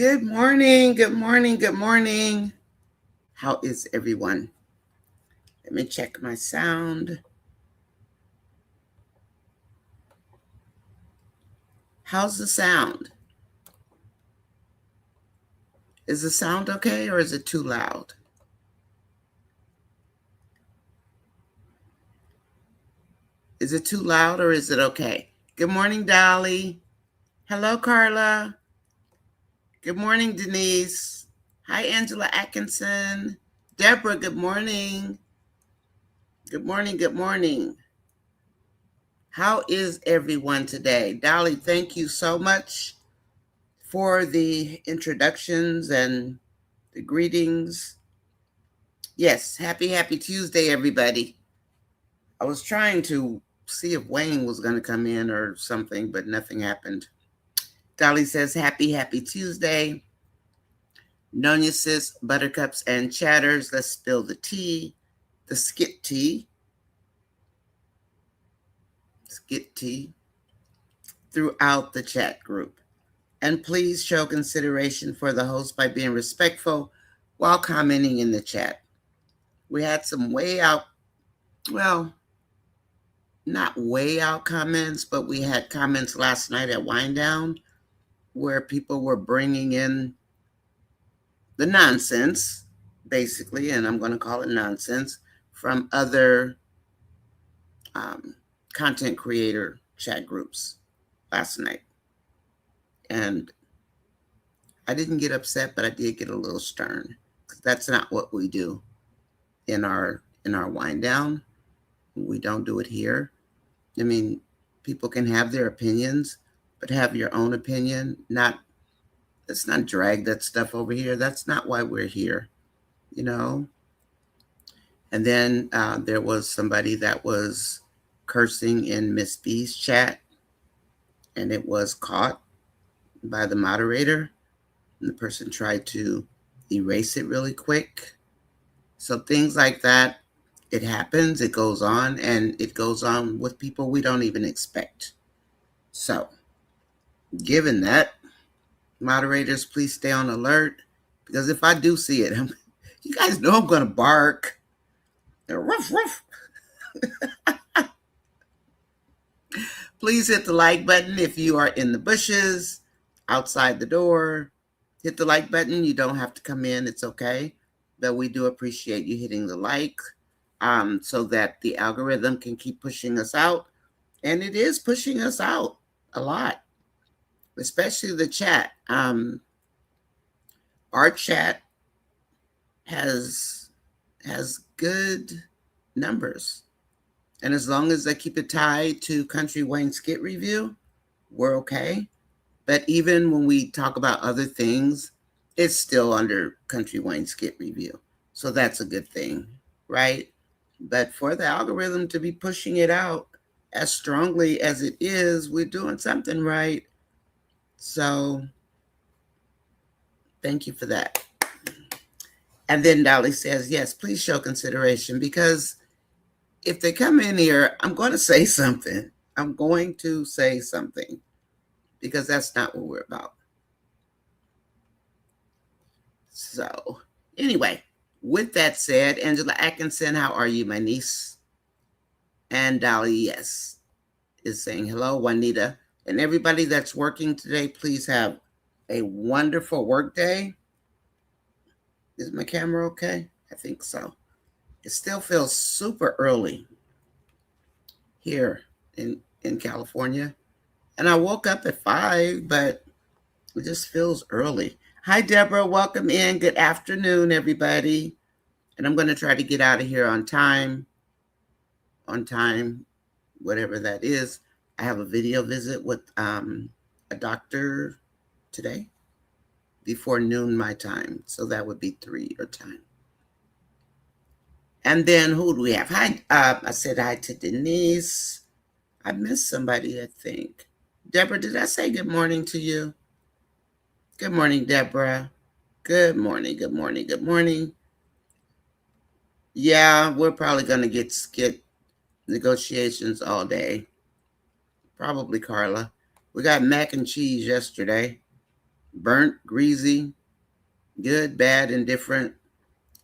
Good morning, good morning, good morning. How is everyone? Let me check my sound. How's the sound? Is the sound okay or is it too loud? Is it too loud or is it okay? Good morning, Dolly. Hello, Carla. Good morning, Denise. Hi, Angela Atkinson. Deborah, good morning. Good morning, good morning. How is everyone today? Dolly, thank you so much for the introductions and the greetings. Yes, happy Tuesday, everybody. I was trying to see if Wayne was going to come in or something, but nothing happened. Dolly says, happy Tuesday. Nonya says, buttercups and chatters. Let's spill the tea. The skit tea. Skit tea. Throughout the chat group. And please show consideration for the host by being respectful while commenting in the chat. We had some way out, well, not way out comments, but we had comments last night at Wind Down where people were bringing in the nonsense, basically, and I'm going to call it nonsense, from other content creator chat groups last night. And I didn't get upset, but I did get a little stern. That's not what we do in our Wind Down. We don't do it here. I mean, people can have their opinions, but have your own opinion. Let's not drag that stuff over here. That's not why we're here, you know. And then there was somebody that was cursing in Miss B's chat, and it was caught by the moderator. And the person tried to erase it really quick. So things like that, it happens, it goes on, and it goes on with people we don't even expect. So, given that, moderators, please stay on alert, because if I do see it, you guys know I'm going to bark. Ruff, ruff. Please hit the like button if you are in the bushes, outside the door. Hit the like button. You don't have to come in. It's okay. But we do appreciate you hitting the like so that the algorithm can keep pushing us out. And it is pushing us out a lot, especially the chat. Our chat has good numbers. And as long as I keep it tied to Country Wayne Skit Review, we're okay. But even when we talk about other things, it's still under Country Wayne Skit Review. So that's a good thing, right? But for the algorithm to be pushing it out as strongly as it is, we're doing something right. So thank you for that. And then Dolly says, yes, please show consideration, because if they come in here, I'm going to say something. I'm going to say something, because that's not what we're about. So anyway, with that said, Angela Atkinson, how are you, my niece? And Dolly, yes, is saying hello. Juanita, and everybody that's working today, please have a wonderful work day. Is my camera okay? I think so. It still feels super early here in California. And I woke up at 5, but it just feels early. Hi, Deborah. Welcome in. Good afternoon, everybody. And I'm going to try to get out of here on time, whatever that is. I have a video visit with a doctor today before noon my time. So that would be 3 your time. And then who do we have? Hi, I said hi to Denise. I missed somebody, I think. Deborah, did I say good morning to you? Good morning, Deborah. Good morning, good morning, good morning. Yeah, we're probably going to get skit negotiations all day. Probably Carla. We got mac and cheese yesterday. Burnt, greasy, good, bad, indifferent.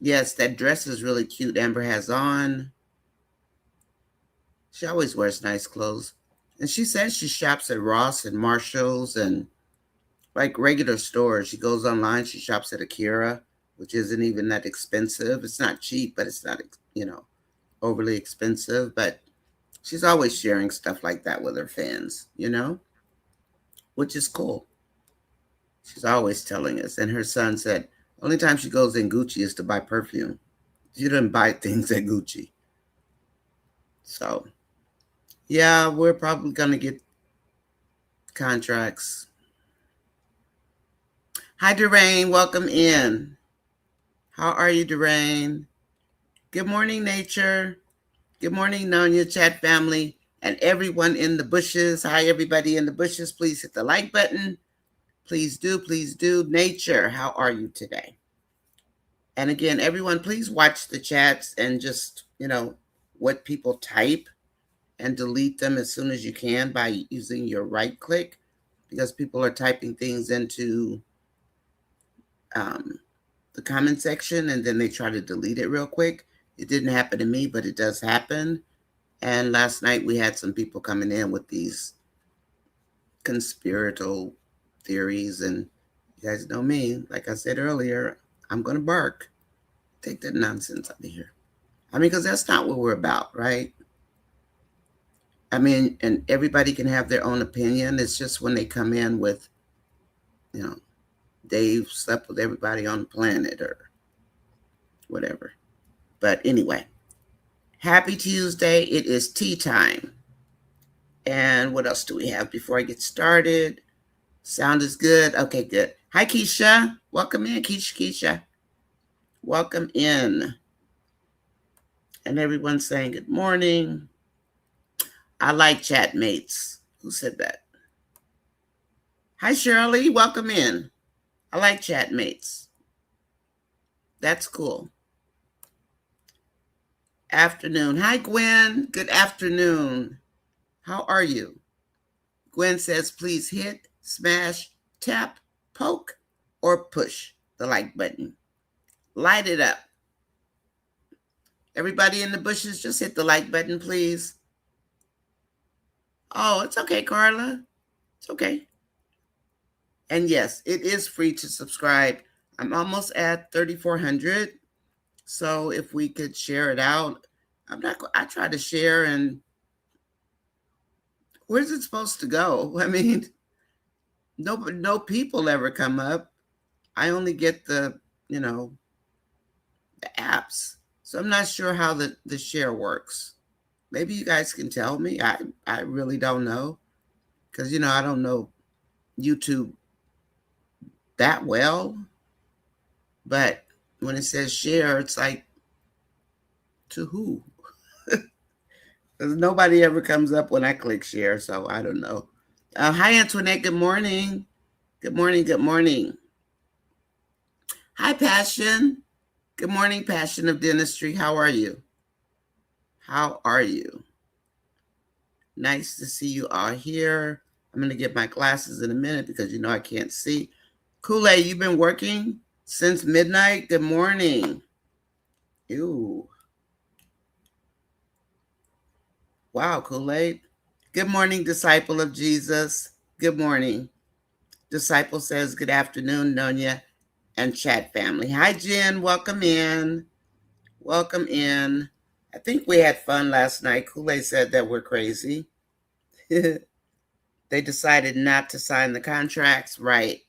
Yes, that dress is really cute Amber has on. She always wears nice clothes. And she says she shops at Ross and Marshall's and like regular stores. She goes online, she shops at Akira, which isn't even that expensive. It's not cheap, but it's not, overly expensive. But she's always sharing stuff like that with her fans, which is cool. She's always telling us. And her son said, only time she goes in Gucci is to buy perfume. She doesn't buy things at Gucci. So, yeah, we're probably going to get contracts. Hi, Durain. Welcome in. How are you, Durain? Good morning, Nature. Good morning, Nonya chat family and everyone in the bushes. Hi, everybody in the bushes. Please hit the like button. Please do. Please do. Nature, how are you today? And again, everyone, please watch the chats and just, what people type and delete them as soon as you can by using your right click because people are typing things into the comment section and then they try to delete it real quick. It didn't happen to me, but it does happen. And last night we had some people coming in with these conspiratorial theories. And you guys know me, like I said earlier, I'm going to bark. Take that nonsense out of here. I mean, because that's not what we're about, right? I mean, and everybody can have their own opinion. It's just when they come in with, Dave slept with everybody on the planet or whatever. But anyway, happy Tuesday. It is tea time. And what else do we have before I get started? Sound is good. Okay, good. Hi, Keisha. Welcome in, Keisha. Welcome in. And everyone's saying good morning. I like chat mates. Who said that? Hi, Shirley. Welcome in. I like chat mates. That's cool. Afternoon. Hi, Gwen. Good afternoon. How are you? Gwen says, please hit, smash, tap, poke, or push the like button. Light it up. Everybody in the bushes, just hit the like button, please. Oh, it's okay, Carla. It's okay. And yes, it is free to subscribe. I'm almost at 3,400. So if we could share it out, I try to share and where's it supposed to go? I mean, no people ever come up. I only get the apps. So I'm not sure how the share works. Maybe you guys can tell me. I really don't know. Because, I don't know YouTube that well. But when it says share, it's like, to who? Because nobody ever comes up when I click share. So I don't know. Hi, Antoinette. Good morning. Good morning. Good morning. Hi, Passion. Good morning, Passion of Dentistry. How are you? How are you? Nice to see you all here. I'm going to get my glasses in a minute because I can't see. Kool-Aid, you've been working since midnight? Good morning. Ew. Wow, Kool-Aid. Good morning, disciple of Jesus. Good morning. Disciple says, good afternoon, Nonya and chat family. Hi, Jen. Welcome in. Welcome in. I think we had fun last night. Kool-Aid said that we're crazy. They decided not to sign the contracts. Right.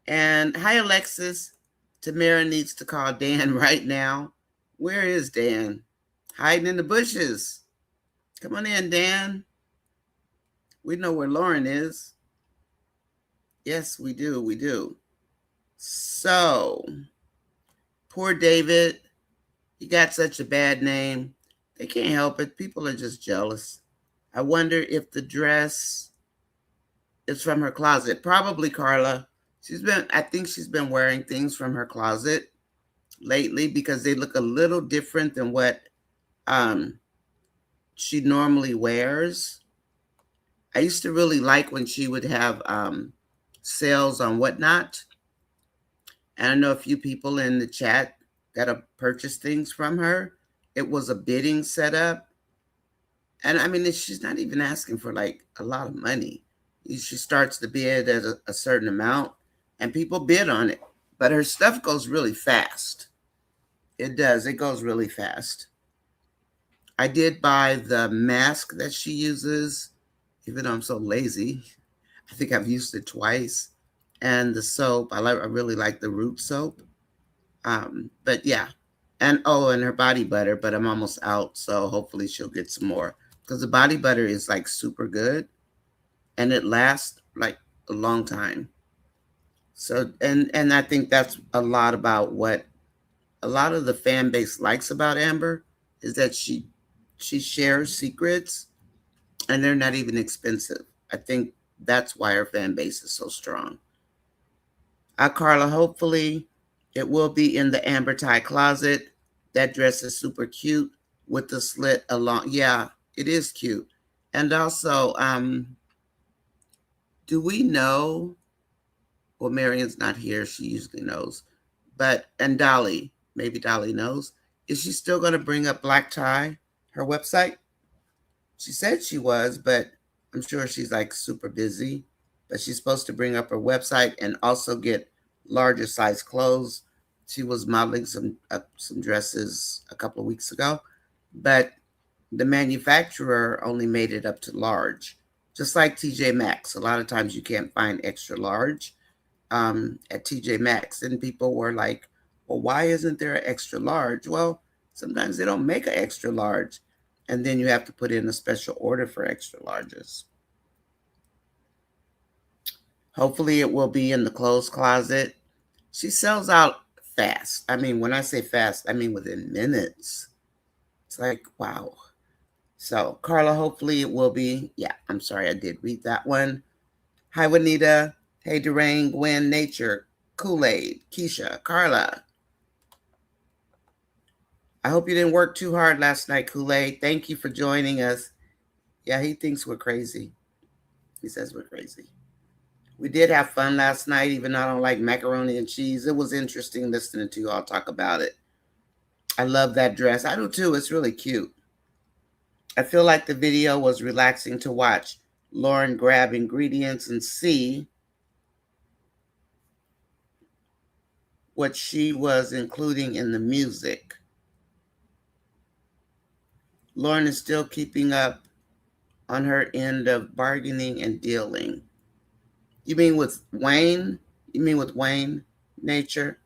And hi, Alexis. Tamara needs to call Dan right now. Where is Dan? Hiding in the bushes. Come on in, Dan. We know where Lauren is. Yes, we do. We do. So, poor David. He got such a bad name. They can't help it. People are just jealous. I wonder if the dress is from her closet. Probably, Carla. I think she's been wearing things from her closet lately because they look a little different than what she normally wears. I used to really like when she would have sales on Whatnot. And I know a few people in the chat that have purchased things from her. It was a bidding setup. And I mean, she's not even asking for like a lot of money. She starts the bid at a certain amount and people bid on it. But her stuff goes really fast. It does. It goes really fast. I did buy the mask that she uses, even though I'm so lazy. I think I've used it twice. And the soap, I really like the root soap. But yeah. And and her body butter, but I'm almost out. So hopefully she'll get some more. Because the body butter is like super good. And it lasts like a long time. So and I think that's a lot about what a lot of the fan base likes about Amber is that she shares secrets and they're not even expensive. I think that's why her fan base is so strong. Carla, hopefully it will be in the Amber tie closet. That dress is super cute with the slit along. Yeah, it is cute. And also, do we know? Well, Marion's not here. She usually knows. And Dolly, maybe Dolly knows. Is she still going to bring up Black Tie, her website? She said she was, but I'm sure she's like super busy. But she's supposed to bring up her website and also get larger size clothes. She was modeling some dresses a couple of weeks ago, but the manufacturer only made it up to large, just like TJ Maxx. A lot of times you can't find extra large at TJ Maxx, and people were like, "Well, why isn't there an extra large?" Well, sometimes they don't make an extra large, and then you have to put in a special order for extra larges. Hopefully it will be in the clothes closet. She sells out fast. I mean, when I say fast, I mean within minutes. It's like, wow. So, Carla, hopefully it will be. Yeah, I'm sorry, I did read that one. Hi, Juanita. Hey, Durang, Gwen, Nature, Kool-Aid, Keisha, Carla. I hope you didn't work too hard last night, Kool-Aid. Thank you for joining us. Yeah, he thinks we're crazy. He says we're crazy. We did have fun last night, even though I don't like macaroni and cheese. It was interesting listening to you all talk about it. I love that dress. I do too. It's really cute. I feel like the video was relaxing to watch. Lauren grab ingredients and see what she was including in the music. Lauren is still keeping up on her end of bargaining and dealing. You mean with Wayne? You mean with Wayne Nature?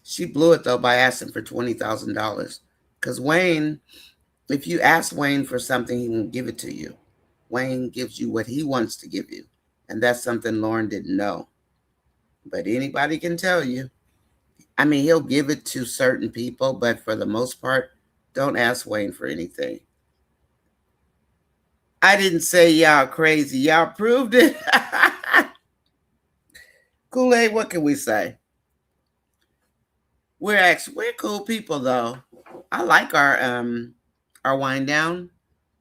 She blew it, though, by asking for $20,000. Because Wayne, if you ask Wayne for something, he won't give it to you. Wayne gives you what he wants to give you. And that's something Lauren didn't know. But anybody can tell you. I mean, he'll give it to certain people, but for the most part, don't ask Wayne for anything. I didn't say y'all crazy. Y'all proved it. Kool-Aid, what can we say? We're cool people, though. I like our wind down.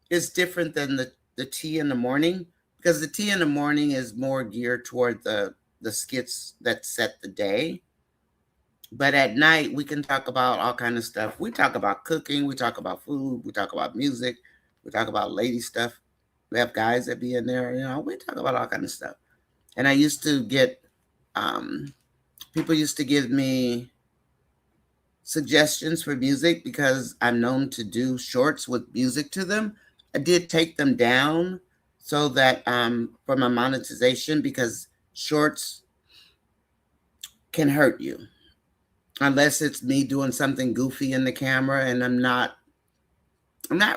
It's different than the tea in the morning, because the tea in the morning is more geared toward the skits that set the day. But at night, we can talk about all kind of stuff. We talk about cooking. We talk about food. We talk about music. We talk about lady stuff. We have guys that be in there. We talk about all kind of stuff. And I used to get, people used to give me suggestions for music because I'm known to do shorts with music to them. I did take them down so that for my monetization, because shorts can hurt you unless it's me doing something goofy in the camera, and I'm not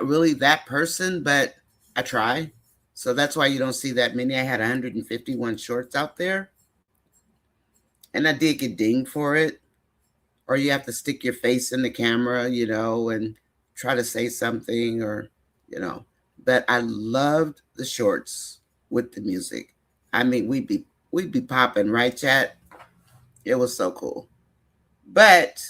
really that person, but I try. So that's why you don't see that many. I had 151 shorts out there, and I did get dinged for it. Or you have to stick your face in the camera, and try to say something, or, but I loved the shorts with the music. I mean, we'd be popping, right, chat? It was so cool. But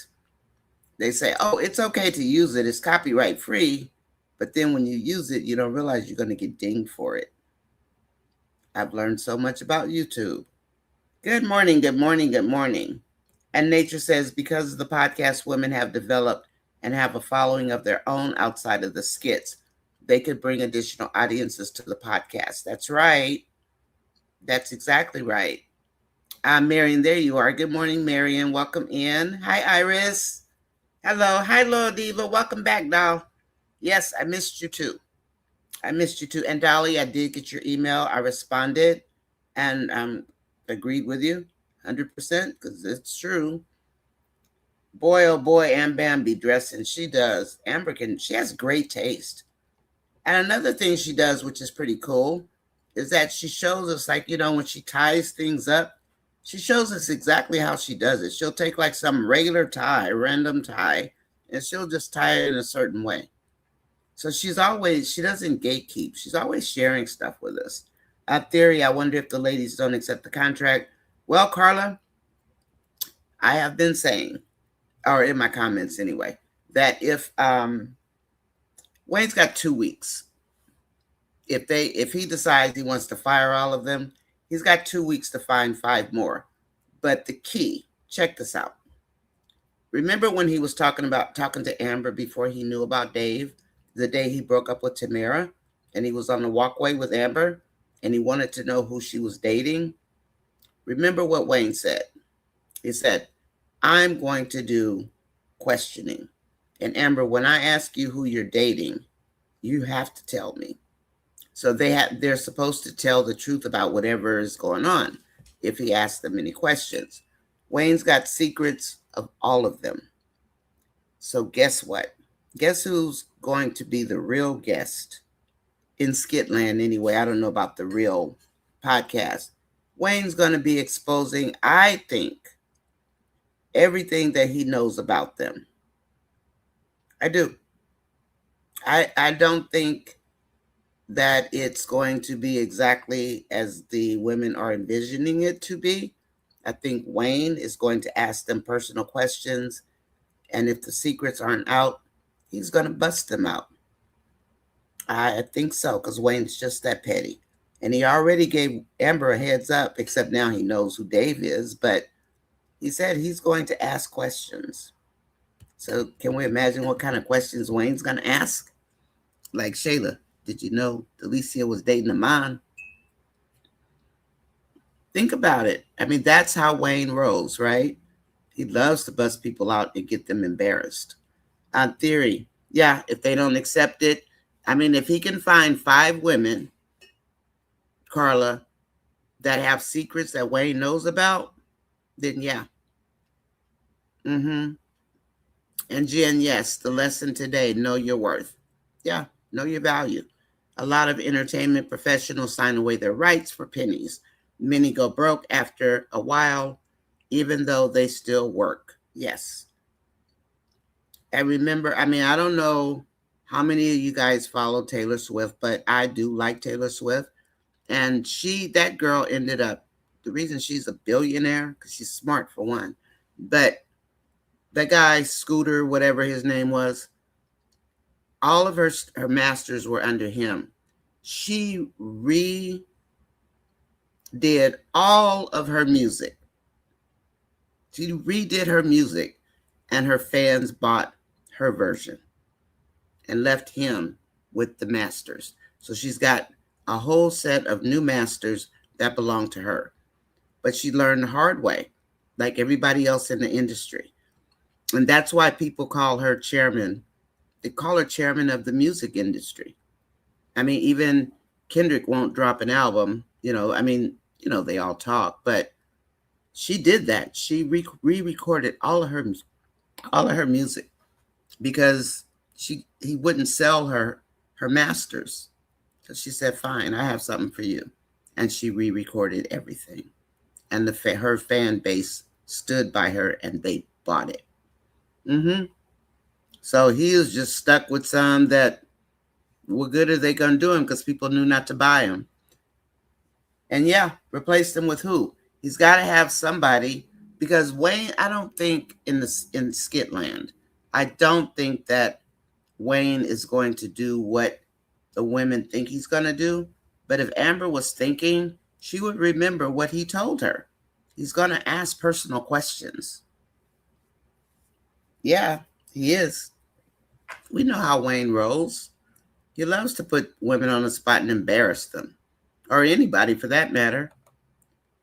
they say, oh, it's okay to use it. It's copyright free. But then when you use it, you don't realize you're going to get dinged for it. I've learned so much about YouTube. Good morning, good morning, good morning. And Nature says, because of the podcast, women have developed and have a following of their own outside of the skits. They could bring additional audiences to the podcast. That's right. That's exactly right. Marion, there you are. Good morning, Marion. Welcome in. Hi, Iris. Hello. Hi, Lil Diva. Welcome back, doll. Yes, I missed you too. I missed you too. And Dolly, I did get your email. I responded and agreed with you 100% because it's true. Boy, oh boy, Am Bambi dressing. She does. Amber she has great taste. And another thing she does, which is pretty cool, is that she shows us, like, when she ties things up, she shows us exactly how she does it. She'll take like some regular tie, random tie, and she'll just tie it in a certain way. So she doesn't gatekeep. She's always sharing stuff with us. Theory, I wonder if the ladies don't accept the contract. Well, Carla, I have been saying, or in my comments anyway, that if Wayne's got 2 weeks. If he decides he wants to fire all of them, he's got 2 weeks to find 5 more. But the key, check this out. Remember when he was talking to Amber before he knew about Dave, the day he broke up with Tamara, and he was on the walkway with Amber, and he wanted to know who she was dating? Remember what Wayne said. He said, I'm going to do questioning. And Amber, when I ask you who you're dating, you have to tell me. So they're supposed to tell the truth about whatever is going on if he asks them any questions. Wayne's got secrets of all of them. So guess what? Guess who's going to be the real guest in Skitland anyway? I don't know about the real podcast. Wayne's going to be exposing, I think, everything that he knows about them. I do. I don't think that it's going to be exactly as the women are envisioning it to be. I think Wayne is going to ask them personal questions, and if the secrets aren't out, he's going to bust them out. I think so, because Wayne's just that petty. And he already gave Amber a heads up, except now he knows who Dave is, but he said he's going to ask questions. So can we imagine what kind of questions Wayne's going to ask? Like, Shayla, did you know Alicia was dating a man? Think about it. I mean, that's how Wayne rolls, right? He loves to bust people out and get them embarrassed. On theory, yeah, if they don't accept it, I mean, if he can find 5 women, Carla, that have secrets that Wayne knows about, then yeah. And Jen, yes, the lesson today, know your worth. Yeah, know your value. A lot of entertainment professionals sign away their rights for pennies. Many go broke after a while, even though they still work. Yes. And remember, I mean, I don't know how many of you guys follow Taylor Swift, but I do like Taylor Swift. And that girl ended up, the reason she's a billionaire, because she's smart for one. But that guy, Scooter, whatever his name was, all of her masters were under him. She redid all of her music. She redid her music, and her fans bought her version and left him with the masters. So she's got a whole set of new masters that belong to her. But she learned the hard way, like everybody else in the industry. And that's why people call her chairman. They call her chairman of the music industry. I mean, even Kendrick won't drop an album. I mean, they all talk, but she did that. She re-recorded all of her music because he wouldn't sell her masters. So she said, fine, I have something for you. And she re-recorded everything. And her fan base stood by her and they bought it. So he was just stuck with some that, what good are they going to do him? Because people knew not to buy him. And yeah, replace them with who? He's got to have somebody, because Wayne, I don't think in Skitland, I don't think that Wayne is going to do what the women think he's going to do. But if Amber was thinking, she would remember what he told her. He's going to ask personal questions. Yeah, he is. We know how Wayne rolls. He loves to put women on the spot and embarrass them, or anybody for that matter.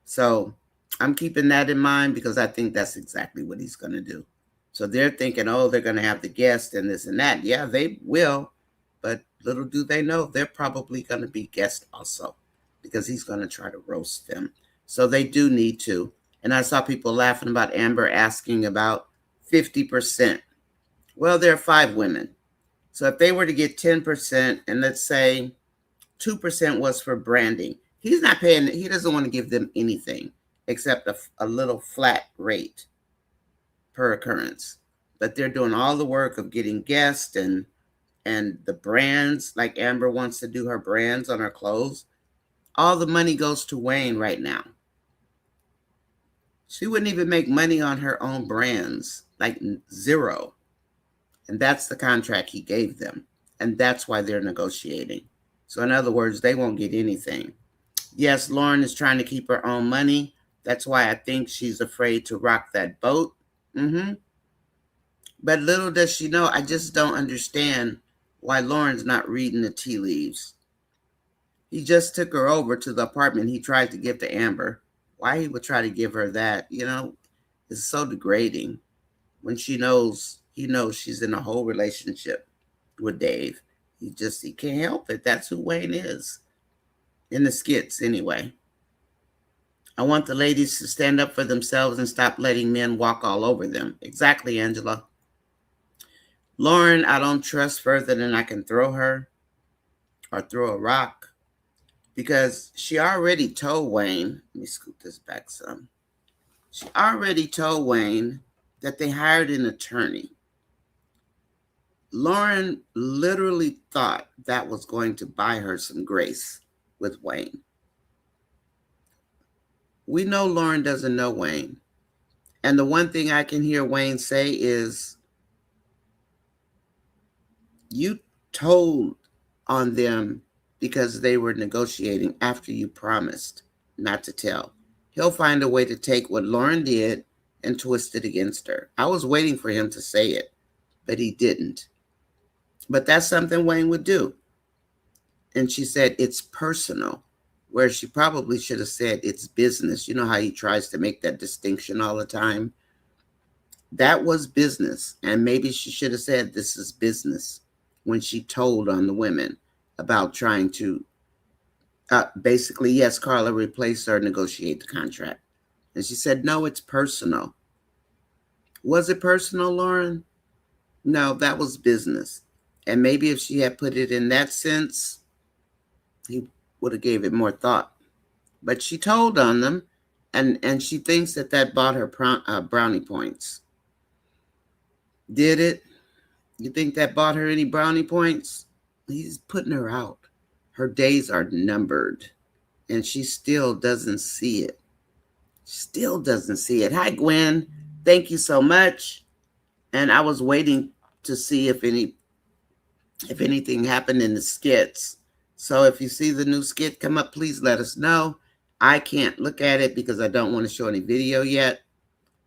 So I'm keeping that in mind because I think that's exactly what he's going to do. So they're thinking, oh, they're going to have the guest and this and that. Yeah, they will. But little do they know, they're probably going to be guests also because he's going to try to roast them. So they do need to. And I saw people laughing about Amber asking about 50%. Well, there are 5 women. So if they were to get 10%, and let's say 2% was for branding, he's not paying, he doesn't want to give them anything except a little flat rate per occurrence. But they're doing all the work of getting guests and the brands, like Amber wants to do her brands on her clothes. All the money goes to Wayne right now. She wouldn't even make money on her own brands, like zero. And that's the contract he gave them. And that's why they're negotiating. So in other words, they won't get anything. Yes, Lauren is trying to keep her own money. That's why I think she's afraid to rock that boat. But little does she know, I just don't understand why Lauren's not reading the tea leaves. He just took her over to the apartment he tried to give to Amber. Why he would try to give her that, is so degrading. When he knows she's in a whole relationship with Dave. He can't help it. That's who Wayne is. In the skits, anyway. I want the ladies to stand up for themselves and stop letting men walk all over them. Exactly, Angela. Lauren, I don't trust further than I can throw her or throw a rock because she already told Wayne, let me scoot this back some. She already told Wayne that they hired an attorney. Lauren literally thought that was going to buy her some grace with Wayne. We know Lauren doesn't know Wayne. And the one thing I can hear Wayne say is, you told on them because they were negotiating after you promised not to tell. He'll find a way to take what Lauren did and twist it against her. I was waiting for him to say it, but he didn't. But that's something Wayne would do. And she said, it's personal, where she probably should have said it's business. You know how he tries to make that distinction all the time? That was business. And maybe she should have said this is business when she told on the women about trying to basically, yes, Carla replaced her, negotiate the contract. And she said, no, it's personal. Was it personal, Lauren? No, that was business. And maybe if she had put it in that sense, he would have gave it more thought. But she told on them, and she thinks that bought her brownie points. Did it? You think that bought her any brownie points? He's putting her out. Her days are numbered, and she still doesn't see it. Still doesn't see it. Hi, Gwen. Thank you so much. And I was waiting to see if anything happened in the skits. So if you see the new skit come up, please let us know. I can't look at it because I don't want to show any video yet.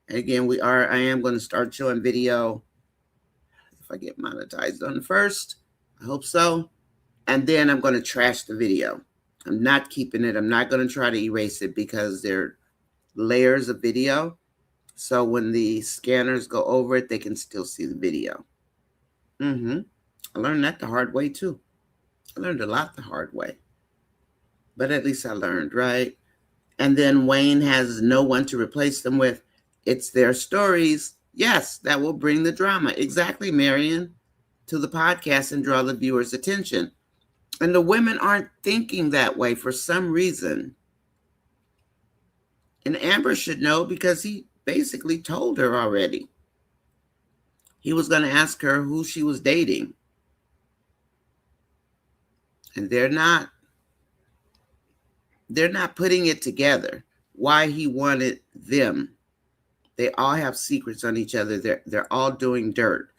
And again, I am going to start showing video if I get monetized on the first. I hope so. And then I'm going to trash the video. I'm not keeping it. I'm not going to try to erase it because there are layers of video. So when the scanners go over it, they can still see the video. I learned that the hard way too. I learned a lot the hard way. But at least I learned, right? And then Wayne has no one to replace them with. It's their stories. Yes, that will bring the drama. Exactly, Marion. To the podcast and draw the viewer's attention. And the women aren't thinking that way for some reason. And Amber should know because he basically told her already. He was going to ask her who she was dating. And they're not putting it together. Why he wanted them. They all have secrets on each other. They're all doing dirt.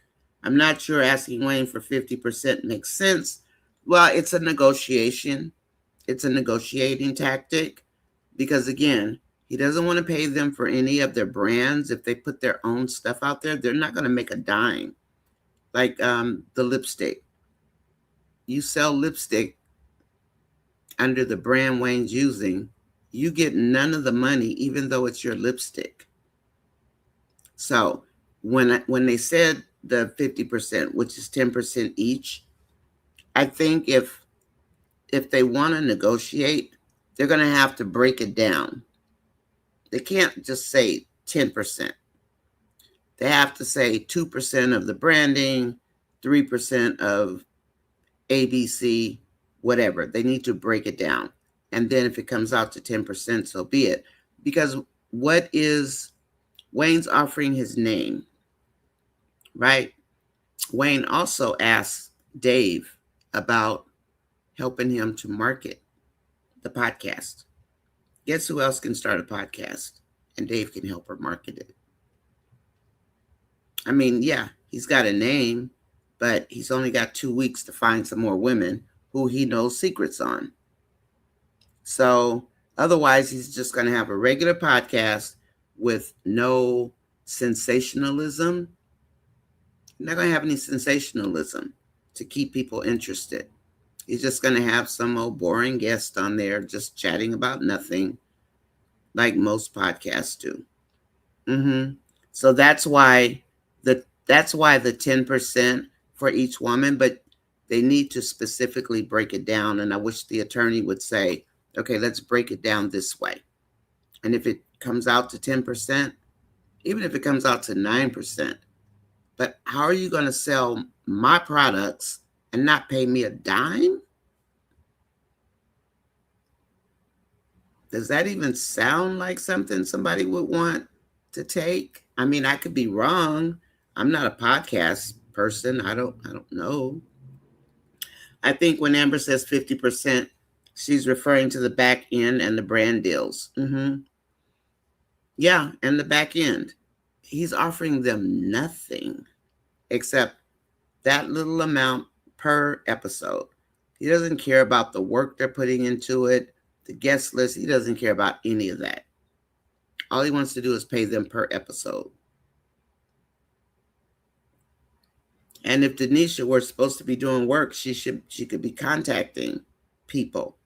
I'm not sure asking Wayne for 50% makes sense. Well, it's a negotiation. It's a negotiating tactic. Because again, He doesn't want to pay them for any of their brands. If they put their own stuff out there, they're not going to make a dime. Like the lipstick. You sell lipstick under the brand Wayne's using, you get none of the money, even though it's your lipstick. So when they said the 50%, which is 10% each, I think if they want to negotiate, they're going to have to break it down. They can't just say 10%. They have to say 2% of the branding, 3% of ABC, whatever. They need to break it down. And then if it comes out to 10%, so be it. Because what is Wayne's offering his name, right? Wayne also asked Dave about helping him to market the podcast. Guess who else can start a podcast? And Dave can help her market it. I mean, yeah, he's got a name, but he's only got 2 weeks to find some more women who he knows secrets on. So otherwise, he's just going to have a regular podcast with no sensationalism. He's not going to have any sensationalism to keep people interested. He's just going to have some old boring guest on there just chatting about nothing, like most podcasts do. So that's why the 10% for each woman, but they need to specifically break it down. And I wish the attorney would say, okay, let's break it down this way. And if it comes out to 10%, even if it comes out to 9%, but how are you going to sell my products and not pay me a dime? Does that even sound like something somebody would want to take? I mean, I could be wrong. I'm not a podcast person. I don't know. I think when Amber says 50%, she's referring to the back end and the brand deals. Yeah, and the back end. He's offering them nothing except that little amount per episode. He doesn't care about the work they're putting into it, the guest list. He doesn't care about any of that. All he wants to do is pay them per episode. And if Denisha were supposed to be doing work, she could be contacting people.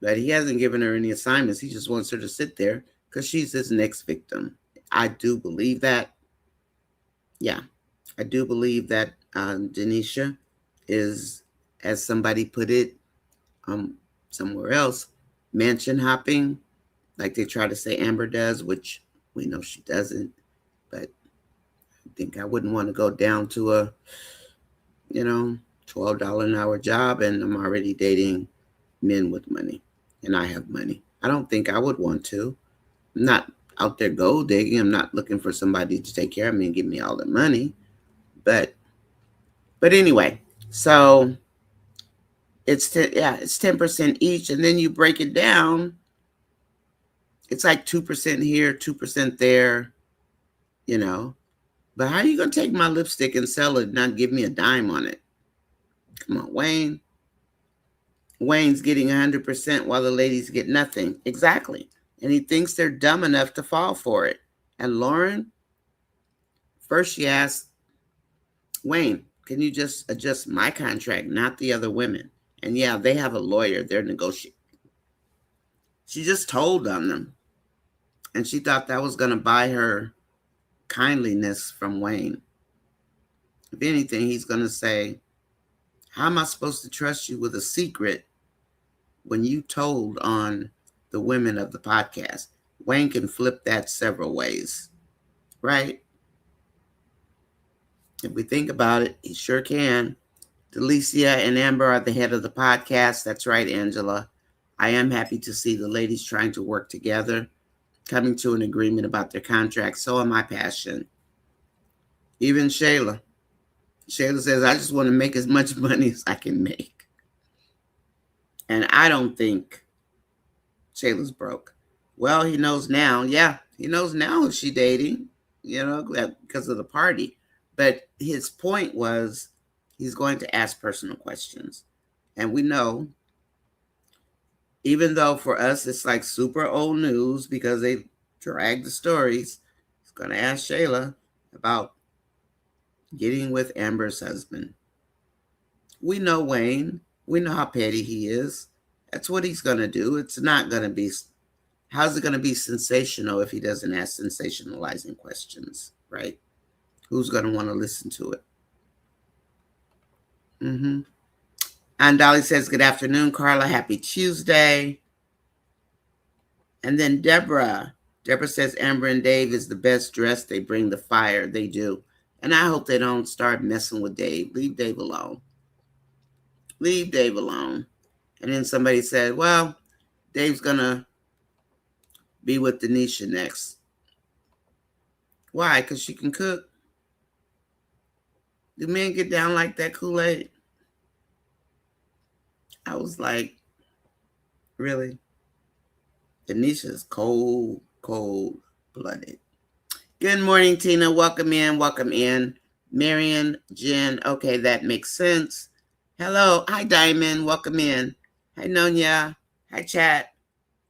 But he hasn't given her any assignments. He just wants her to sit there because she's his next victim. I do believe that. Yeah, I do believe that Denisha is, as somebody put it somewhere else, mansion hopping, like they try to say Amber does, which we know she doesn't. But I think I wouldn't want to go down to a, $12 an hour job, and I'm already dating men with money, and I have money. I don't think I would want to. I'm not out there gold digging. I'm not looking for somebody to take care of me and give me all the money. But anyway, so it's 10% each, and then you break it down. It's like 2% here, 2% there, But how are you gonna take my lipstick and sell it and not give me a dime on it? Come on, Wayne. Wayne's getting 100% while the ladies get nothing. Exactly. And he thinks they're dumb enough to fall for it. And Lauren, first she asked, Wayne, can you just adjust my contract, not the other women? And yeah, they have a lawyer. They're negotiating. She just told on them. And she thought that was going to buy her kindliness from Wayne. If anything, he's going to say, how am I supposed to trust you with a secret when you told on the women of the podcast? Wayne can flip that several ways, right? If we think about it, he sure can. Delicia and Amber are the head of the podcast. That's right, Angela. I am happy to see the ladies trying to work together, coming to an agreement about their contracts. So am I, Passion. Even Shayla. Shayla says, I just want to make as much money as I can make. And I don't think Shayla's broke. Well, he knows now. Yeah, he knows now who she's dating, because of the party. But his point was he's going to ask personal questions. And we know Even though for us it's like super old news because they drag the stories. He's going to ask Shayla about getting with Amber's husband. We know Wayne. We know how petty he is. That's what he's going to do. It's not going to be, how's it going to be sensational if he doesn't ask sensationalizing questions, right? Who's going to want to listen to it? And Dolly says, good afternoon, Carla. Happy Tuesday. And then Deborah says Amber and Dave is the best dressed. They bring the fire. They do. And I hope they don't start messing with Dave. Leave Dave alone. Leave Dave alone. And then somebody said, well, Dave's going to be with Denisha next. Why? Because she can cook. Do men get down like that, Kool-Aid? I was like, really? Denisha's cold-blooded. Good morning, Tina. Welcome in. Welcome in. Marion, Jen. Okay, that makes sense. Hello. Hi, Diamond. Welcome in. Hi, Nonya. Hi, chat.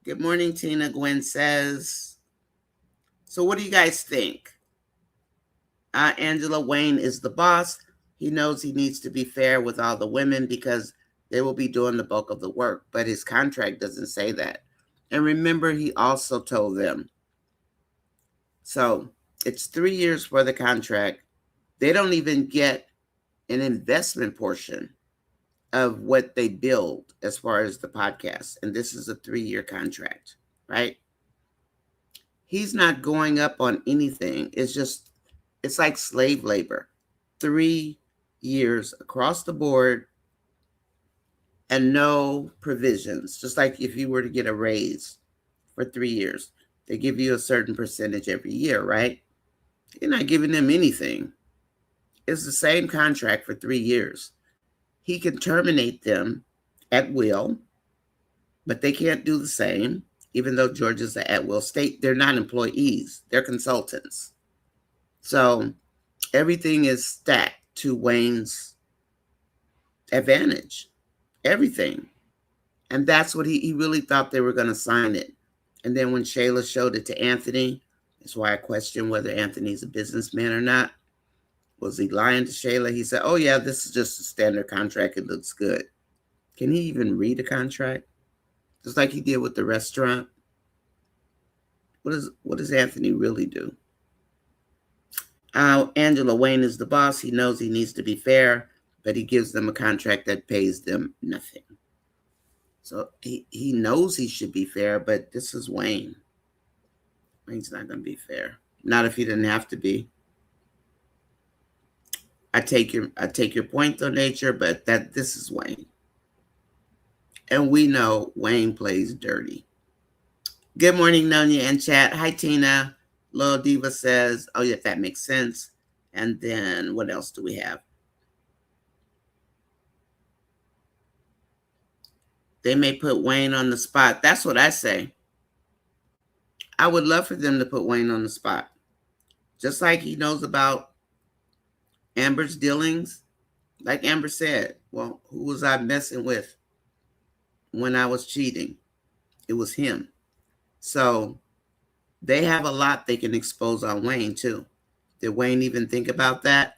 Good morning, Tina. Gwen says. So what do you guys think? Angela, Wayne is the boss. He knows he needs to be fair with all the women because they will be doing the bulk of the work. But his contract doesn't say that. And remember, he also told them. So it's 3 years for the contract. They don't even get an investment portion of what they build as far as the podcast. And this is a 3-year contract, right? He's not going up on anything. It's like slave labor. 3 years across the board and no provisions. Just like if you were to get a raise for 3 years, they give you a certain percentage every year, right? You're not giving them anything. It's the same contract for 3 years. He can terminate them at will, but they can't do the same, even though Georgia's an at-will state. They're not employees. They're consultants. So everything is stacked to Wayne's advantage. Everything. And that's what he really thought they were going to sign it. And then when Shayla showed it to Anthony, that's why I question whether Anthony's a businessman or not. Was he lying to Shayla? He said, oh, yeah, this is just a standard contract. It looks good. Can he even read a contract? Just like he did with the restaurant. What does Anthony really do? Angela, Wayne is the boss. He knows he needs to be fair, but he gives them a contract that pays them nothing. So he knows he should be fair, but this is Wayne. Wayne's not going to be fair. Not if he didn't have to be. I take your point though, Nature, but this is Wayne. And we know Wayne plays dirty. Good morning, Nonya and chat. Hi, Tina. Lil Diva says, oh, yeah, that makes sense. And then what else do we have? They may put Wayne on the spot. That's what I say. I would love for them to put Wayne on the spot. Just like he knows about Amber's dealings. Like Amber said, well, who was I messing with when I was cheating? It was him. So they have a lot they can expose on Wayne too. Did Wayne even think about that?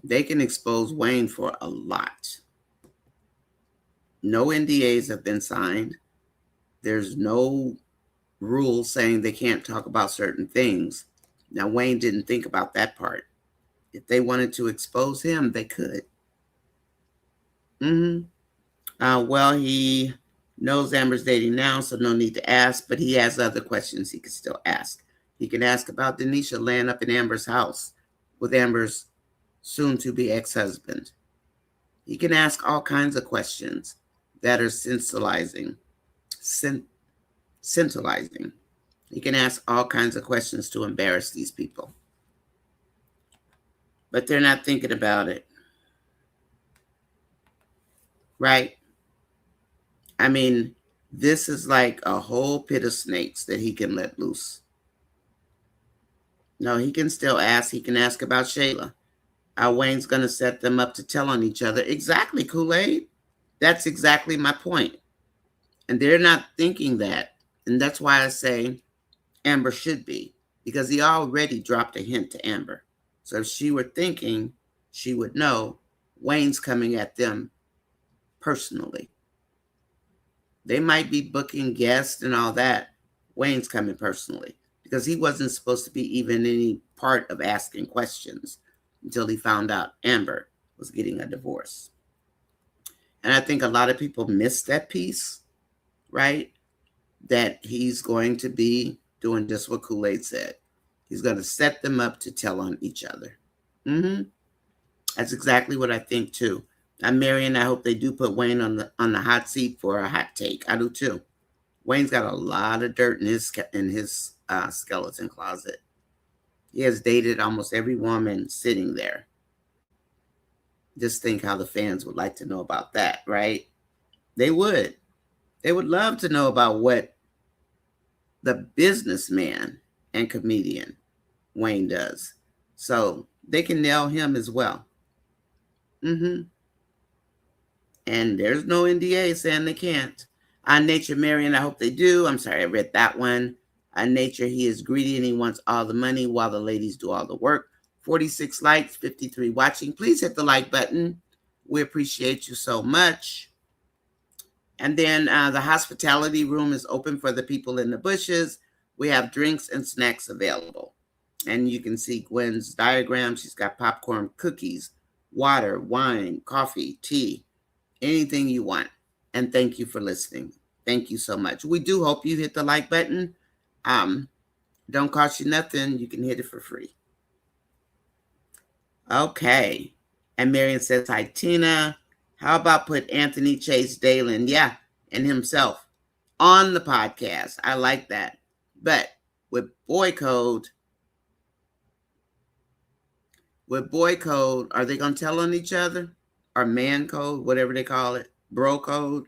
They can expose Wayne for a lot. No NDAs have been signed. There's no rule saying they can't talk about certain things. Now, Wayne didn't think about that part. If they wanted to expose him, they could. Well, he knows Amber's dating now, so no need to ask, but he has other questions he could still ask. He can ask about Denisha laying up in Amber's house with Amber's soon-to-be ex-husband. He can ask all kinds of questions that are scintillating. He can ask all kinds of questions to embarrass these people. But they're not thinking about it. Right? I mean, this is like a whole pit of snakes that he can let loose. No, he can still ask. He can ask about Shayla. Wayne's going to set them up to tell on each other. Exactly, Kool-Aid. That's exactly my point. And they're not thinking that. And that's why I say Amber should be, because he already dropped a hint to Amber. So if she were thinking, she would know Wayne's coming at them personally. They might be booking guests and all that. Wayne's coming personally because he wasn't supposed to be even any part of asking questions until he found out Amber was getting a divorce. And I think a lot of people miss that piece, right? That he's going to be doing just what Kool-Aid said. He's going to set them up to tell on each other. That's exactly what I think too. I'm Marion. I hope they do put Wayne on the hot seat for a hot take. I do too. Wayne's got a lot of dirt in his skeleton closet. He has dated almost every woman sitting there. Just think how the fans would like to know about that, right? They would. They would love to know about what the businessman and comedian Wayne does. So they can nail him as well. And there's no NDA saying they can't. On Nature, Marion, I hope they do. I'm sorry, I read that one. On Nature, he is greedy and he wants all the money while the ladies do all the work. 46 likes, 53 watching. Please hit the like button. We appreciate you so much. And then the hospitality room is open for the people in the bushes. We have drinks and snacks available. And you can see Gwen's diagram. She's got popcorn, cookies, water, wine, coffee, tea, anything you want. And thank you for listening. Thank you so much. We do hope you hit the like button. Don't cost you nothing. You can hit it for free. Okay. And Marion says, hi, Tina. How about put Anthony Chase Dalen, and himself on the podcast? I like that. But with boy code, are they going to tell on each other? Or man code, whatever they call it, bro code?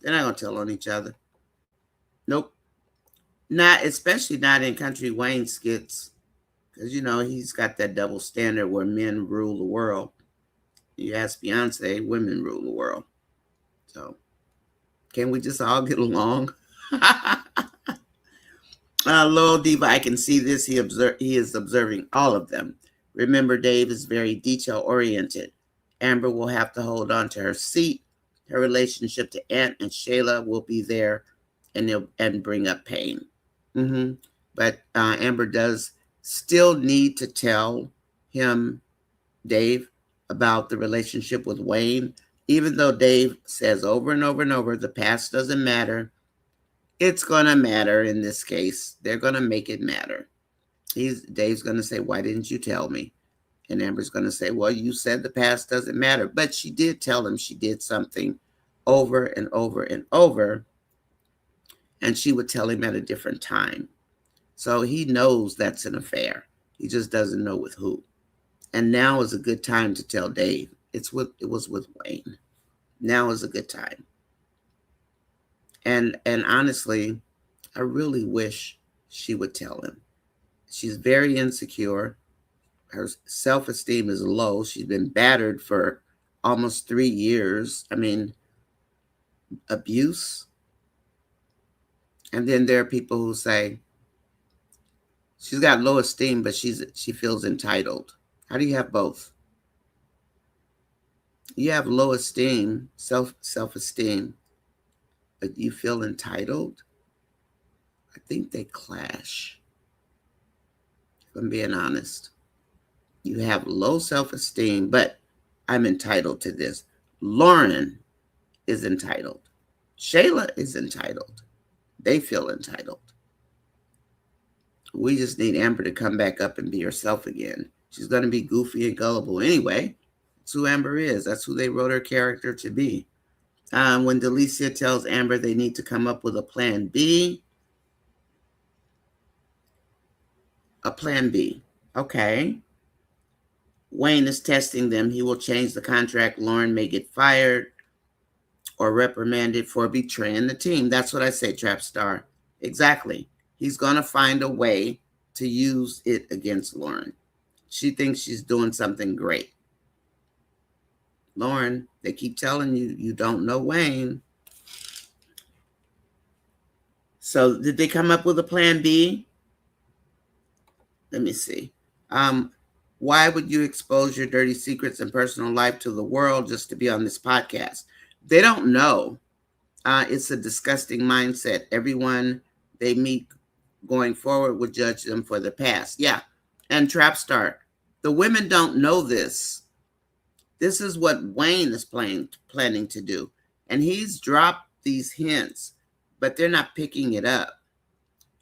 They're not going to tell on each other. Nope. Not, especially not in Country Wayne skits. Because, he's got that double standard where men rule the world. You ask Beyonce, women rule the world. So, can we just all get along? Lowell Diva, I can see this. He is observing all of them. Remember, Dave is very detail-oriented. Amber will have to hold on to her seat. Her relationship to Aunt and Shayla will be there and bring up pain. But Amber does still need to tell him, Dave, about the relationship with Wayne. Even though Dave says over and over and over, the past doesn't matter. It's going to matter in this case. They're going to make it matter. Dave's going to say, why didn't you tell me? And Amber's going to say, well, you said the past doesn't matter. But she did tell him she did something over and over and over. And she would tell him at a different time. So he knows that's an affair. He just doesn't know with who. And now is a good time to tell Dave. It was with Wayne. Now is a good time. And honestly, I really wish she would tell him. She's very insecure. Her self-esteem is low. She's been battered for almost 3 years. I mean, abuse. And then there are people who say she's got low esteem, but she feels entitled. How do you have both? You have low esteem, self-esteem, but you feel entitled? I think they clash. If I'm being honest. You have low self-esteem, but I'm entitled to this. Lauren is entitled. Shayla is entitled. They feel entitled. We just need Amber to come back up and be herself again. She's going to be goofy and gullible anyway. That's who Amber is. That's who they wrote her character to be. When Delicia tells Amber they need to come up with a plan B. A plan B. Okay. Wayne is testing them. He will change the contract. Lauren may get fired or reprimanded for betraying the team. That's what I say, Trap Star. Exactly. He's going to find a way to use it against Lauren. She thinks she's doing something great. Lauren, they keep telling you, you don't know Wayne. So did they come up with a plan B? Let me see. Why would you expose your dirty secrets and personal life to the world just to be on this podcast? They don't know. It's a disgusting mindset. Everyone they meet going forward would judge them for their past. Yeah. And Trapstar, the women don't know this. This is what Wayne is planning to do. And he's dropped these hints, but they're not picking it up.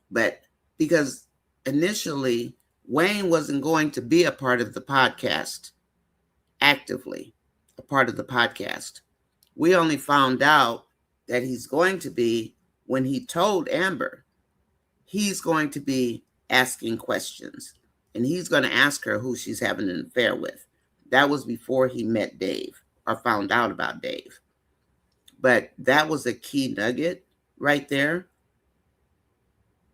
But because initially, Wayne wasn't going to be a part of the podcast, actively a part of the podcast. We only found out that he's going to be when he told Amber he's going to be asking questions. And he's going to ask her who she's having an affair with. That was before he met Dave or found out about Dave. But that was a key nugget right there,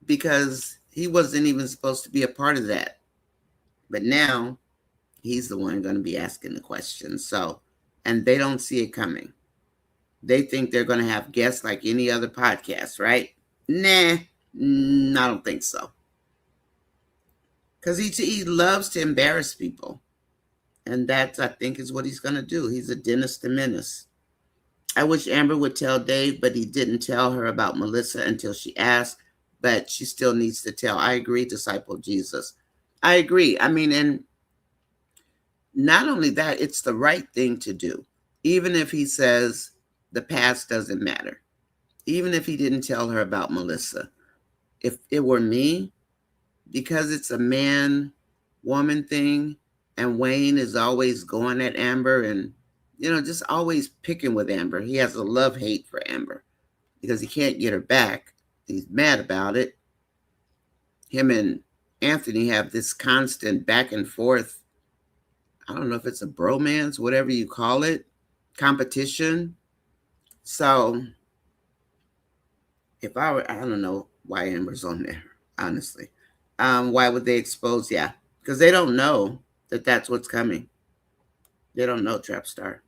because he wasn't even supposed to be a part of that. But now he's the one going to be asking the questions. So, and they don't see it coming. They think they're going to have guests like any other podcast, right? Nah, I don't think so. Because he loves to embarrass people. And that, I think, is what he's going to do. He's a Dennis the Menace. I wish Amber would tell Dave, but he didn't tell her about Melissa until she asked. But she still needs to tell. I agree, disciple Jesus. I agree. I mean, and not only that, it's the right thing to do. Even if he says the past doesn't matter. Even if he didn't tell her about Melissa. If it were me, because it's a man-woman thing, and Wayne is always going at Amber and, just always picking with Amber. He has a love-hate for Amber because he can't get her back. He's mad about it. Him and Anthony have this constant back and forth. I don't know if it's a bromance, whatever you call it, competition. So if I don't know why Amber's on there, honestly. Why would they expose? Yeah, because they don't know that that's what's coming. They don't know, Trapstar.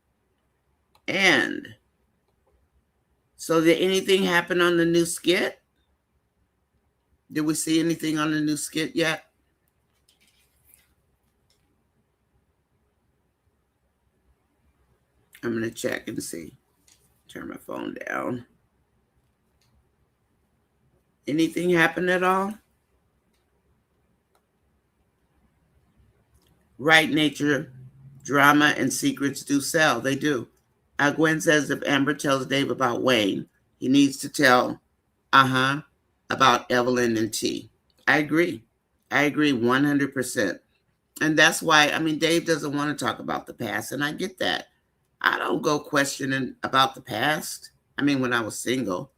And so did anything happen on the new skit? Did we see anything on the new skit yet? I'm going to check and see. Turn my phone down. Anything happen at all? Right, nature, drama, and secrets do sell. They do. Gwen says if Amber tells Dave about Wayne, he needs to tell, about Evelyn and T. I agree. I agree 100%. And that's why, Dave doesn't want to talk about the past, and I get that. I don't go questioning about the past. When I was single,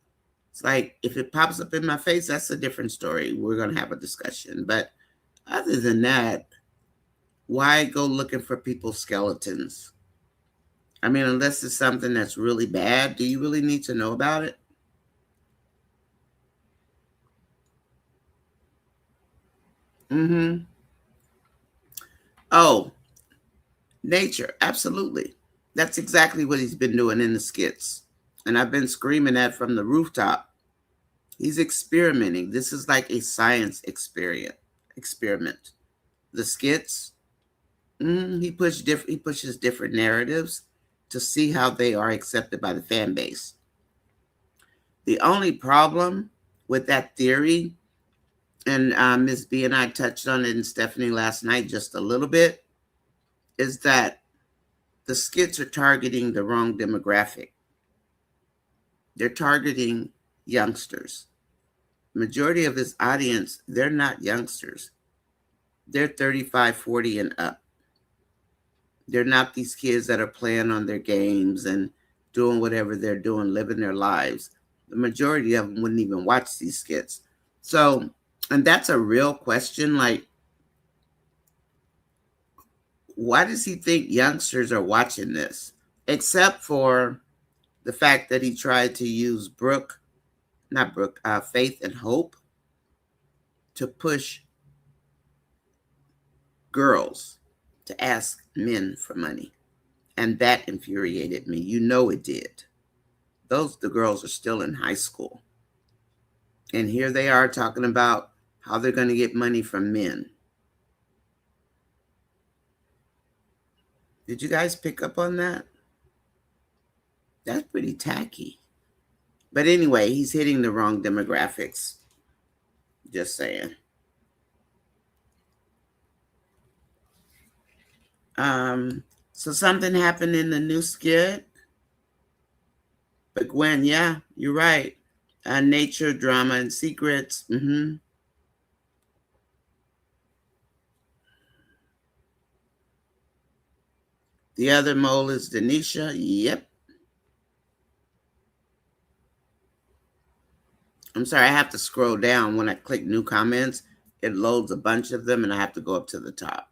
it's like, if it pops up in my face, that's a different story. We're going to have a discussion. But other than that, why go looking for people's skeletons? Unless it's something that's really bad, do you really need to know about it? Oh, nature. Absolutely. That's exactly what he's been doing in the skits. And I've been screaming that from the rooftop. He's experimenting. This is like a science experiment. The skits, he pushes different narratives to see how they are accepted by the fan base. The only problem with that theory, and Ms. B and I touched on it and Stephanie last night just a little bit, is that the skits are targeting the wrong demographic. They're targeting youngsters. Majority of his audience, they're not youngsters. They're 35, 40 and up. They're not these kids that are playing on their games and doing whatever they're doing, living their lives. The majority of them wouldn't even watch these skits. So, and that's a real question. Like, why does he think youngsters are watching this? Except for the fact that he tried to use Faith and Hope to push girls to ask men for money. And that infuriated me. You know it did. The girls are still in high school. And here they are talking about how they're going to get money from men. Did you guys pick up on that? That's pretty tacky. But anyway, he's hitting the wrong demographics. Just saying. So something happened in the new skit. But Gwen, yeah, you're right. Nature, drama, and secrets. The other mole is Denisha. Yep. I'm sorry, I have to scroll down. When I click new comments, it loads a bunch of them and I have to go up to the top.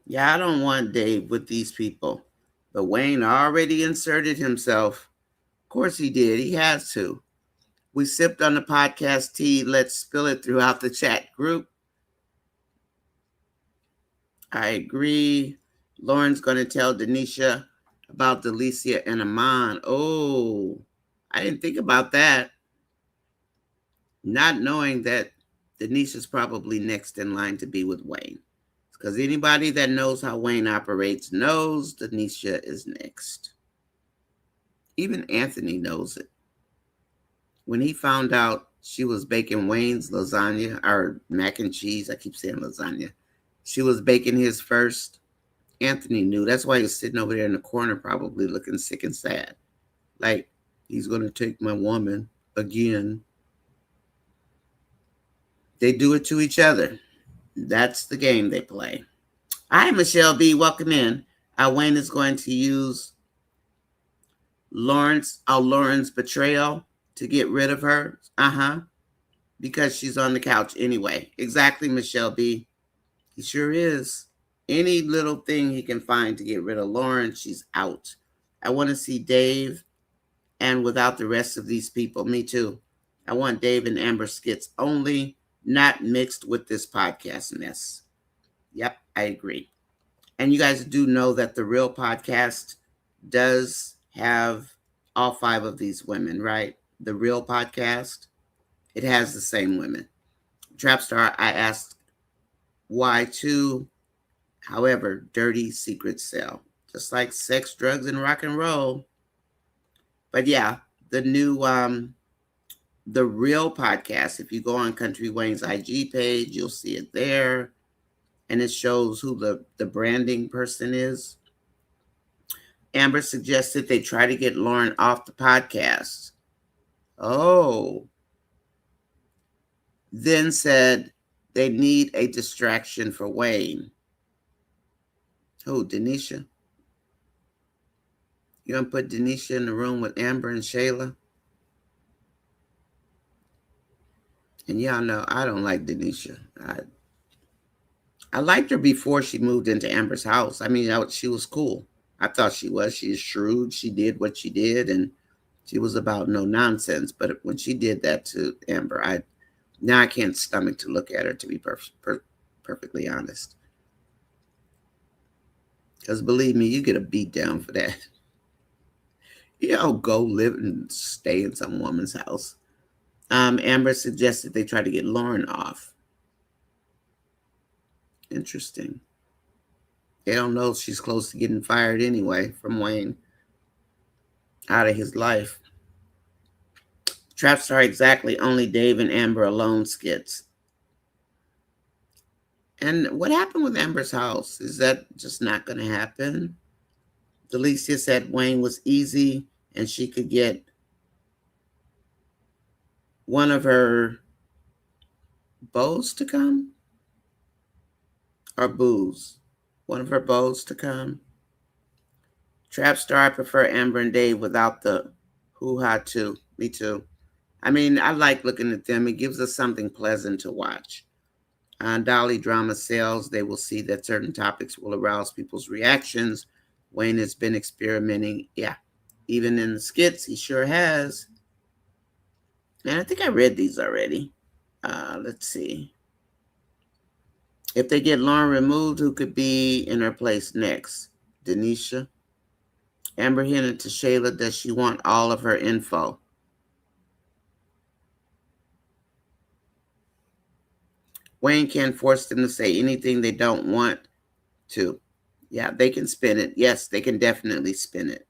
Yeah, I don't want Dave with these people. But Wayne already inserted himself. Of course he did. He has to. We sipped on the podcast tea. Let's spill it throughout the chat group. I agree. Lauren's going to tell Denisha about Delicia and Amon. Oh, I didn't think about that. Not knowing that Denisha's probably next in line to be with Wayne. Because anybody that knows how Wayne operates knows Denisha is next. Even Anthony knows it. When he found out she was baking Wayne's lasagna, or mac and cheese, I keep saying lasagna. She was baking his first. Anthony knew. That's why he was sitting over there in the corner, probably looking sick and sad. Like, he's going to take my woman again. They do it to each other. That's the game they play. Hi, Michelle B. Welcome in. Wayne is going to use Lauren's betrayal to get rid of her. Because she's on the couch anyway. Exactly, Michelle B. He sure is. Any little thing he can find to get rid of Lauren, she's out. I want to see Dave and without the rest of these people. Me too. I want Dave and Amber skits only, not mixed with this podcast mess. Yep, I agree. And you guys do know that the real podcast does have all 5 of these women, right? The real podcast, it has the same women. Trapstar, I asked why 2. However, dirty secret sell, just like sex, drugs, and rock and roll. But yeah, the new, the real podcast, if you go on Country Wayne's IG page, you'll see it there. And it shows who the branding person is. Amber suggested they try to get Lauren off the podcast. Oh. Then said they need a distraction for Wayne. Oh, Denisha. You gonna put Denisha in the room with Amber and Shayla? And y'all know I don't like Denisha. I liked her before she moved into Amber's house. I mean, she was cool. I thought she was. She is shrewd. She did what she did, and she was about no nonsense. But when she did that to Amber, I can't stomach to look at her, to be perfectly honest. Because believe me, you get a beat down for that. Go live and stay in some woman's house. Amber suggested they try to get Lauren off. Interesting. They don't know she's close to getting fired anyway from Wayne. Out of his life. Trapstar, exactly. Only Dave and Amber alone skits. And what happened with Amber's house? Is that just not going to happen? Delicia said Wayne was easy and she could get one of her beaux to come? Or booze? One of her beaux to come? Trapstar, I prefer Amber and Dave without the hoo-ha too. Me too. I mean, I like looking at them. It gives us something pleasant to watch. Dolly drama sales, they will see that certain topics will arouse people's reactions. Wayne has been experimenting. Yeah, even in the skits, he sure has. And I think I read these already. Let's see. If they get Lauren removed, who could be in her place next? Denisha? Amber hinted to Shayla, does she want all of her info? Wayne can't force them to say anything they don't want to. Yeah, they can spin it. Yes, they can definitely spin it.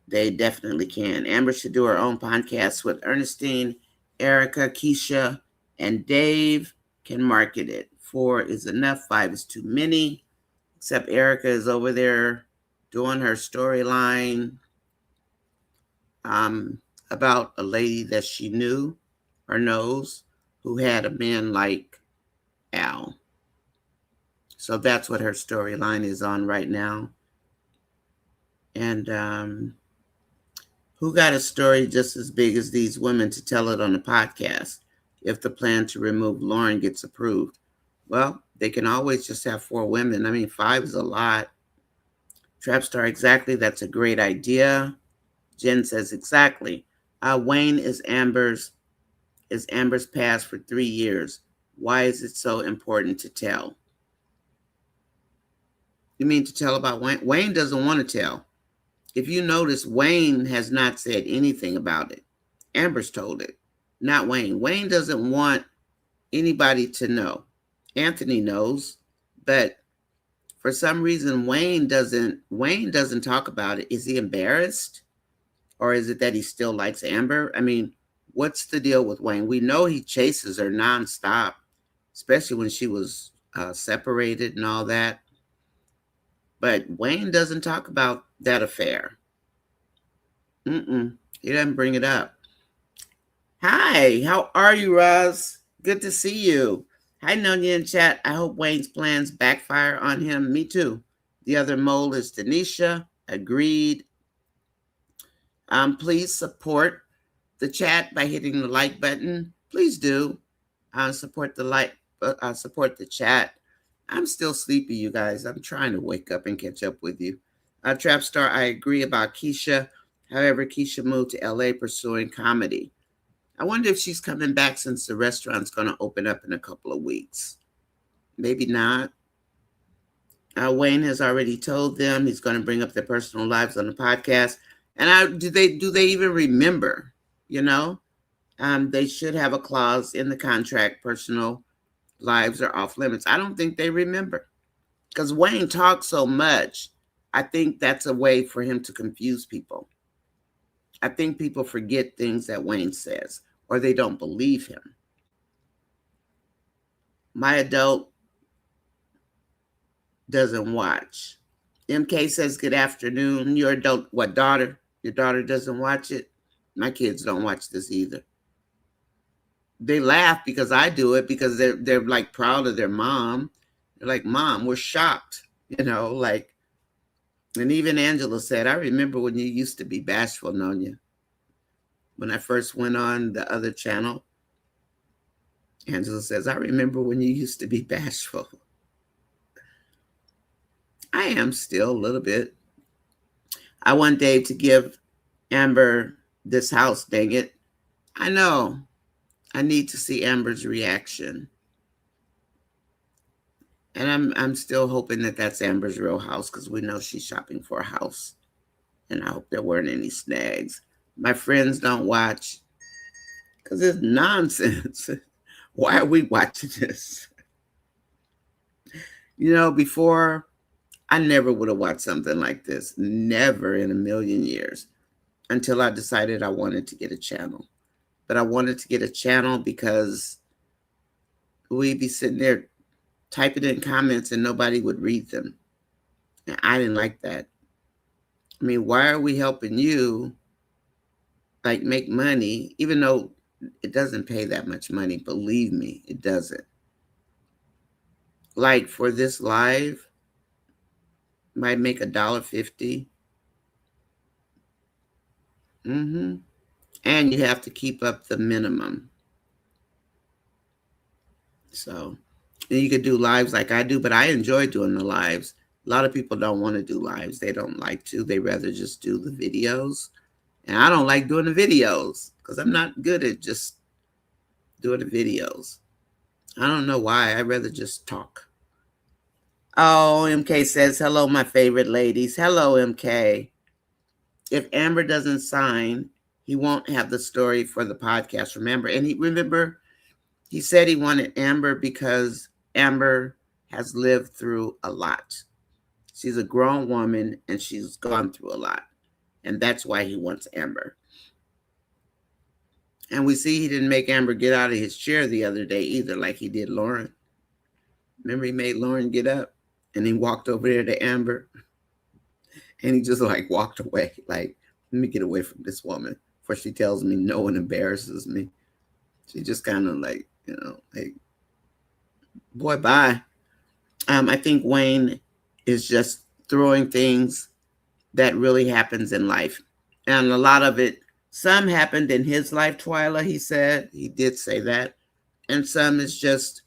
They definitely can. Amber should do her own podcast with Ernestine, Erica, Keisha, and Dave can market it. 4 is enough. 5 is too many. Except Erica is over there doing her storyline about a lady that she knew or knows who had a man like Al. So that's what her storyline is on right now. And who got a story just as big as these women to tell it on a podcast if the plan to remove Lauren gets approved? Well, they can always just have 4 women. I mean, 5 is a lot. Trapstar, exactly. That's a great idea. Jen says exactly. Wayne is Amber's past for 3 years. Why is it so important to tell? You mean to tell about Wayne? Wayne doesn't want to tell. If you notice, Wayne has not said anything about it. Amber's told it, not Wayne. Wayne doesn't want anybody to know. Anthony knows, but for some reason, Wayne doesn't talk about it. Is he embarrassed? Or is it that he still likes Amber? I mean, what's the deal with Wayne? We know he chases her nonstop, especially when she was separated and all that. But Wayne doesn't talk about that affair. He doesn't bring it up. Hi, how are you, Roz? Good to see you. Hi, Nonya in chat. I hope Wayne's plans backfire on him. Me too. The other mole is Denisha. Agreed. Please support the chat by hitting the like button. Please do. Support the chat. I'm still sleepy, you guys. I'm trying to wake up and catch up with you. Trapstar, I agree about Keisha. However, Keisha moved to LA pursuing comedy. I wonder if she's coming back since the restaurant's going to open up in a couple of weeks. Maybe not. Wayne has already told them he's going to bring up their personal lives on the podcast. And do they even remember? You know, they should have a clause in the contract. Personal lives are off limits. I don't think they remember because Wayne talks so much. I think that's a way for him to confuse people. I think people forget things that Wayne says or they don't believe him. My adult doesn't watch. MK says, good afternoon. Your adult, what, daughter? Your daughter doesn't watch it? My kids don't watch this either. They laugh because I do it because they're like proud of their mom. They're like, Mom, we're shocked. You know, like, and even Angela said, I remember when you used to be bashful, Nonya. When I first went on the other channel, Angela says, I remember when you used to be bashful. I am still a little bit. I want Dave to give Amber this house, dang it. I know. I need to see Amber's reaction. And I'm still hoping that that's Amber's real house because we know she's shopping for a house. And I hope there weren't any snags. My friends don't watch because it's nonsense. Why are we watching this? You know, before, I never would have watched something like this. Never in a million years. Until I decided I wanted to get a channel. But I wanted to get a channel because we'd be sitting there typing in comments and nobody would read them. And I didn't like that. I mean, why are we helping you like make money, even though it doesn't pay that much money? Believe me, it doesn't. Like for this live, might make $1.50. And you have to keep up the minimum. So you could do lives like I do, but I enjoy doing the lives. A lot of people don't want to do lives. They don't like to. They rather just do the videos. And I don't like doing the videos because I'm not good at just doing the videos. I don't know why. I'd rather just talk. Oh, MK says, hello, my favorite ladies. Hello, MK. If Amber doesn't sign, he won't have the story for the podcast, remember? And he said he wanted Amber because Amber has lived through a lot. She's a grown woman and she's gone through a lot. And that's why he wants Amber. And we see he didn't make Amber get out of his chair the other day either, like he did Lauren. Remember, he made Lauren get up and he walked over there to Amber and he just like walked away. Like, let me get away from this woman before she tells me no and embarrasses me. She just kind of like, like, boy, bye. I think Wayne is just throwing things that really happens in life. And a lot of it, some happened in his life, Twyla, he said. He did say that. And some is just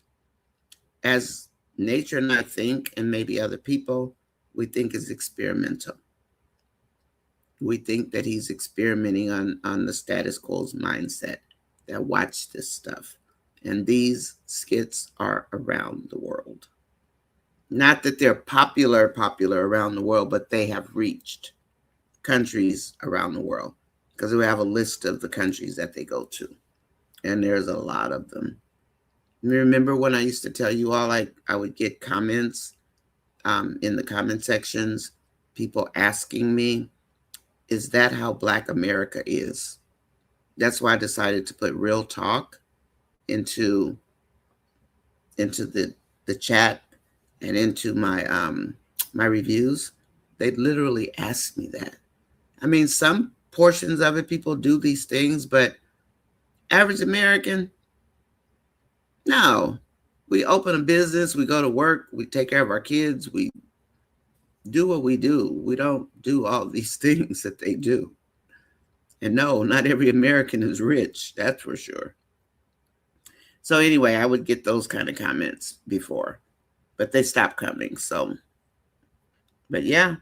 as nature and I think, and maybe other people, we think is experimental. We think that he's experimenting on the status quo's mindset, that watch this stuff. And these skits are around the world. Not that they're popular around the world, but they have reached countries around the world because we have a list of the countries that they go to. And there's a lot of them. Remember when I used to tell you all I would get comments in the comment sections, people asking me, is that how Black America is? That's why I decided to put real talk into the chat and into my my reviews. They literally asked me that. I mean, some portions of it, people do these things, but average American, no. We open a business, we go to work, we take care of our kids, we do what we do. We don't do all these things that they do. And no, not every American is rich, that's for sure. So anyway, I would get those kind of comments before, but they stopped coming. So, but yeah,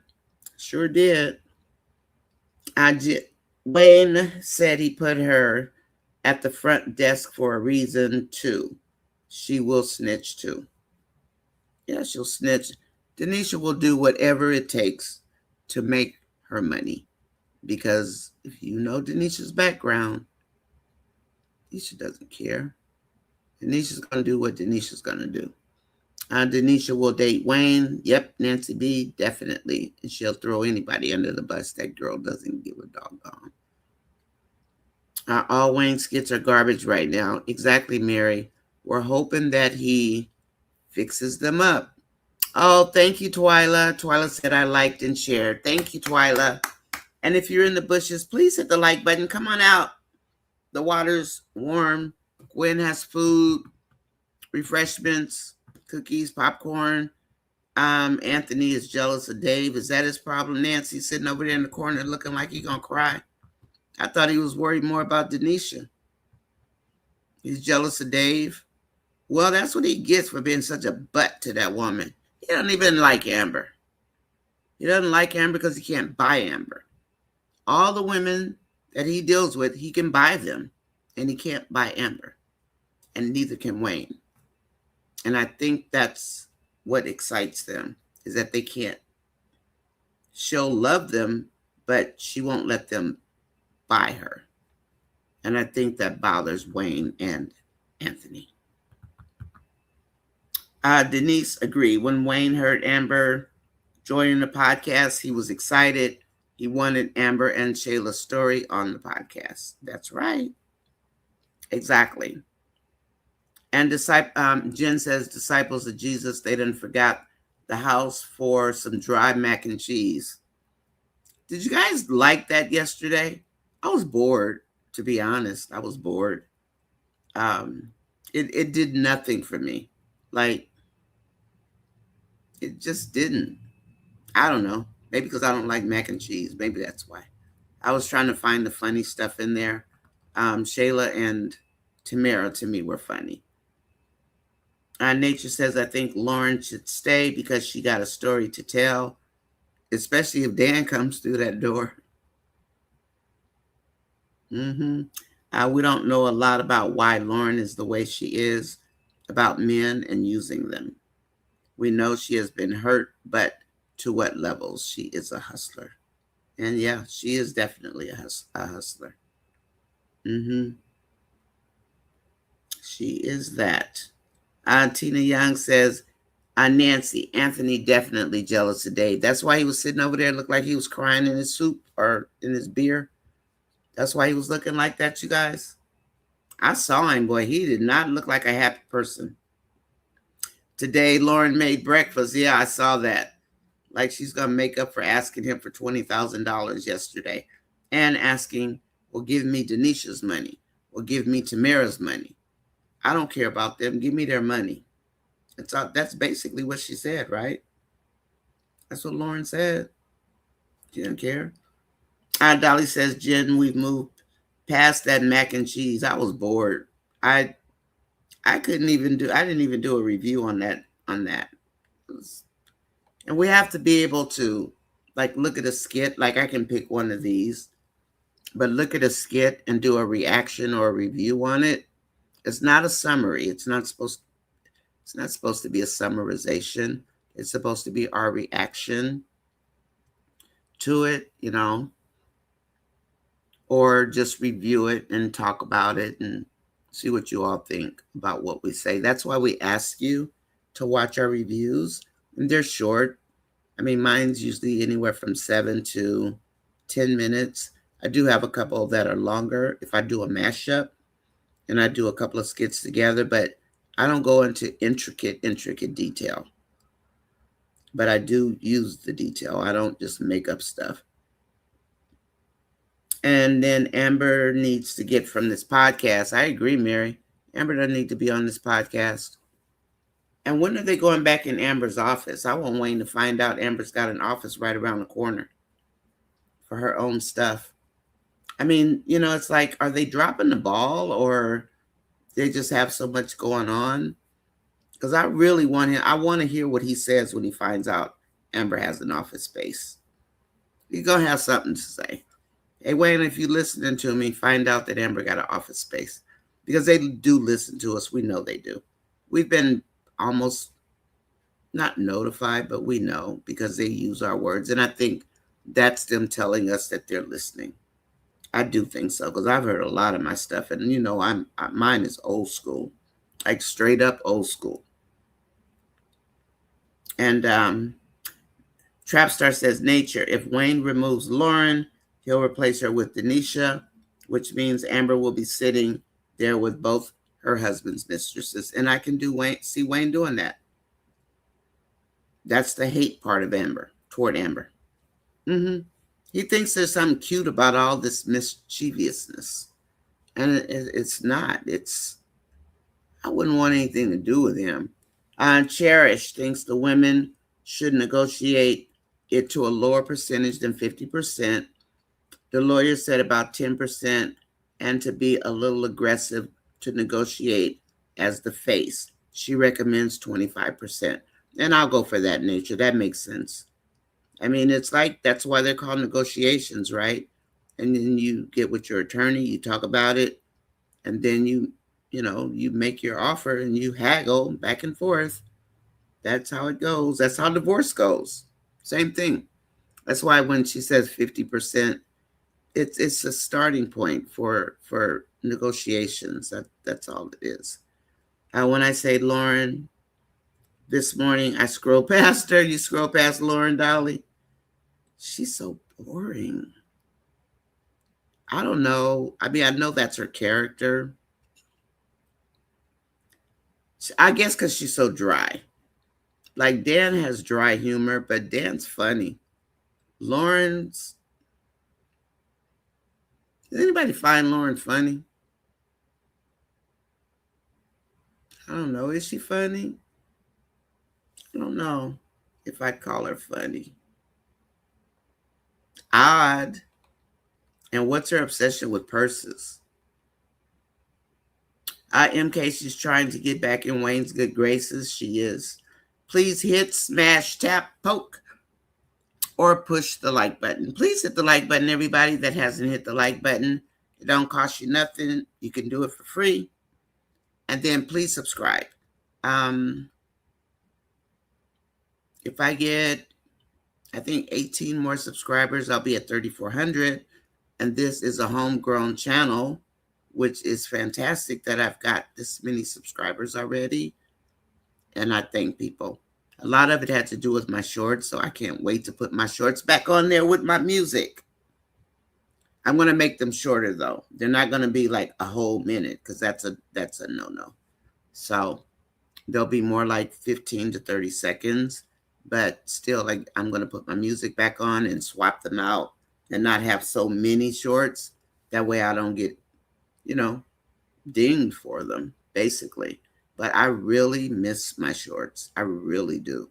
sure did. Wayne said he put her at the front desk for a reason too. She will snitch too. Yeah, she'll snitch. Denisha will do whatever it takes to make her money. Because if you know Denisha's background, Denisha doesn't care. Denisha's going to do what Denisha's going to do. Denisha will date Wayne. Yep, Nancy B, definitely. And she'll throw anybody under the bus. That girl doesn't give a doggone. All Wayne skits are garbage right now. Exactly, Mary. We're hoping that he fixes them up. Oh, thank you, Twyla. Twyla said I liked and shared. Thank you, Twyla. And if you're in the bushes, please hit the like button. Come on out. The water's warm. Gwen has food, refreshments, cookies, popcorn. Anthony is jealous of Dave. Is that his problem? Nancy sitting over there in the corner looking like he's going to cry. I thought he was worried more about Denisha. He's jealous of Dave. Well, that's what he gets for being such a butt to that woman. He doesn't even like Amber. He doesn't like Amber because he can't buy Amber. All the women that he deals with, he can buy them. And he can't buy Amber. And neither can Wayne. And I think that's what excites them, is that they can't. She'll love them, but she won't let them buy her. And I think that bothers Wayne and Anthony. Denise agreed. When Wayne heard Amber joining the podcast, he was excited. He wanted Amber and Shayla's story on the podcast. That's right. Exactly. And Jen says, disciples of Jesus, they done forgot the house for some dry mac and cheese. Did you guys like that yesterday? I was bored, to be honest. I was bored. It did nothing for me. Like, it just didn't. I don't know. Maybe because I don't like mac and cheese. Maybe that's why. I was trying to find the funny stuff in there. Shayla and Tamara, to me, were funny. Nature says, I think Lauren should stay because she got a story to tell, especially if Dan comes through that door. We don't know a lot about why Lauren is the way she is. about men and using them. We know she has been hurt, but to what levels? She is a hustler. And yeah, she is definitely a hustler. She is that. Tina Young says, Nancy, Anthony definitely jealous of Dave. That's why he was sitting over there, looked like he was crying in his soup or in his beer. That's why he was looking like that, you guys. I saw him, boy. He did not look like a happy person. Today, Lauren made breakfast. Yeah, I saw that. Like she's going to make up for asking him for $20,000 yesterday and asking, well, give me Denisha's money or give me Tamara's money. I don't care about them. Give me their money. That's basically what she said, right? That's what Lauren said. She didn't care. Dolly says, Jen, we've moved past that mac and cheese. I was bored. I didn't even do a review on that. And we have to be able to like look at a skit. Like I can pick one of these, but look at a skit and do a reaction or a review on it. It's not a summary. It's not supposed to be a summarization. It's supposed to be our reaction to it, or just review it and talk about it and see what you all think about what we say. That's why we ask you to watch our reviews. And they're short. I mean, mine's usually anywhere from 7 to 10 minutes. I do have a couple that are longer if I do a mashup and I do a couple of skits together, but I don't go into intricate detail. But I do use the detail. I don't just make up stuff. And then Amber needs to get from this podcast. I agree, Mary. Amber doesn't need to be on this podcast. And when are they going back in Amber's office? I want Wayne to find out Amber's got an office right around the corner for her own stuff. I mean, it's like, are they dropping the ball or they just have so much going on? Because I really want him. I want to hear what he says when he finds out Amber has an office space. He's going to have something to say. Hey, Wayne, if you're listening to me, find out that Amber got an office space. Because they do listen to us. We know they do. We've been almost not notified, but we know because they use our words. And I think that's them telling us that they're listening. I do think so because I've heard a lot of my stuff. And, mine is old school, like straight up old school. And Trapstar says, Nature, if Wayne removes Lauren, he'll replace her with Denisha, which means Amber will be sitting there with both her husband's mistresses. And I can see Wayne doing that. That's the hate part of Amber, toward Amber. He thinks there's something cute about all this mischievousness. And it's not. I wouldn't want anything to do with him. Cherish thinks the women should negotiate it to a lower percentage than 50%. The lawyer said about 10%, and to be a little aggressive to negotiate as the face. She recommends 25%. And I'll go for that, Nature. That makes sense. I mean, it's like, that's why they're called negotiations, right? And then you get with your attorney, you talk about it, and then you make your offer and you haggle back and forth. That's how it goes. That's how divorce goes. Same thing. That's why when she says 50%, it's a starting point for negotiations. That's all it is. When I say Lauren, this morning I scroll past her. You scroll past Lauren Dolly. She's so boring. I don't know. I mean, I know that's her character. I guess because she's so dry. Like Dan has dry humor, but Dan's funny. Lauren's. Does anybody find Lauren funny? I don't know. Is she funny? I don't know if I'd call her funny. Odd. And what's her obsession with purses? MK, she's trying to get back in Wayne's good graces. She is. Please hit, smash, tap, poke, or push the like button. Please hit the like button, everybody that hasn't hit the like button. It don't cost you nothing. You can do it for free. And then please subscribe. If I get, I think 18 more subscribers, I'll be at 3,400. And this is a homegrown channel, which is fantastic that I've got this many subscribers already. And I thank people. A lot of it had to do with my shorts, so I can't wait to put my shorts back on there with my music. I'm going to make them shorter, though. They're not going to be like a whole minute, because that's a no-no. So they'll be more like 15 to 30 seconds. But still, like, I'm going to put my music back on and swap them out and not have so many shorts. That way I don't get, dinged for them, basically. But I really miss my shorts. I really do.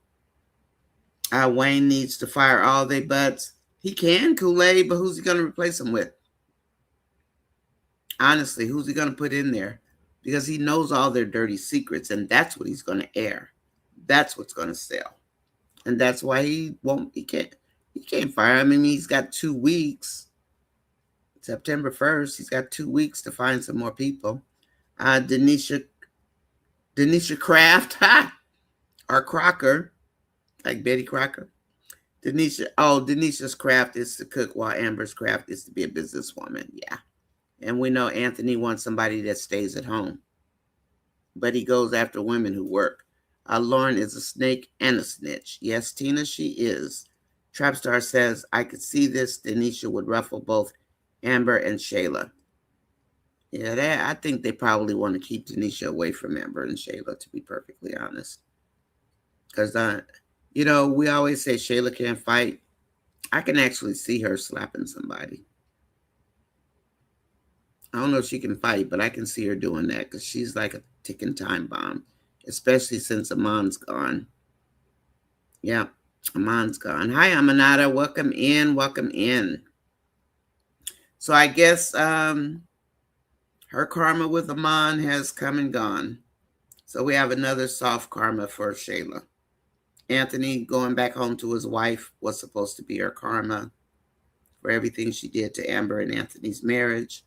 Wayne needs to fire all they butts. He can, Kool-Aid, but who's he going to replace him with? Honestly, who's he going to put in there? Because he knows all their dirty secrets, and that's what he's going to air. That's what's going to sell. And that's why he can't fire him. I mean, he's got 2 weeks. September 1st, he's got 2 weeks to find some more people. Denisha Kraft, or Crocker, like Betty Crocker. Denisha's craft is to cook, while Amber's craft is to be a businesswoman. Yeah. And we know Anthony wants somebody that stays at home. But he goes after women who work. Lauren is a snake and a snitch. Yes, Tina, she is. Trapstar says, I could see this. Denisha would ruffle both Amber and Shayla. Yeah, I think they probably want to keep Denisha away from Amber and Shayla, to be perfectly honest. Because, we always say Shayla can't fight. I can actually see her slapping somebody. I don't know if she can fight, but I can see her doing that because she's like a ticking time bomb, especially since Amon's gone. Yeah, Amon's gone. Hi, Amanada. Welcome in. Welcome in. So I guess her karma with Amon has come and gone. So we have another soft karma for Shayla. Anthony going back home to his wife was supposed to be her karma for everything she did to Amber and Anthony's marriage.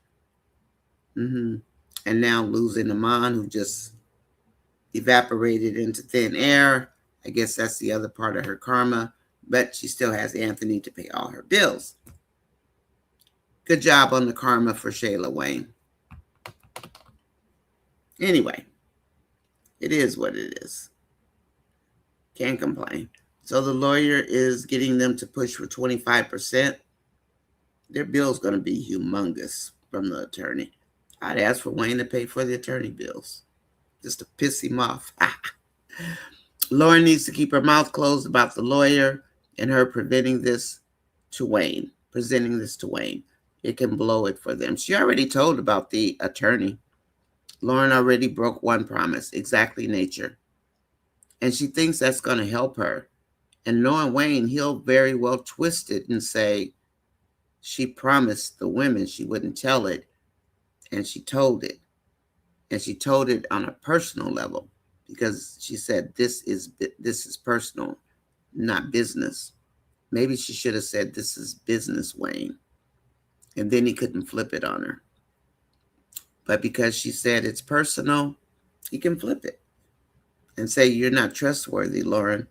And now losing Amon, who just evaporated into thin air. I guess that's the other part of her karma. But she still has Anthony to pay all her bills. Good job on the karma for Shayla, Wayne. Anyway, it is what it is. Can't complain. So the lawyer is getting them to push for 25%. Their bill's going to be humongous from the attorney. I'd ask for Wayne to pay for the attorney bills, just to piss him off. Lauren needs to keep her mouth closed about the lawyer and her presenting this to Wayne. It can blow it for them. She already told about the attorney. Lauren already broke one promise, exactly nature. And she thinks that's going to help her. And knowing Wayne, he'll very well twist it and say she promised the women she wouldn't tell it, and she told it. And she told it on a personal level because she said this is personal, not business. Maybe she should have said this is business, Wayne. And then he couldn't flip it on her. But because she said it's personal, he can flip it and say, you're not trustworthy, Lauren.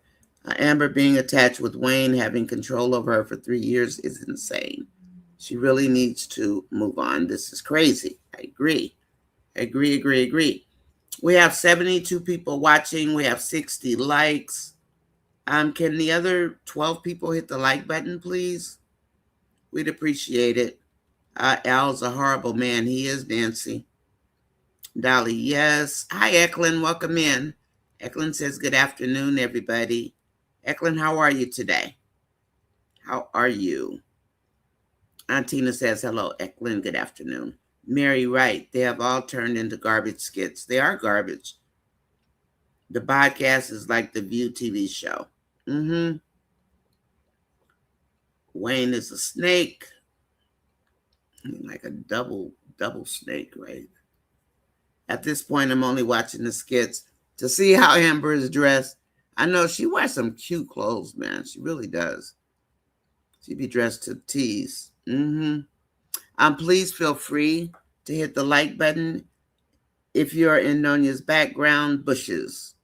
Amber being attached with Wayne, having control over her for 3 years is insane. She really needs to move on. This is crazy. I agree. We have 72 people watching. We have 60 likes. Can the other 12 people hit the like button, please? We'd appreciate it. Al's a horrible man. He is, Nancy. Dolly, yes. Hi, Eklund. Welcome in. Eklund says, good afternoon, everybody. Eklund, how are you today? How are you? Aunt Tina says, hello, Eklund. Good afternoon. Mary Wright, they have all turned into garbage skits. They are garbage. The podcast is like the View TV show. Wayne is a snake. Like a double snake, right? At this point, I'm only watching the skits to see how Amber is dressed. I know she wears some cute clothes, man. She really does. She be dressed to tease. Please feel free to hit the like button if you're in Nonya's background bushes.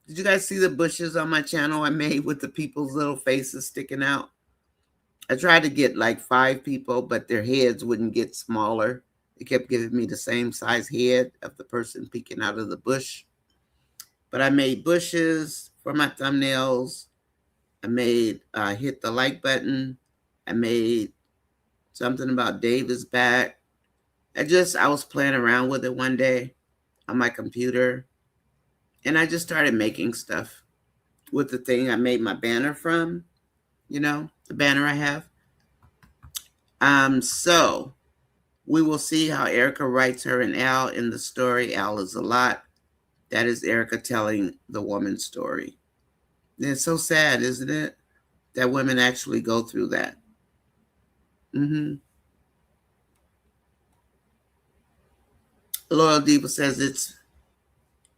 Did you guys see the bushes on my channel I made with the people's little faces sticking out? I tried to get like 5 people, but their heads wouldn't get smaller. It kept giving me the same size head of the person peeking out of the bush. But I made bushes for my thumbnails. I made hit the like button. I made something about David's back. I was playing around with it one day on my computer, and I just started making stuff with the thing I made my banner from, the banner I have. So we will see how Erica writes her and Al in the story. Al is a lot. That is Erica telling the woman's story. And it's so sad, isn't it? That women actually go through that. Loyal Diva says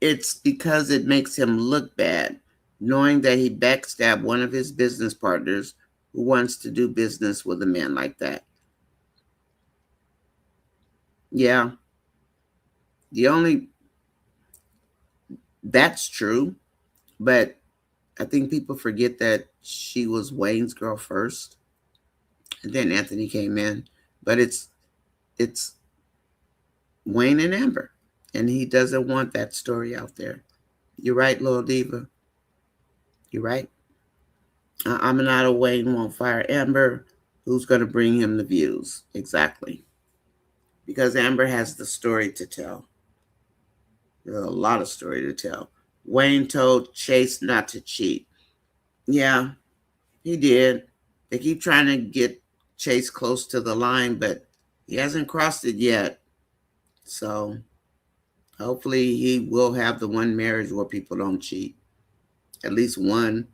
it's because it makes him look bad, knowing that he backstabbed one of his business partners who wants to do business with a man like that. Yeah. That's true, but I think people forget that she was Wayne's girl first, and then Anthony came in. But it's Wayne and Amber, and he doesn't want that story out there. You're right, Little Diva. You're right. I'm not a Wayne won't fire Amber. Who's going to bring him the views? Exactly. Because Amber has the story to tell. There's a lot of story to tell. Wayne told Chase not to cheat. Yeah, he did. They keep trying to get Chase close to the line, but he hasn't crossed it yet. So hopefully he will have the one marriage where people don't cheat. At least one.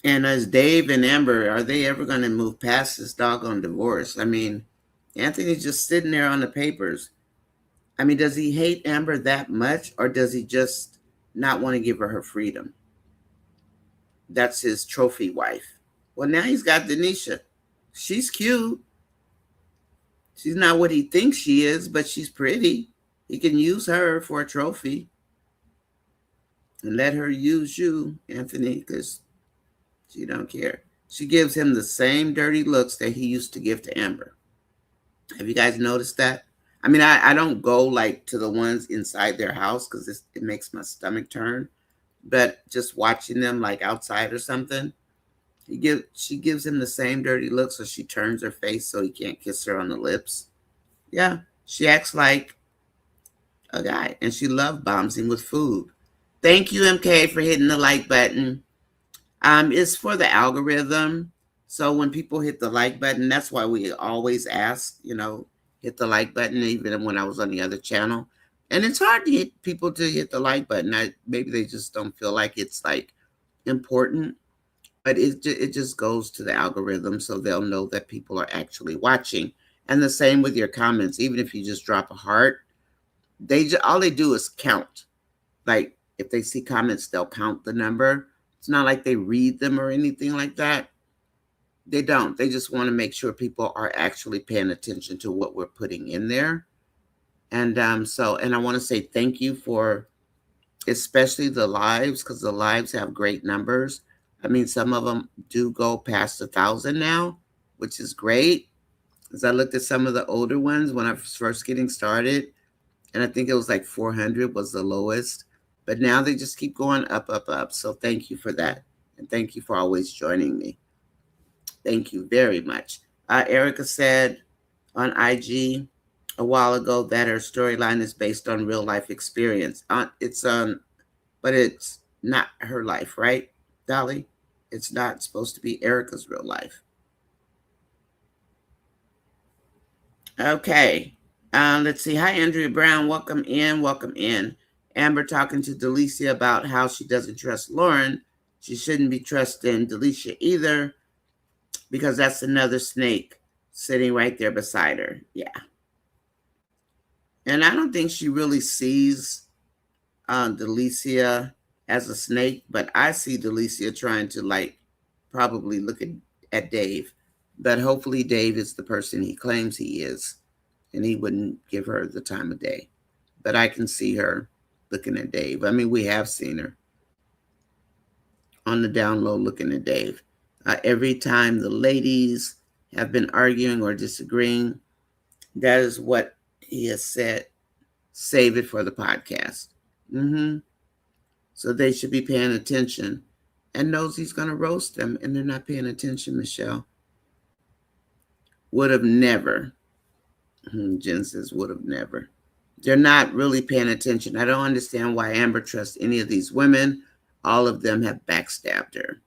And as Dave and Amber, are they ever going to move past this doggone divorce? I mean, Anthony's just sitting there on the papers. I mean, does he hate Amber that much, or does he just not want to give her freedom? That's his trophy wife. Well, now he's got Denisha. She's cute. She's not what he thinks she is, but she's pretty. He can use her for a trophy. And let her use you, Anthony, because she don't care. She gives him the same dirty looks that he used to give to Amber. Have you guys noticed that? I mean, I don't go like to the ones inside their house because it makes my stomach turn. But just watching them like outside or something, she gives him the same dirty look, so she turns her face so he can't kiss her on the lips. Yeah, she acts like a guy, and she love bombs him with food. Thank you, MK, for hitting the like button. It's for the algorithm. So when people hit the like button, that's why we always ask, hit the like button, even when I was on the other channel. And it's hard to get people to hit the like button. Maybe they just don't feel like it's like important, but it just goes to the algorithm so they'll know that people are actually watching. And the same with your comments. Even if you just drop a heart, all they do is count. Like if they see comments, they'll count the number. It's not like they read them or anything like that. They don't. They just want to make sure people are actually paying attention to what we're putting in there. And and I want to say thank you for especially the lives, because the lives have great numbers. I mean, some of them do go past 1,000 now, which is great. As I looked at some of the older ones when I was first getting started, and I think it was like 400 was the lowest. But now they just keep going up, up, up. So thank you for that. And thank you for always joining me. Thank you very much. Erica said on IG a while ago that her storyline is based on real life experience. But it's not her life, right, Dolly? It's not supposed to be Erica's real life. Okay. Let's see. Hi, Andrea Brown. Welcome in. Welcome in. Amber talking to Delicia about how she doesn't trust Lauren. She shouldn't be trusting Delicia either, because that's another snake sitting right there beside her. Yeah. And I don't think she really sees Delicia as a snake, but I see Delicia trying to probably look at Dave. But hopefully Dave is the person he claims he is, and he wouldn't give her the time of day. But I can see her looking at Dave. I mean, we have seen her on the down low looking at Dave. Every time the ladies have been arguing or disagreeing, that is what he has said. Save it for the podcast. So they should be paying attention and knows he's going to roast them, and they're not paying attention, Michelle. Would have never. Jen says would have never. They're not really paying attention. I don't understand why Amber trusts any of these women. All of them have backstabbed her.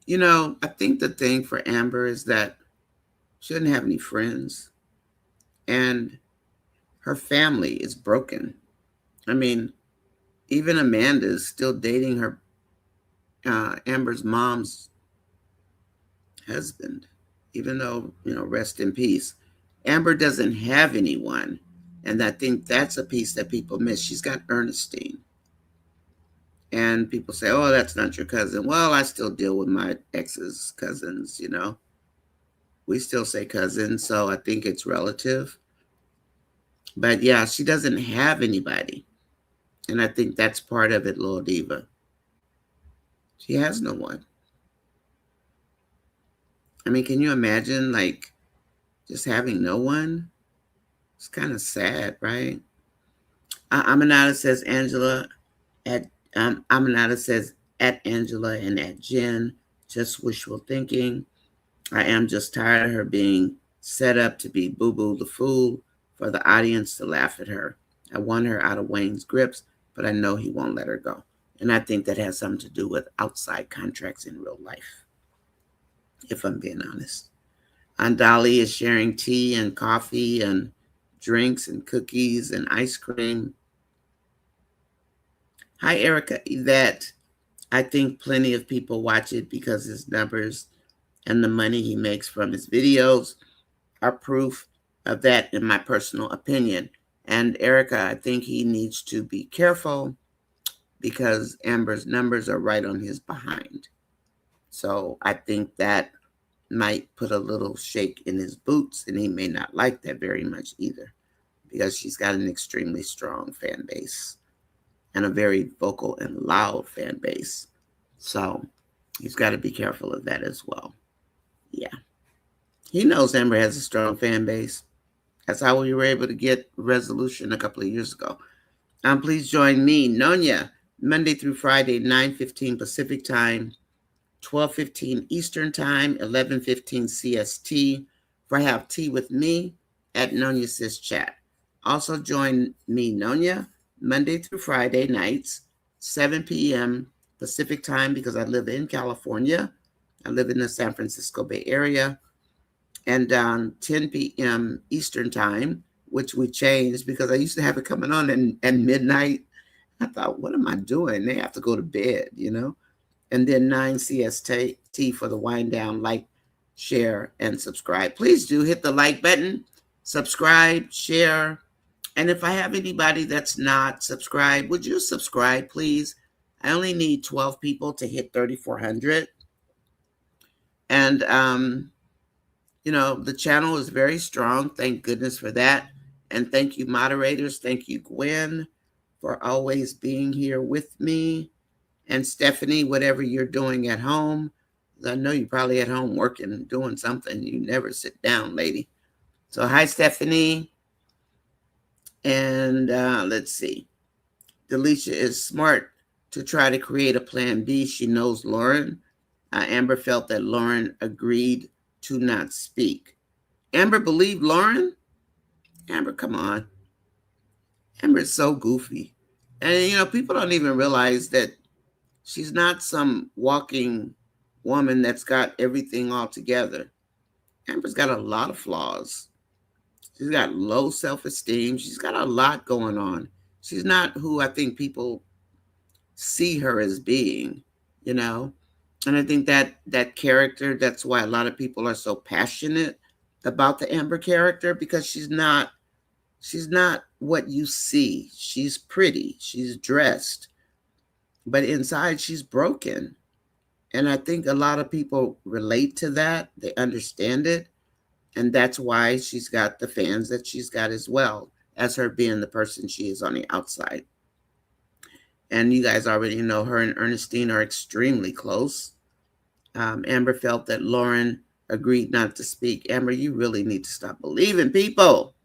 You know, I think the thing for Amber is that she doesn't have any friends, and her family is broken. I mean, even Amanda is still dating her Amber's mom's husband, even though, rest in peace. Amber doesn't have anyone, and I think that's a piece that people miss. She's got Ernestine. And people say, oh, that's not your cousin. Well, I still deal with my ex's cousins, We still say cousins, so I think it's relative. But yeah, she doesn't have anybody. And I think that's part of it, Lil Diva. She has no one. I mean, can you imagine, just having no one? It's kind of sad, right? Aminata says Angela Aminata says at Angela and at Jen, just wishful thinking. I am just tired of her being set up to be Boo Boo the Fool for the audience to laugh at her. I want her out of Wayne's grips, but I know he won't let her go. And I think that has something to do with outside contracts in real life, if I'm being honest. Aunt Dolly is sharing tea and coffee and drinks and cookies and ice cream. Hi, Erica. Yvette. I think plenty of people watch it because his numbers and the money he makes from his videos are proof of that, in my personal opinion. And Erica, I think he needs to be careful because Amber's numbers are right on his behind. So I think that might put a little shake in his boots, and he may not like that very much either, because she's got an extremely strong fan base and a very vocal and loud fan base. So he's got to be careful of that as well. Yeah. He knows Amber has a strong fan base. That's how we were able to get resolution a couple of years ago. Please join me, Nonya, Monday through Friday, 9:15 Pacific Time, 12:15 Eastern Time, 11:15 CST, for Have Tea with Me at NonyaSisChat. Also join me, Nonya, Monday through Friday nights, 7 p.m. Pacific Time, because I live in California. I live in the San Francisco Bay Area. And 10 p.m. Eastern Time, which we changed because I used to have it coming on at midnight. I thought, what am I doing? They have to go to bed, And then 9 CST for the wind down. Like, share, and subscribe. Please do hit the like button, subscribe, share. And if I have anybody that's not subscribed, would you subscribe, please? I only need 12 people to hit 3,400. And, the channel is very strong. Thank goodness for that. And thank you, moderators. Thank you, Gwen, for always being here with me. And Stephanie, whatever you're doing at home, I know you're probably at home working, doing something. You never sit down, lady. So hi, Stephanie. And let's see. Delisha is smart to try to create a plan B. She knows Lauren. Amber felt that Lauren agreed to not speak. Amber believed Lauren? Amber, come on. Amber is so goofy. And, people don't even realize that she's not some walking woman that's got everything all together. Amber's got a lot of flaws. She's got low self-esteem. She's got a lot going on. She's not who I think people see her as being, And I think that character, that's why a lot of people are so passionate about the Amber character, because she's not what you see. She's pretty, she's dressed, but inside she's broken. And I think a lot of people relate to that. They understand it. And that's why she's got the fans that she's got, as well as her being the person she is on the outside. And you guys already know her and Ernestine are extremely close. Amber felt that Lauren agreed not to speak. Amber, you really need to stop believing people.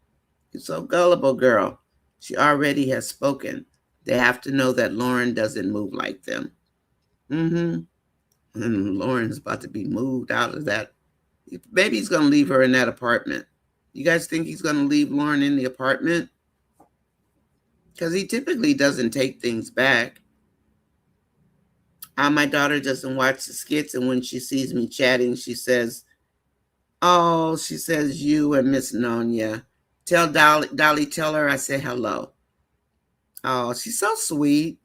You're so gullible, girl. She already has spoken. They have to know that Lauren doesn't move like them. Mm-hmm. And Lauren's about to be moved out of that. Maybe he's going to leave her in that apartment. You guys think he's going to leave Lauren in the apartment? Because he typically doesn't take things back. My daughter doesn't watch the skits, and when she sees me chatting, she says, "Oh," she says, "you and Miss Nonya. Tell Dolly, tell her I say hello." Oh, she's so sweet.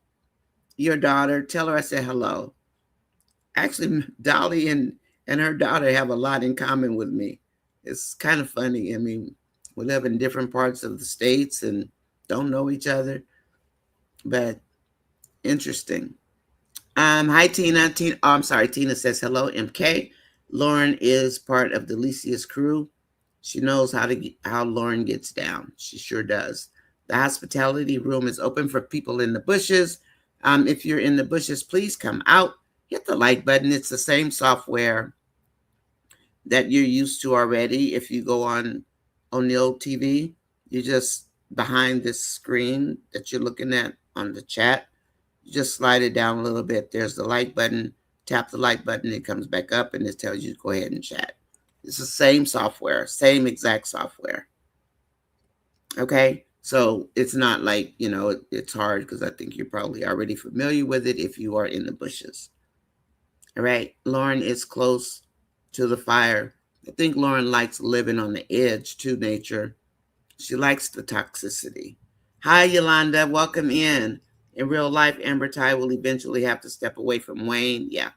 Your daughter, tell her I say hello. Actually, Dolly and her daughter have a lot in common with me. It's kind of funny. I mean, we live in different parts of the states and don't know each other, but interesting. Hi, Tina. I'm sorry. Tina says hello, MK. Lauren is part of Delicia's crew. She knows how Lauren gets down. She sure does. The hospitality room is open for people in the bushes. If you're in the bushes, please come out. Hit the like button. It's the same software that you're used to already. If you go on O'Neill TV, you're just behind this screen that you're looking at on the chat. You just slide it down a little bit. There's the like button. Tap the like button. It comes back up and it tells you to go ahead and chat. It's the same software, same exact software. Okay, so it's not like, it's hard, because I think you're probably already familiar with it if you are in the bushes. All right, Lauren is close to the fire. I think Lauren likes living on the edge to nature. She likes the toxicity. Hi, Yolanda, welcome in. In real life, Amber Ty will eventually have to step away from Wayne. Yeah,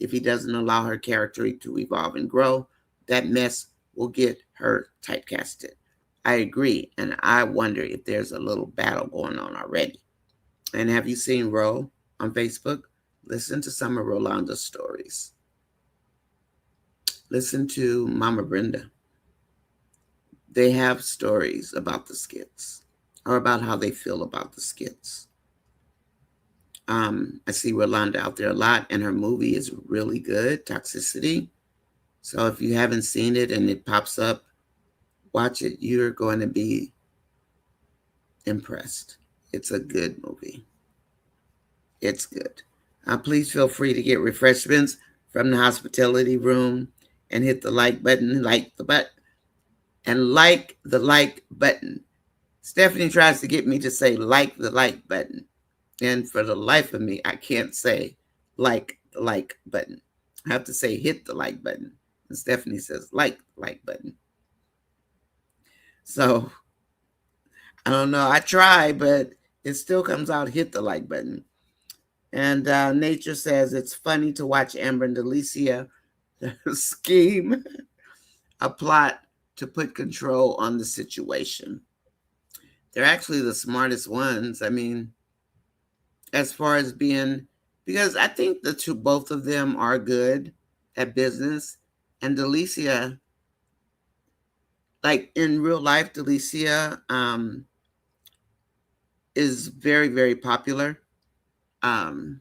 if he doesn't allow her character to evolve and grow, that mess will get her typecasted. I agree, and I wonder if there's a little battle going on already. And have you seen Ro on Facebook? Listen to some of Rolanda's stories. Listen to Mama Brenda. They have stories about the skits, or about how they feel about the skits. I see Rolanda out there a lot, and her movie is really good, Toxicity. So if you haven't seen it and it pops up, watch it. You're going to be impressed. It's a good movie. It's good. Please feel free to get refreshments from the hospitality room and hit the like button, and like the like button. Stephanie tries to get me to say like the like button. And for the life of me, I can't say like the like button. I have to say hit the like button. And Stephanie says like the like button. So I don't know. I try, but it still comes out hit the like button. And Nature says it's funny to watch Amber and Delicia scheme a plot to put control on the situation. They're actually the smartest ones. I mean, as far as being, because I think both of them are good at business. And Delicia, like in real life, Delicia is very, very popular in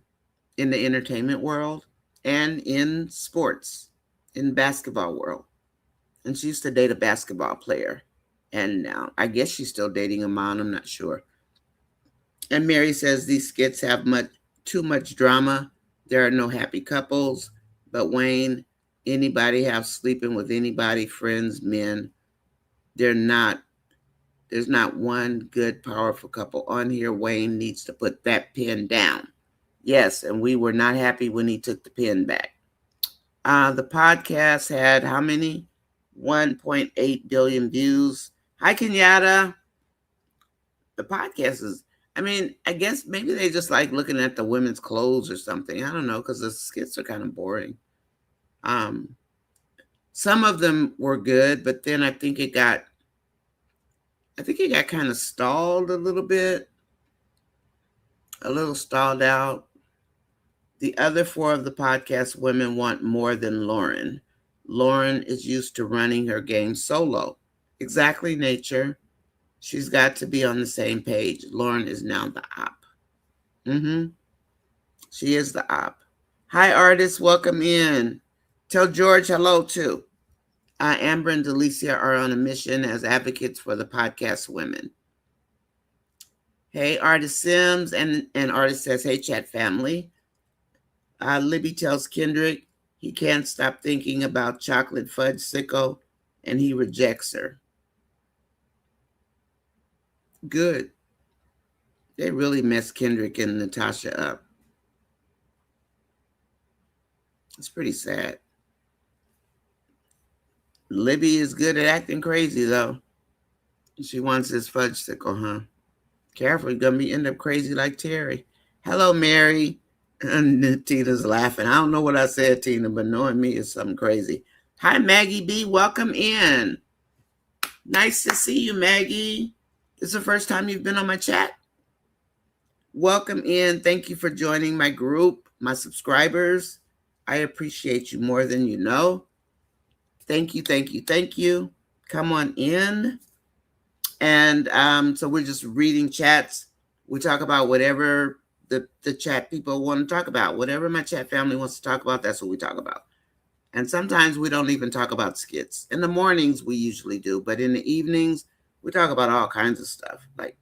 the entertainment world and in sports, in basketball world. And she used to date a basketball player. And now I guess she's still dating him on, I'm not sure. And Mary says these skits have too much drama. There are no happy couples. But Wayne, anybody have sleeping with anybody, friends, men. There's not one good, powerful couple on here. Wayne needs to put that pen down. Yes, and we were not happy when he took the pen back. The podcast had how many? 1.8 billion views. Hi, Kenyatta. The podcast is, I mean, I guess maybe they just like looking at the women's clothes or something. I don't know, because the skits are kind of boring. Some of them were good, but then I think it got kind of stalled a little bit. A little stalled out. The other 4 of the podcast women want more than Lauren. Lauren is used to running her game solo. Exactly, Nature. She's got to be on the same page. Lauren is now the op. Mm-hmm. She is the op. Hi, artists. Welcome in. Tell George hello, too. Amber and Delicia are on a mission as advocates for the podcast women. Hey, Artist Sims, and Artist says, hey, chat family. Libby tells Kendrick he can't stop thinking about chocolate fudge sicko, and he rejects her. Good. They really messed Kendrick and Natasha up. It's pretty sad. Libby is good at acting crazy, though. She wants this fudge sickle, huh? Careful, you're going to end up crazy like Terry. Hello, Mary. And Tina's laughing. I don't know what I said, Tina, but knowing me is something crazy. Hi, Maggie B. Welcome in. Nice to see you, Maggie. It's the first time you've been on my chat. Welcome in. Thank you for joining my group, my subscribers. I appreciate you more than you know. Thank you, thank you, thank you. Come on in. And so we're just reading chats. We talk about whatever the chat people want to talk about. Whatever my chat family wants to talk about, that's what we talk about. And sometimes we don't even talk about skits. In the mornings, we usually do. But in the evenings, we talk about all kinds of stuff. Like,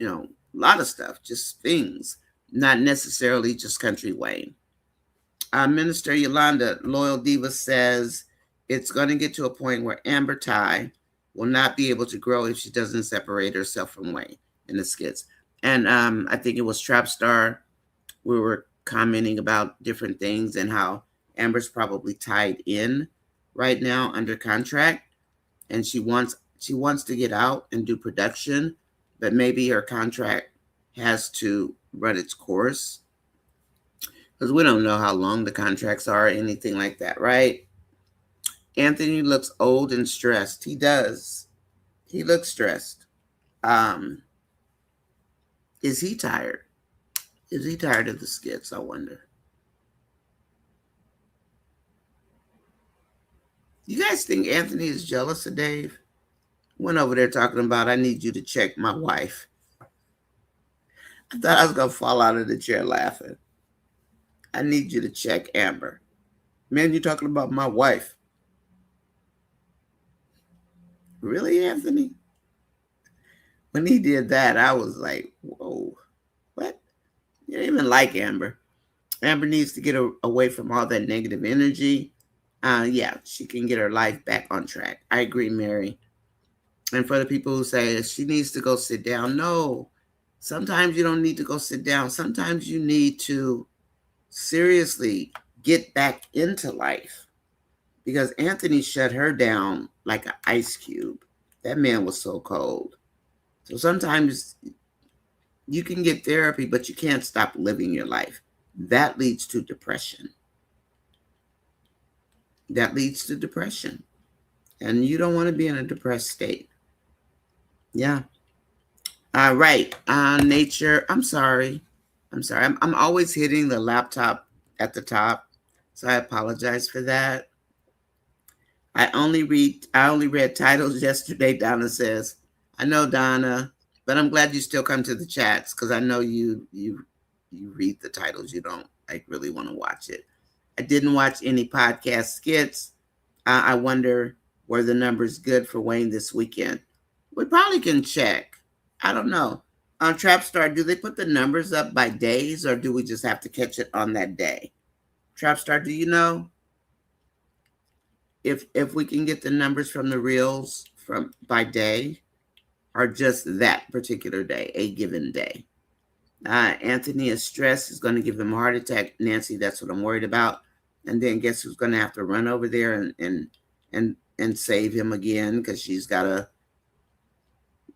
a lot of stuff. Just things. Not necessarily just Country Wayne. Minister Yolanda, Loyal Diva, says it's going to get to a point where Amber Ty will not be able to grow if she doesn't separate herself from Wayne in the skits. And I think it was Trapstar. We were commenting about different things and how Amber's probably tied in right now under contract, and she wants to get out and do production, but maybe her contract has to run its course because we don't know how long the contracts are or anything like that, right? Anthony looks old and stressed. He does. He looks stressed. Is he tired? Is he tired of the skits? I wonder. You guys think Anthony is jealous of Dave? Went over there talking about, I need you to check my wife. I thought I was going to fall out of the chair laughing. I need you to check Amber. Man, you're talking about my wife. Really, Anthony? When he did that, I was like, whoa, what? You don't even like Amber. Amber needs to get away from all that negative energy. Yeah, she can get her life back on track. I agree, Mary. And for the people who say she needs to go sit down, no. Sometimes you don't need to go sit down. Sometimes you need to seriously get back into life. Because Anthony shut her down like an ice cube. That man was so cold. So sometimes you can get therapy, but you can't stop living your life. That leads to depression. That leads to depression. And you don't want to be in a depressed state. Yeah. All right. Nature. I'm sorry. I'm always hitting the laptop at the top. So I apologize for that. I only read titles yesterday, Donna says. I know, Donna, but I'm glad you still come to the chats because I know you read the titles. You don't really want to watch it. I didn't watch any podcast skits. I wonder, were the numbers good for Wayne this weekend? We probably can check. I don't know. On Trapstar, do they put the numbers up by days or do we just have to catch it on that day? Trapstar, do you know if we can get the numbers from the reels from by day or just that particular day, a given day? Anthony is stressed. Is going to give him a heart attack. Nancy, that's what I'm worried about. And then guess who's going to have to run over there and save him again because she's got to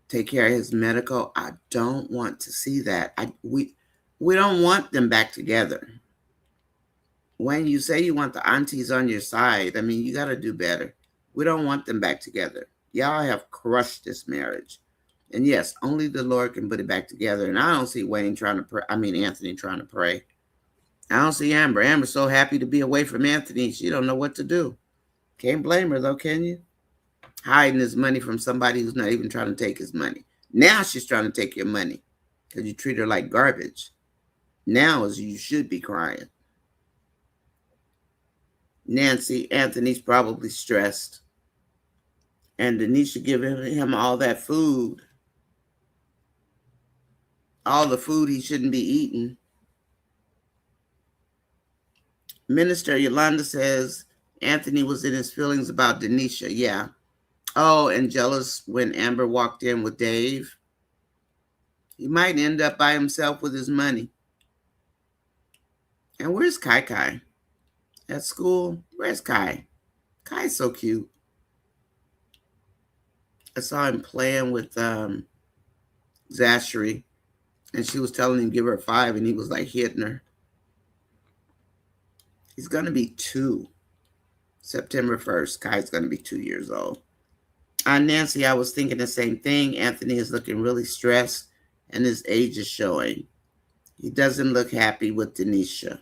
take care of his medical. I don't want to see that. We don't want them back together. When you say you want the aunties on your side, I mean, you got to do better. We don't want them back together. Y'all have crushed this marriage. And yes, only the Lord can put it back together. And I don't see Anthony trying to pray. I don't see Amber. Amber's so happy to be away from Anthony. She don't know what to do. Can't blame her though, can you? Hiding his money from somebody who's not even trying to take his money. Now she's trying to take your money because you treat her like garbage. Now is you should be crying. Nancy, Anthony's probably stressed. And Denisha giving him all that food. All the food he shouldn't be eating. Minister Yolanda says Anthony was in his feelings about Denisha. Yeah. Oh, and jealous when Amber walked in with Dave. He might end up by himself with his money. And where's Kai Kai? At school? Where's Kai? Kai's so cute. I saw him playing with Zachary, and she was telling him give her 5, and he was like hitting her. He's going to be 2. September 1st, Kai's going to be 2 years old. Nancy, I was thinking the same thing. Anthony is looking really stressed, and his age is showing. He doesn't look happy with Denisha.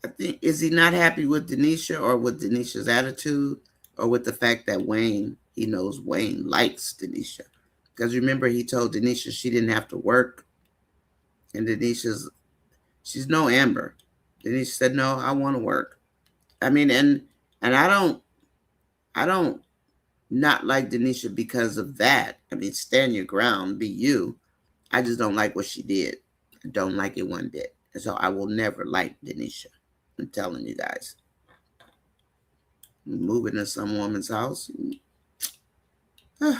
I think, is he not happy with Denisha or with Denisha's attitude or with the fact that Wayne, he knows Wayne likes Denisha? Because remember, he told Denisha she didn't have to work. And she's no Amber. Denisha said, no, I want to work. I mean, and I don't not like Denisha because of that. I mean, stand your ground, be you. I just don't like what she did. I don't like it one bit. And so I will never like Denisha. I'm telling you guys. Moving to some woman's house. And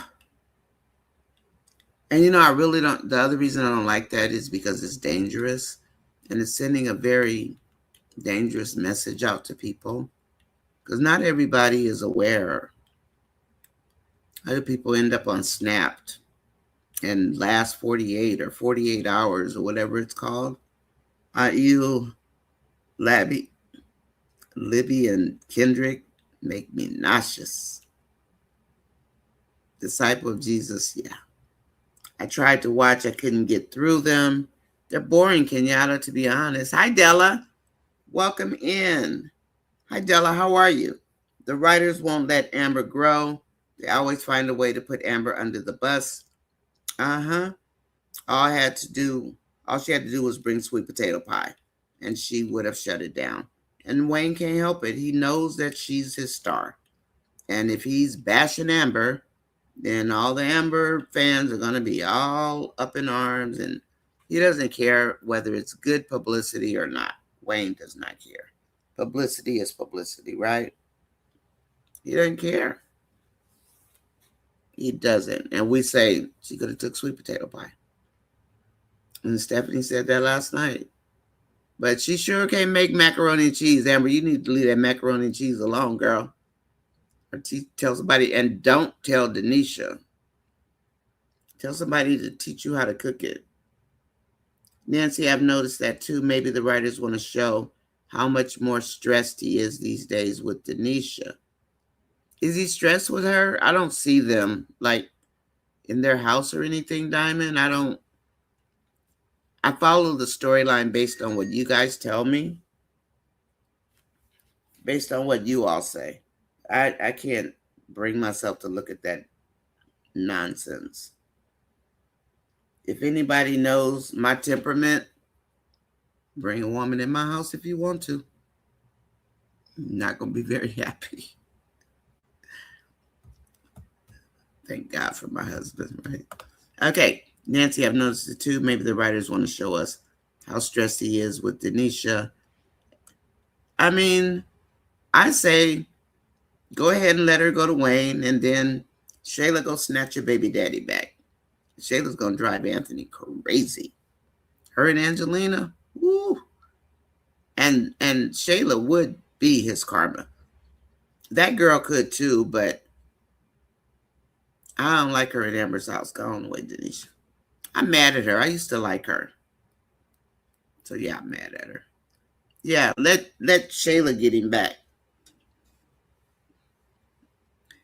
I really don't. The other reason I don't like that is because it's dangerous. And it's sending a very dangerous message out to people. Because not everybody is aware. Other people end up on Snapped and last 48 or 48 hours or whatever it's called. Libby and Kendrick make me nauseous. Disciple of Jesus, yeah. I tried to watch. I couldn't get through them. They're boring, Kenyatta, to be honest. Hi, Della. Welcome in. Hi, Della. How are you? The writers won't let Amber grow. They always find a way to put Amber under the bus. All she had to do was bring sweet potato pie, and she would have shut it down. And Wayne can't help it. He knows that she's his star. And if he's bashing Amber, then all the Amber fans are going to be all up in arms. And he doesn't care whether it's good publicity or not. Wayne does not care. Publicity is publicity, right? He doesn't care. He doesn't. And we say, she could have took sweet potato pie. And Stephanie said that last night. But she sure can't make macaroni and cheese. Amber, you need to leave that macaroni and cheese alone, girl. Or tell somebody, and don't tell Denisha. Tell somebody to teach you how to cook it. Nancy, I've noticed that too. Maybe the writers want to show how much more stressed he is these days with Denisha. Is he stressed with her? I don't see them like in their house or anything, Diamond. I follow the storyline based on what you guys tell me, based on what you all say. I can't bring myself to look at that nonsense. If anybody knows my temperament, bring a woman in my house if you want to. I'm not going to be very happy. Thank God for my husband, right? Okay, Nancy, I've noticed it too. Maybe the writers want to show us how stressed he is with Denisha. I mean, I say go ahead and let her go to Wayne, and then Shayla go snatch your baby daddy back. Shayla's going to drive Anthony crazy. Her and Angelina, woo. And Shayla would be his karma. That girl could too, but I don't like her at Amber's house. Go on away, Denisha. I'm mad at her. I used to like her. So yeah, I'm mad at her. Yeah, let Shayla get him back.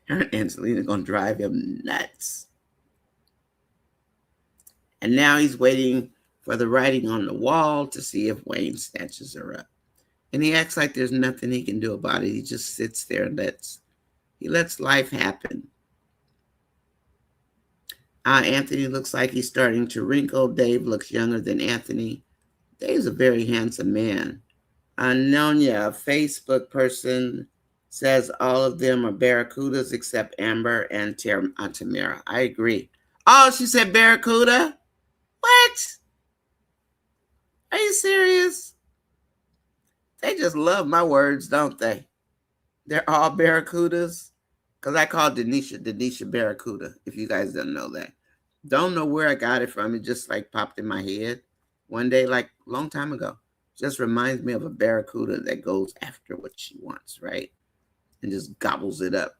Her and Angelina going to drive him nuts. And now he's waiting for the writing on the wall to see if Wayne snatches her up. And he acts like there's nothing he can do about it. He just sits there and lets life happen. Anthony looks like he's starting to wrinkle. Dave looks younger than Anthony. Dave's a very handsome man. Nonya, a Facebook person, says all of them are barracudas except Amber and Tamara. I agree. Oh, she said barracuda? What? Are you serious? They just love my words, don't they? They're all barracudas. Because I called Denisha Barracuda, if you guys don't know that. Don't know where I got it from. It just like popped in my head one day, like a long time ago. Just reminds me of a barracuda that goes after what she wants, right? And just gobbles it up.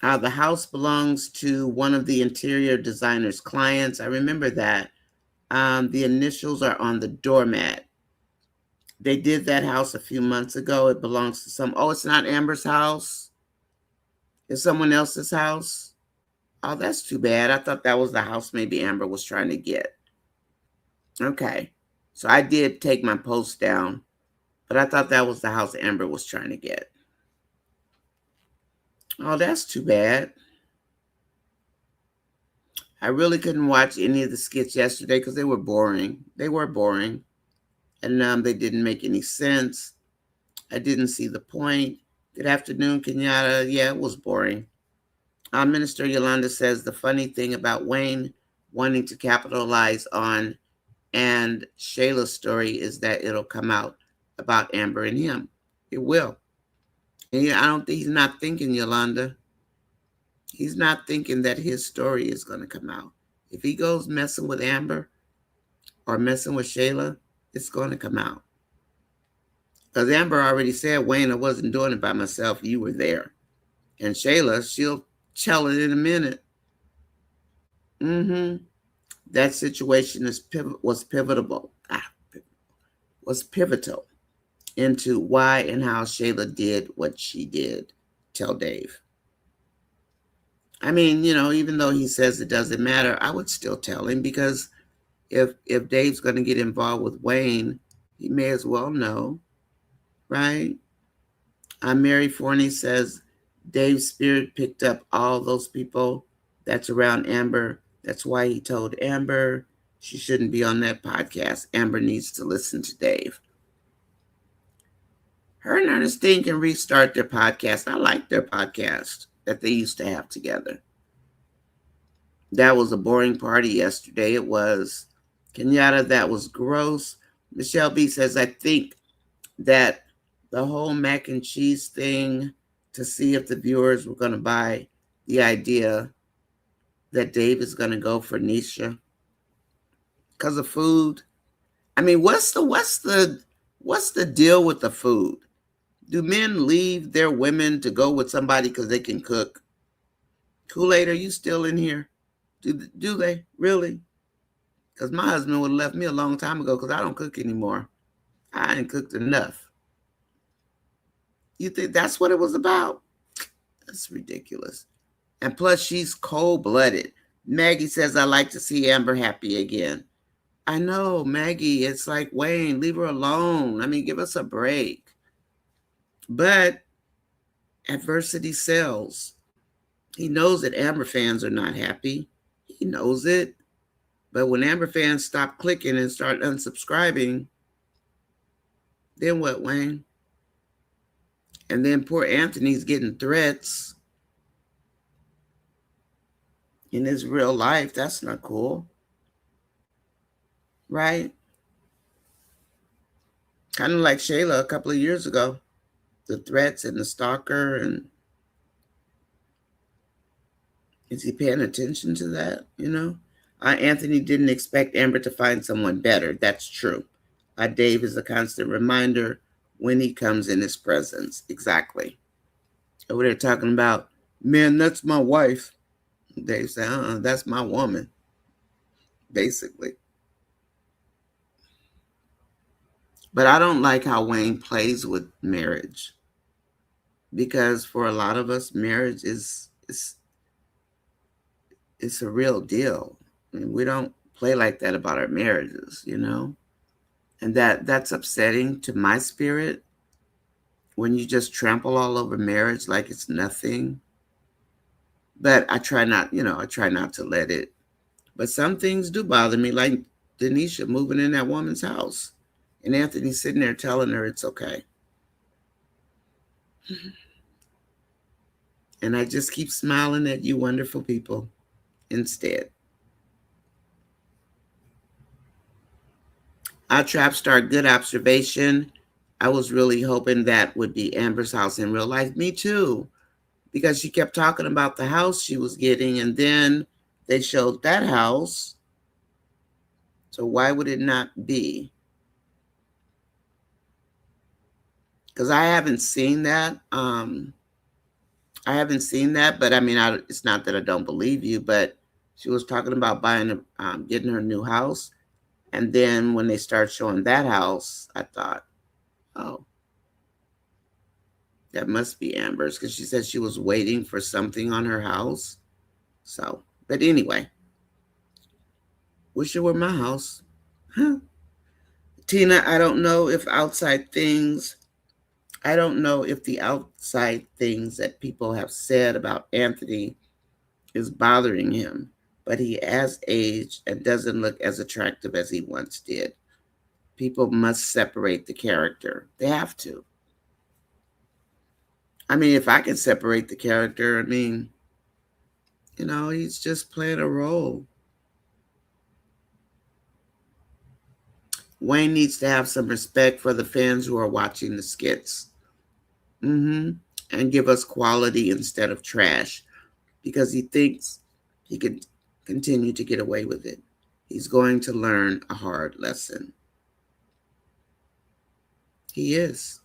The house belongs to one of the interior designer's clients. I remember that. The initials are on the doormat. They did that house a few months ago. It belongs to it's not Amber's house. It's someone else's house. Oh, that's too bad. I thought that was the house maybe Amber was trying to get. Okay. So I did take my post down, but I thought that was the house Amber was trying to get. Oh, that's too bad. I really couldn't watch any of the skits yesterday because they were boring. They were boring. And they didn't make any sense. I didn't see the point. Good afternoon, Kenyatta. Yeah, it was boring. Minister Yolanda says the funny thing about Wayne wanting to capitalize on and Shayla's story is that it'll come out about Amber and him. It will. And I don't think he's not thinking, Yolanda. He's not thinking that his story is going to come out. If he goes messing with Amber or messing with Shayla, it's going to come out. Because Amber already said, Wayne, I wasn't doing it by myself. You were there. And Shayla, she'll tell it in a minute. That situation was pivotal into why and how Shayla did what she did. Tell Dave. I mean, even though he says it doesn't matter, I would still tell him because if Dave's going to get involved with Wayne, he may as well know, right? Mary Forney says Dave's spirit picked up all those people that's around Amber. That's why he told Amber she shouldn't be on that podcast. Amber needs to listen to Dave. Her and Ernestine can restart their podcast. I like their podcast that they used to have together. That was a boring party yesterday. It was. Kenyatta, that was gross. Michelle B says, I think that the whole mac and cheese thing to see if the viewers were going to buy the idea that Dave is going to go for Nisha because of food. I mean, what's the deal with the food? Do men leave their women to go with somebody because they can cook? Kool-Aid, are you still in here? Do they really? Because my husband would have left me a long time ago because I don't cook anymore. I ain't cooked enough. You think that's what it was about? That's ridiculous. And plus, she's cold-blooded. Maggie says, I like to see Amber happy again. I know, Maggie. It's like, Wayne, leave her alone. I mean, give us a break. But adversity sells. He knows that Amber fans are not happy. He knows it. But when Amber fans stop clicking and start unsubscribing, then what, Wayne? And then poor Anthony's getting threats in his real life. That's not cool. Right? Kind of like Shayla a couple of years ago. The threats and the stalker. And is he paying attention to that? Anthony didn't expect Amber to find someone better. That's true. Dave is a constant reminder when he comes in his presence. Exactly. Over there talking about, man, that's my wife. Dave said, that's my woman. Basically. But I don't like how Wayne plays with marriage. Because for a lot of us, marriage is a real deal. I mean, we don't play like that about our marriages, you know? And that's upsetting to my spirit when you just trample all over marriage like it's nothing. But I try not, I try not to let it. But some things do bother me, like Denisha moving in that woman's house. And Anthony sitting there telling her it's okay. And I just keep smiling at you wonderful people instead. Our trap star, good observation. I was really hoping that would be Amber's house in real life. Me too. Because she kept talking about the house she was getting, and then they showed that house. So why would it not be? Because I haven't seen that. I haven't seen that, but I mean, it's not that I don't believe you, but she was talking about getting her new house. And then when they start showing that house, I thought, oh, that must be Amber's, because she said she was waiting for something on her house. So, but anyway, wish it were my house. Huh. Tina, I don't know if the outside things that people have said about Anthony is bothering him, but he has aged and doesn't look as attractive as he once did. People must separate the character. They have to. I mean, if I can separate the character, I mean, he's just playing a role. Wayne needs to have some respect for the fans who are watching the skits. And give us quality instead of trash, because he thinks he could continue to get away with it. He's going to learn a hard lesson. He is.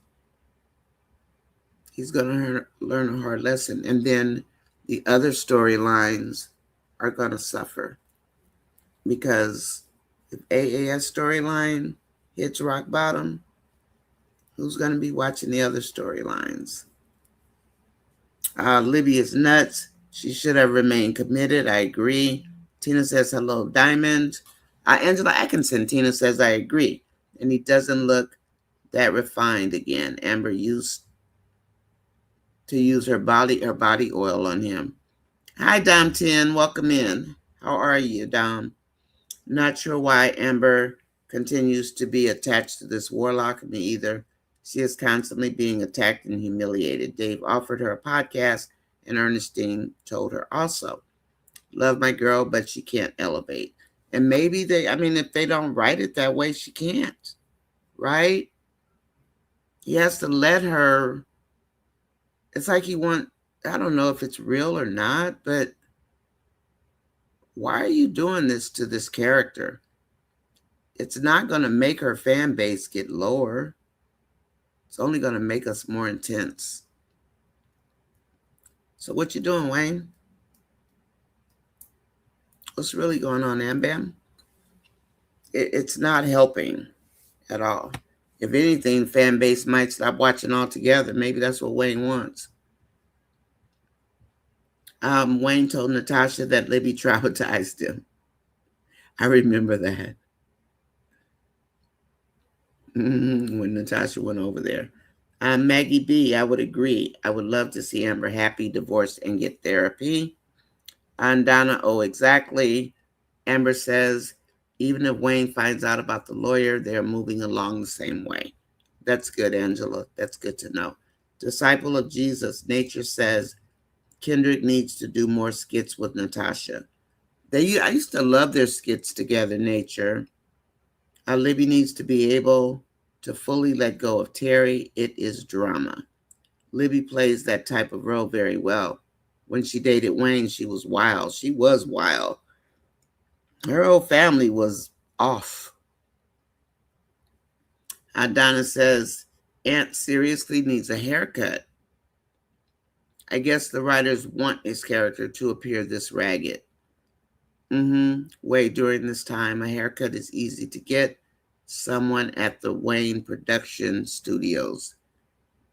He's going to learn a hard lesson. And then the other storylines are going to suffer, because if AAS storyline hits rock bottom, who's going to be watching the other storylines? Libby is nuts. She should have remained committed. I agree. Tina says, hello, Diamond. Angela Atkinson, Tina says, I agree. And he doesn't look that refined again. Amber used to use her body oil on him. Hi, Dom 10. Welcome in. How are you, Dom? Not sure why Amber continues to be attached to this warlock. Me either. She is constantly being attacked and humiliated. Dave offered her a podcast, and Ernestine told her also. Love my girl, but she can't elevate. And maybe if they don't write it that way, she can't. Right? He has to let her. It's like I don't know if it's real or not, but why are you doing this to this character? It's not going to make her fan base get lower. It's only going to make us more intense. So what you doing, Wayne? What's really going on, Ambam? It's not helping at all. If anything, fan base might stop watching altogether. Maybe that's what Wayne wants. Wayne told Natasha that Libby traumatized him. I remember that. When Natasha went over there. Maggie B, I would agree. I would love to see Amber happy, divorced, and get therapy. And Donna, oh, exactly. Amber says, even if Wayne finds out about the lawyer, they're moving along the same way. That's good, Angela. That's good to know. Disciple of Jesus, Nature says, Kendrick needs to do more skits with Natasha. I used to love their skits together, Nature. Libby needs to be able to fully let go of Terry. It is drama. Libby plays that type of role very well. When she dated Wayne, she was wild. She was wild. Her whole family was off. Donna says, Aunt seriously needs a haircut. I guess the writers want his character to appear this ragged. Wait, during this time, a haircut is easy to get. Someone at the Wayne Production Studios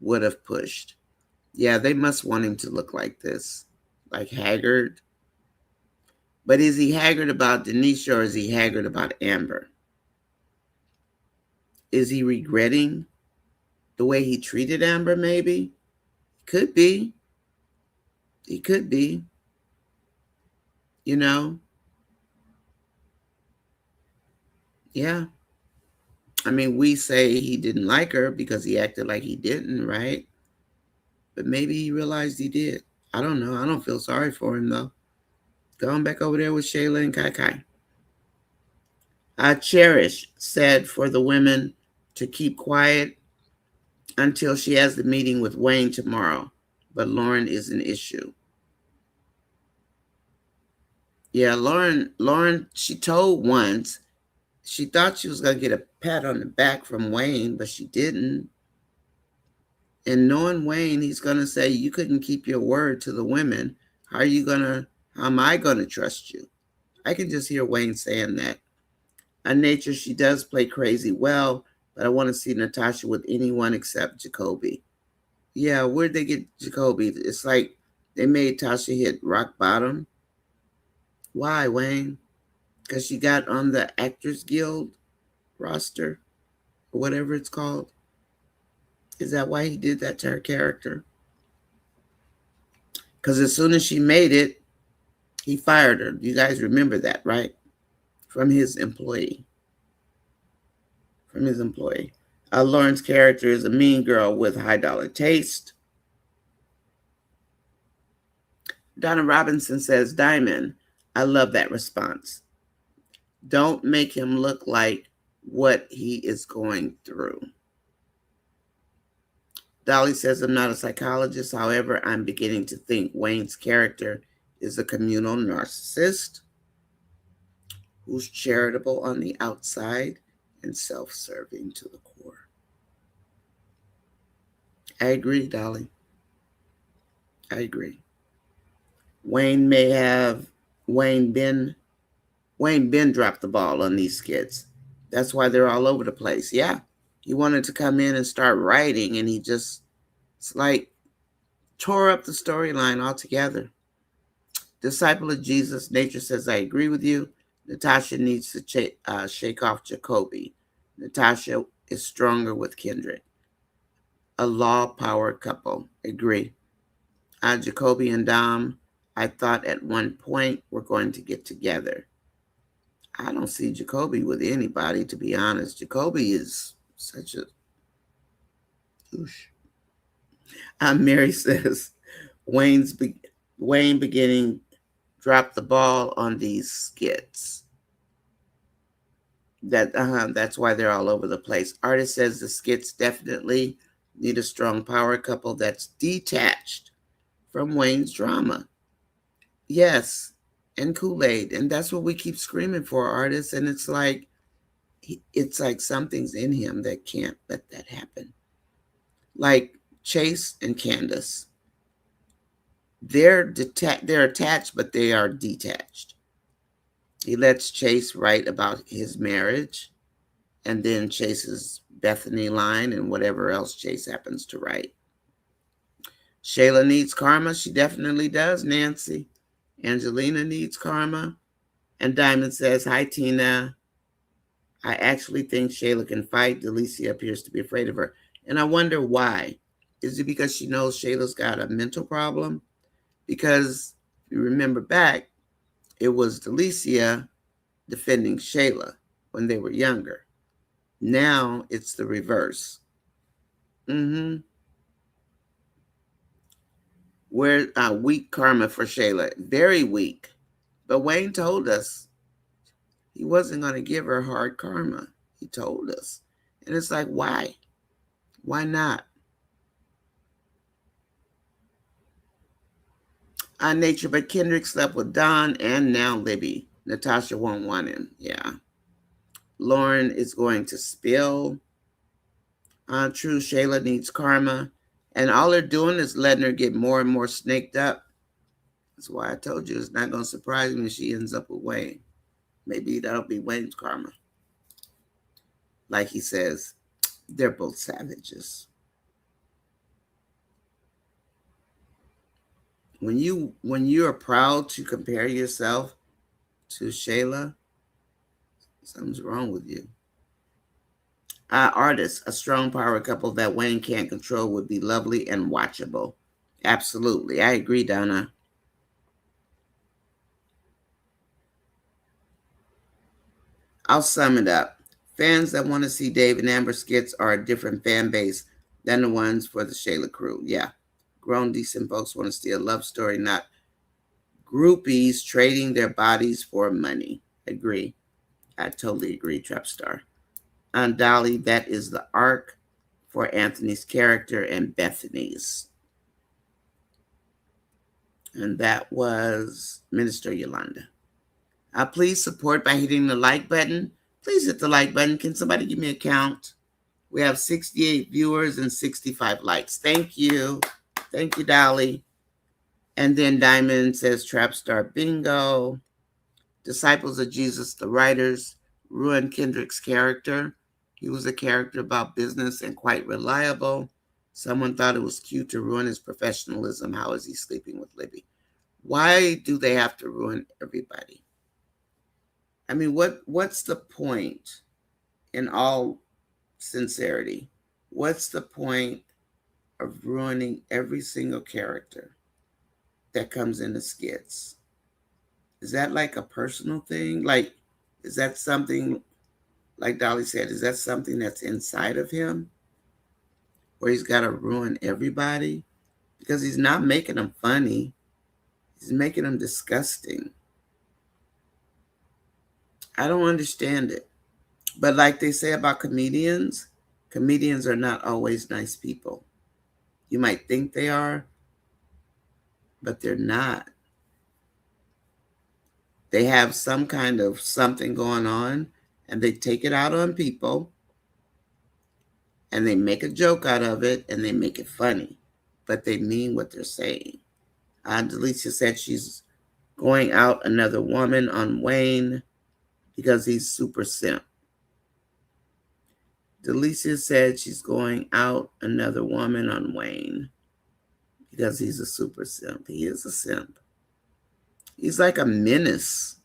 would have pushed. Yeah, they must want him to look like this, like haggard. But is he haggard about Denisha or is he haggard about Amber? Is he regretting the way he treated Amber, maybe? Could be. He could be, you know? Yeah. I mean, we say he didn't like her because he acted like he didn't, right? But maybe he realized he did. I don't know. I don't feel sorry for him, though. Going back over there with Shayla and Kai Kai. Cherish said for the women to keep quiet until she has the meeting with Wayne tomorrow. But Lauren is an issue. Yeah, Lauren, she told once she thought she was going to get a pat on the back from Wayne, but she didn't. And knowing Wayne, he's going to say, you couldn't keep your word to the women. How am I going to trust you? I can just hear Wayne saying that. On nature, she does play crazy well, but I want to see Natasha with anyone except Jacoby. Yeah, where'd they get Jacoby? It's like they made Tasha hit rock bottom. Why, Wayne? Because she got on the Actors Guild roster, or whatever it's called. Is that why he did that to her character? Because as soon as she made it, he fired her. You guys remember that, right? From his employee. Lauren's character is a mean girl with high dollar taste. Donna Robinson says, Diamond, I love that response. Don't make him look like what he is going through. Dolly says, I'm not a psychologist. However, I'm beginning to think Wayne's character is a communal narcissist who's charitable on the outside and self-serving to the core. I agree, Dolly. I agree. Wayne Ben dropped the ball on these skits. That's why they're all over the place. Yeah. He wanted to come in and start writing, and it's like tore up the storyline altogether. Disciple of Jesus, Nature says, I agree with you. Natasha needs to shake off Jacoby. Natasha is stronger with Kendrick. A law-powered couple. Agree. Jacoby and Dom, I thought at one point we're going to get together. I don't see Jacoby with anybody, to be honest. Jacoby is such a douche. Mary says, Wayne beginning dropped the ball on these skits. That's why they're all over the place. Artist says the skits definitely need a strong power couple that's detached from Wayne's drama. Yes, and Kool-Aid, and that's what we keep screaming for, artists. And it's like something's in him that can't let that happen. Like Chase and Candace, they're attached, but they are detached. He lets Chase write about his marriage, and then Chase's Bethany line and whatever else Chase happens to write. Shayla needs karma. She definitely does, Nancy. Angelina needs karma. And Diamond says, hi, Tina. I actually think Shayla can fight. Delicia appears to be afraid of her. And I wonder why. Is it because she knows Shayla's got a mental problem? Because if you remember back, it was Delicia defending Shayla when they were younger. Now it's the reverse. Where weak karma for Shayla. Very weak. But Wayne told us he wasn't going to give her hard karma. He told us. And it's like, why? Why not? On Nature, but Kendrick slept with Don and now Libby. Natasha won't want him. Yeah. Lauren is going to spill. True, Shayla needs karma. And all they're doing is letting her get more and more snaked up. That's why I told you it's not going to surprise me if she ends up with Wayne. Maybe that'll be Wayne's karma. Like he says, they're both savages. When you are proud to compare yourself To Shayla, something's wrong with you. Artists, a strong power couple that Wayne can't control would be lovely and watchable. Absolutely. I agree, Donna. I'll sum it up. Fans that want to see Dave and Amber skits are a different fan base than the ones for the Shayla crew. Yeah. Grown, decent folks want to see a love story, not groupies trading their bodies for money. Agree. I totally agree, Trapstar. On Dolly, that is the arc for Anthony's character and Bethany's. And that was Minister Yolanda. Please support by hitting the like button. Please hit the like button. Can somebody give me a count? We have 68 viewers and 65 likes. Thank you. Thank you, Dolly. And then Diamond says Trapstar Bingo. Disciples of Jesus, the writers, ruined Kendrick's character. He was a character about business and quite reliable. Someone thought it was cute to ruin his professionalism. How is he sleeping with Libby? Why do they have to ruin everybody? I mean, what's the point, in all sincerity? What's the point of ruining every single character that comes in the skits? Is that like a personal thing? Like, is that something, like Dolly said, is that something that's inside of him where he's got to ruin everybody? Because he's not making them funny. He's making them disgusting. I don't understand it. But like they say about comedians are not always nice people. You might think they are, but they're not. They have some kind of something going on, and they take it out on people, and they make a joke out of it, and they make it funny, but they mean what they're saying. Delicia said she's going out another woman on Wayne because he's super simp. Delicia said she's going out another woman on Wayne because he's a super simp. He is a simp. He's like a menace.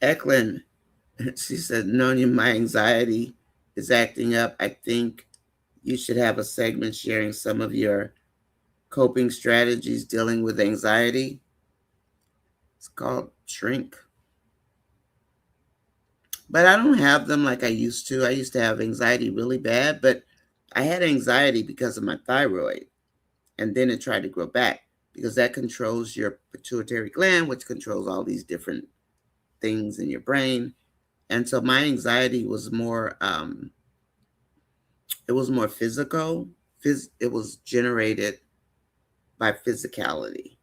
Eklund, she said, Nonya, my anxiety is acting up. I think you should have a segment sharing some of your coping strategies dealing with anxiety. It's called Shrink. But I don't have them like I used to. I used to have anxiety really bad, but I had anxiety because of my thyroid. And then it tried to grow back because that controls your pituitary gland, which controls all these different things in your brain. And so my anxiety was more, it was more physical. It was generated by physicality.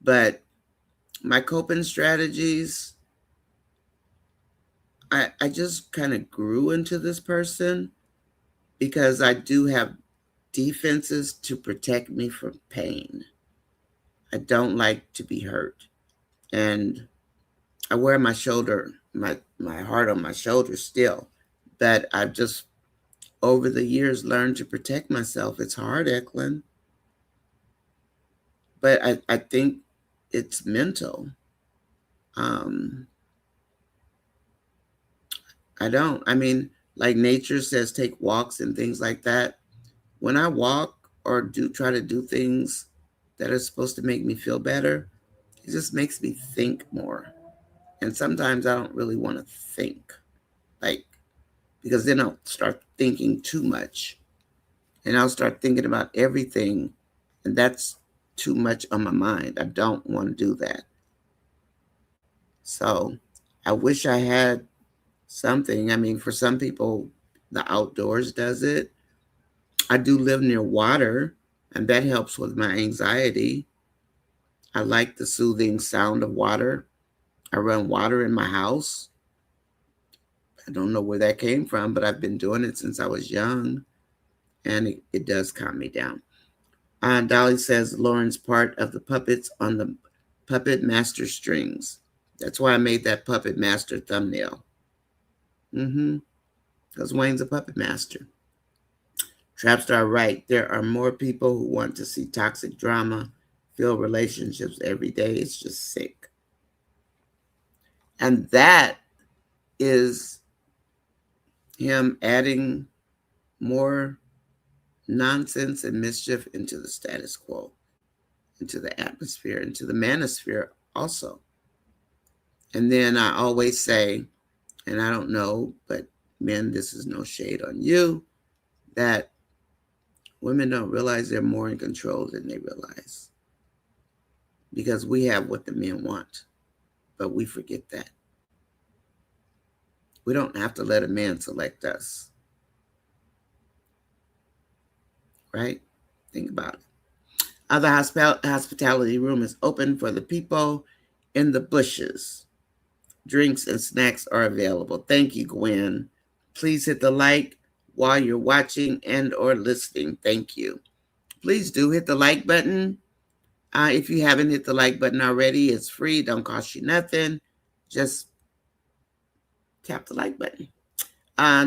But my coping strategies, I just kind of grew into this person because I do have defenses to protect me from pain. I don't like to be hurt. And I wear my shoulder, my heart on my shoulder still. But I've just over the years learned to protect myself. It's hard, Eklund. But I think it's mental. I don't. I mean, like nature says, take walks and things like that. When I walk or try to do things that are supposed to make me feel better, it just makes me think more. And sometimes I don't really want to think, like, because then I'll start thinking too much. And I'll start thinking about everything. And that's too much on my mind. I don't want to do that. So I wish I had something. I mean, for some people, the outdoors does it. I do live near water, and that helps with my anxiety. I like the soothing sound of water. I run water in my house. I don't know where that came from, but I've been doing it since I was young, and it does calm me down. Dolly says Lauren's part of the puppets on the Puppet Master strings. That's why I made that Puppet Master thumbnail. Because Wayne's a puppet master. Trapstar right. There are more people who want to see toxic drama filled relationships every day. It's just sick. And that is him adding more nonsense and mischief into the status quo, into the atmosphere, into the manosphere also. And then I always say, and I don't know, but men, this is no shade on you, that women don't realize they're more in control than they realize. Because we have what the men want, but we forget that. We don't have to let a man select us. Right? Think about it. The hospitality room is open for the people in the bushes. Drinks and snacks are available. Thank you, Gwen. Please hit the like while you're watching and or listening. Thank you. Please do hit the like button. If you haven't hit the like button already, it's free. Don't cost you nothing. Just tap the like button.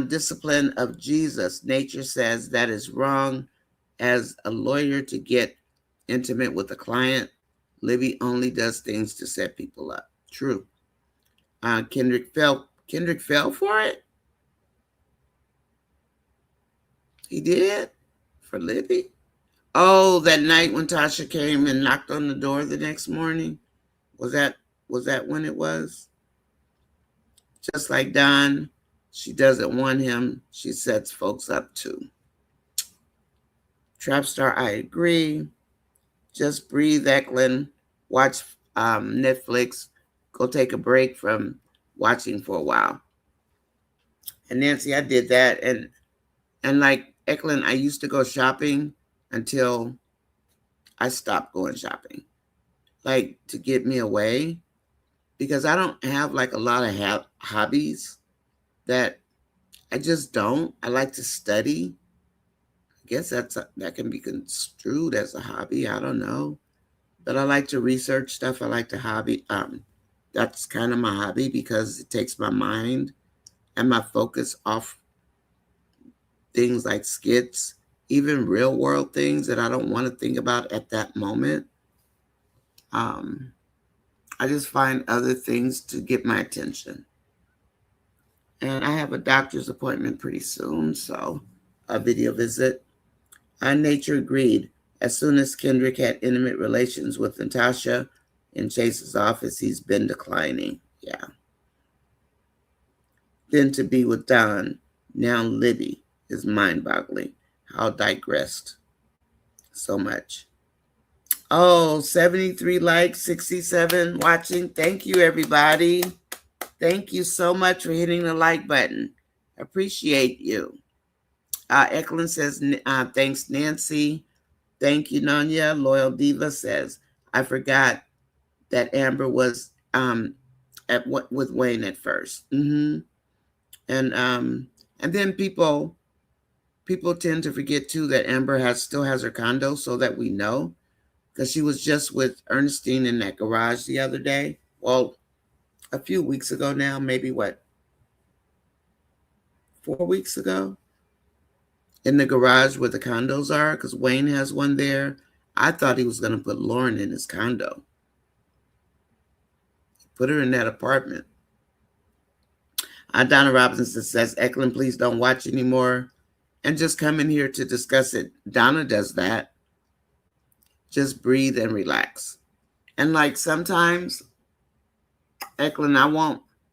Discipline of Jesus. Nature says that is wrong. As a lawyer to get intimate with a client, Libby only does things to set people up. True. Kendrick fell for it. He did? For Libby? Oh, that night when Tasha came and knocked on the door the next morning? Was that when it was? Just like Don, she doesn't want him. She sets folks up too. Trapstar, I agree. Just breathe, Eklund. Watch Netflix. Go take a break from watching for a while. And Nancy, I did that. And like Eklund, I used to go shopping until I stopped going shopping. Like to get me away. Because I don't have like a lot of hobbies that I just don't. I like to study. I guess that can be construed as a hobby. I don't know. But I like to research stuff. I like to hobby. That's kind of my hobby because it takes my mind and my focus off things like skits, even real world things that I don't want to think about at that moment. I just find other things to get my attention. And I have a doctor's appointment pretty soon, so a video visit. Nature agreed. As soon as Kendrick had intimate relations with Natasha in Chase's office, he's been declining. Yeah. Then to be with Don, now Libby, is mind-boggling. How digressed. So much. Oh, 73 likes, 67 watching. Thank you, everybody. Thank you so much for hitting the like button. Appreciate you. Eklund says, thanks, Nancy. Thank you, Nonya. Loyal Diva says, I forgot that Amber was with Wayne at first. And then people tend to forget too that Amber still has her condo, so that we know, because she was just with Ernestine in that garage the other day. Well, a few weeks ago now, maybe 4 weeks ago, in the garage where the condos are, because Wayne has one there. I thought he was going to put Lauren in his condo. Put her in that apartment. Donna Robinson says, Eklund, please don't watch anymore and just come in here to discuss it. Donna does that. Just breathe and relax. And like sometimes, Eklund,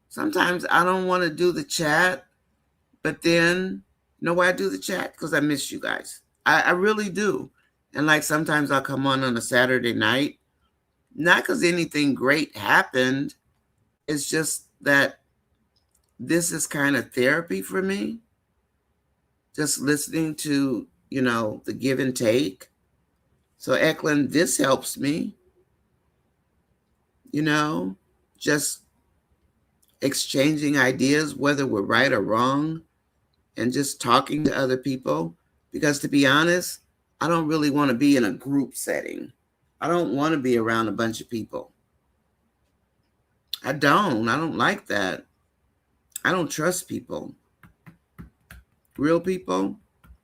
sometimes I don't want to do the chat, but then, you know why I do the chat? Because I miss you guys. I really do. And like sometimes I'll come on a Saturday night, not because anything great happened. It's just that this is kind of therapy for me. Just listening to, the give and take. So Eklund, this helps me, just exchanging ideas, whether we're right or wrong, and just talking to other people. Because to be honest, I don't really want to be in a group setting. I don't want to be around a bunch of people. I don't like that. I don't trust people. Real people,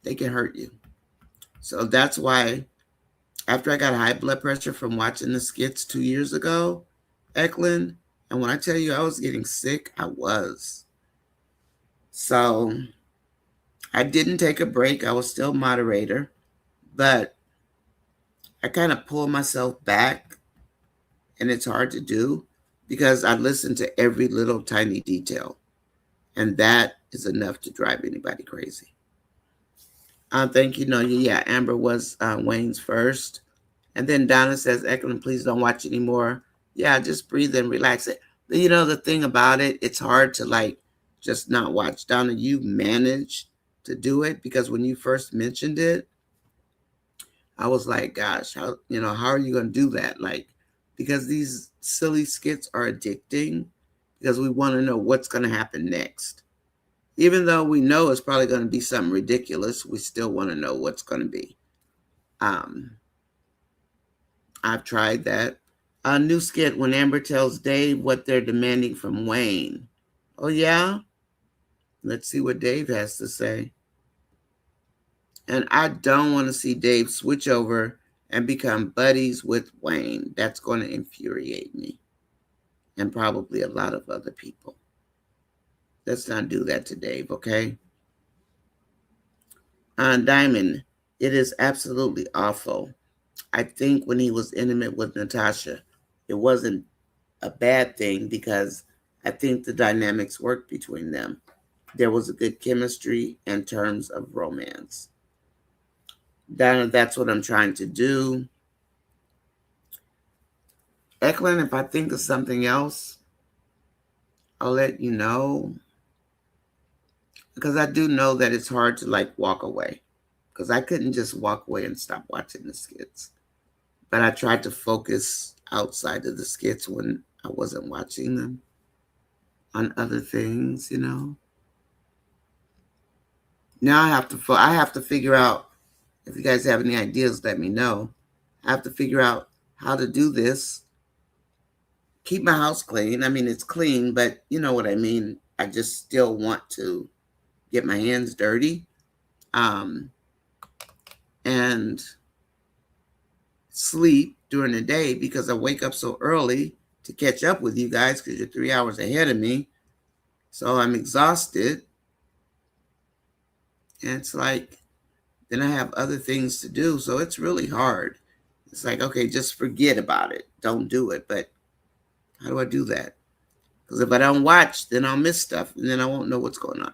they can hurt you. So that's why After I got high blood pressure from watching the skits 2 years ago, Eklund, and when I tell you I was getting sick, I was. So I didn't take a break. I was still moderator, but I kind of pulled myself back, and it's hard to do because I listen to every little tiny detail, and that is enough to drive anybody crazy. Thank you. No, yeah, Amber was Wayne's first. And then Donna says, Eklund, please don't watch anymore. Yeah, just breathe and relax it. You know, the thing about it, it's hard to like just not watch. Donna, you managed to do it because when you first mentioned it, I was like, gosh, how are you going to do that? Like, because these silly skits are addicting because we want to know what's going to happen next. Even though we know it's probably going to be something ridiculous, we still want to know what's going to be. I've tried that. A new skit when Amber tells Dave what they're demanding from Wayne. Oh, yeah? Let's see what Dave has to say. And I don't want to see Dave switch over and become buddies with Wayne. That's going to infuriate me and probably a lot of other people. Let's not do that to Dave, okay? Diamond, it is absolutely awful. I think when he was intimate with Natasha, it wasn't a bad thing because I think the dynamics worked between them. There was a good chemistry in terms of romance. Donna, that's what I'm trying to do. Eklund, if I think of something else, I'll let you know. Because I do know that it's hard to like walk away. Because I couldn't just walk away and stop watching the skits. But I tried to focus outside of the skits when I wasn't watching them on other things, you know. Now I have to figure out, if you guys have any ideas, let me know. I have to figure out how to do this. Keep my house clean. I mean, it's clean, but you know what I mean. I just still want to get my hands dirty. And sleep during the day because I wake up so early to catch up with you guys because you're 3 hours ahead of me. So I'm exhausted. And it's like, then I have other things to do. So it's really hard. It's like, okay, just forget about it. Don't do it. But how do I do that? Because if I don't watch, then I'll miss stuff and then I won't know what's going on.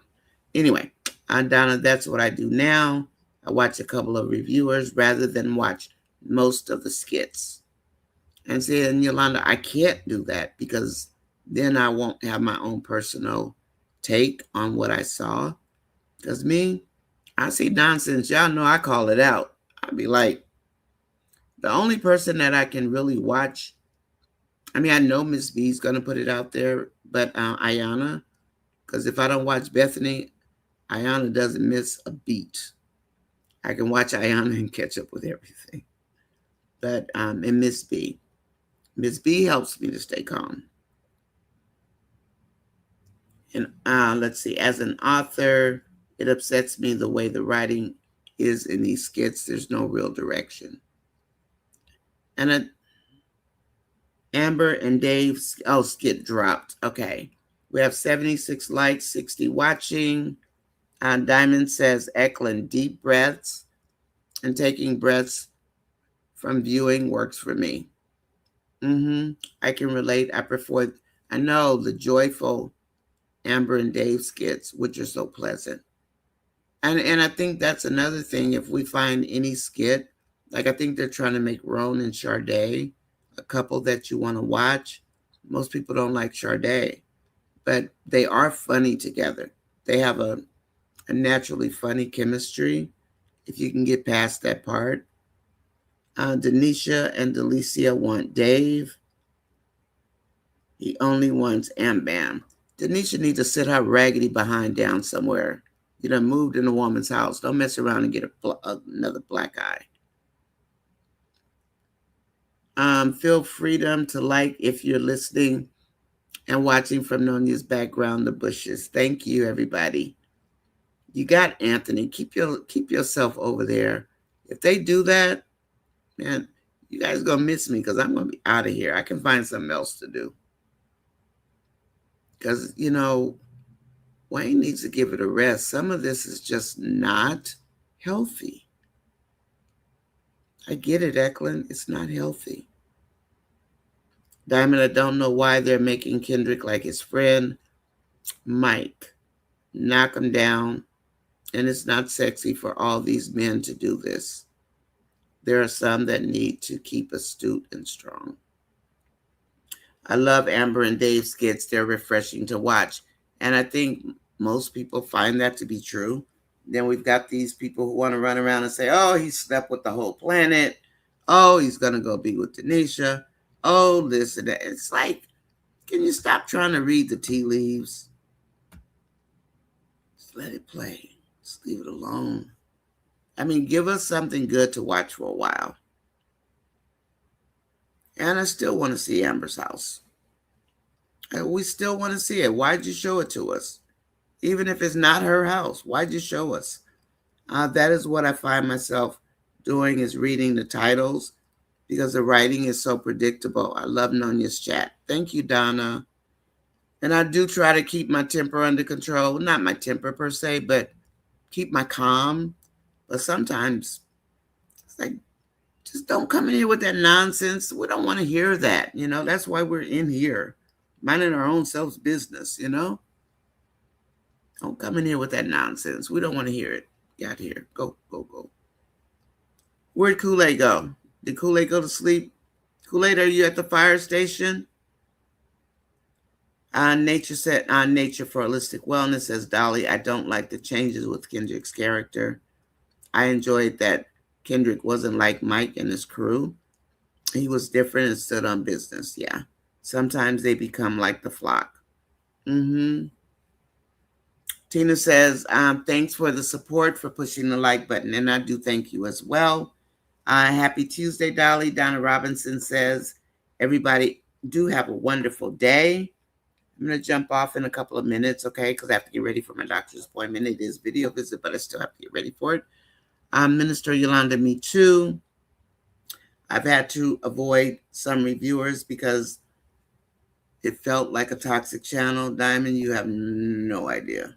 Anyway, Donna, that's what I do now. I watch a couple of reviewers rather than watch most of the skits. And say, and Yolanda, I can't do that because then I won't have my own personal take on what I saw. Because me, I see nonsense. Y'all know I call it out. I'd be like, the only person that I can really watch, I mean, I know Miss B's going to put it out there, but Ayana, because if I don't watch Bethany, Ayana doesn't miss a beat. I can watch Ayana and catch up with everything. But, and Miss B. Miss B helps me to stay calm. And let's see, as an author, it upsets me the way the writing is in these skits. There's no real direction. And Amber and Dave's, skit dropped. Okay. We have 76 likes, 60 watching. Diamond says, Eklund, deep breaths and taking breaths from viewing works for me. I can relate. I know the joyful Amber and Dave skits, which are so pleasant. And I think that's another thing. If we find any skit, like I think they're trying to make Roan and Sade a couple that you want to watch. Most people don't like Sade, but they are funny together. They have a naturally funny chemistry if you can get past that part. Denisha and Delicia want Dave. He only wants Am Bam. Denisha needs to sit her raggedy behind down somewhere. You done moved in a woman's house. Don't mess around and get another black eye. Feel freedom to like if you're listening and watching from Nonya's background, the bushes. Thank you, everybody. You got Anthony. Keep yourself over there. If they do that, Man, you guys going to miss me because I'm going to be out of here. I can find something else to do. Because, Wayne needs to give it a rest. Some of this is just not healthy. I get it, Eklund. It's not healthy. Diamond, I don't know why they're making Kendrick like his friend. Mike, knock him down. And it's not sexy for all these men to do this. There are some that need to keep astute and strong. I love Amber and Dave's skits. They're refreshing to watch. And I think most people find that to be true. Then we've got these people who want to run around and say, oh, he slept with the whole planet. Oh, he's going to go be with Denisha. Oh, this and that. It's like, can you stop trying to read the tea leaves? Just let it play. Just leave it alone. I mean, give us something good to watch for a while. And I still want to see Amber's house. We still want to see it. Why'd you show it to us? Even if it's not her house, why'd you show us? That is what I find myself doing, is reading the titles, because the writing is so predictable. I love Nonya's chat. Thank you, Donna. And I do try to keep my temper under control. Not my temper per se, but keep my calm. But sometimes it's like, just don't come in here with that nonsense. We don't want to hear that. That's why we're in here, minding our own self's business, Don't come in here with that nonsense. We don't want to hear it. Get out here. Go, go, go. Where'd Kool-Aid go? Did Kool-Aid go to sleep? Kool-Aid, are you at the fire station? Nature said, Nature for Holistic Wellness says, Dolly, I don't like the changes with Kendrick's character. I enjoyed that Kendrick wasn't like Mike and his crew. He was different and stood on business. Yeah. Sometimes they become like the flock. Tina says, thanks for the support, for pushing the like button. And I do thank you as well. Happy Tuesday, Dolly. Donna Robinson says, everybody do have a wonderful day. I'm going to jump off in a couple of minutes, okay, because I have to get ready for my doctor's appointment. It is video visit, but I still have to get ready for it. Minister Yolanda, me too. I've had to avoid some reviewers because it felt like a toxic channel. Diamond, you have no idea.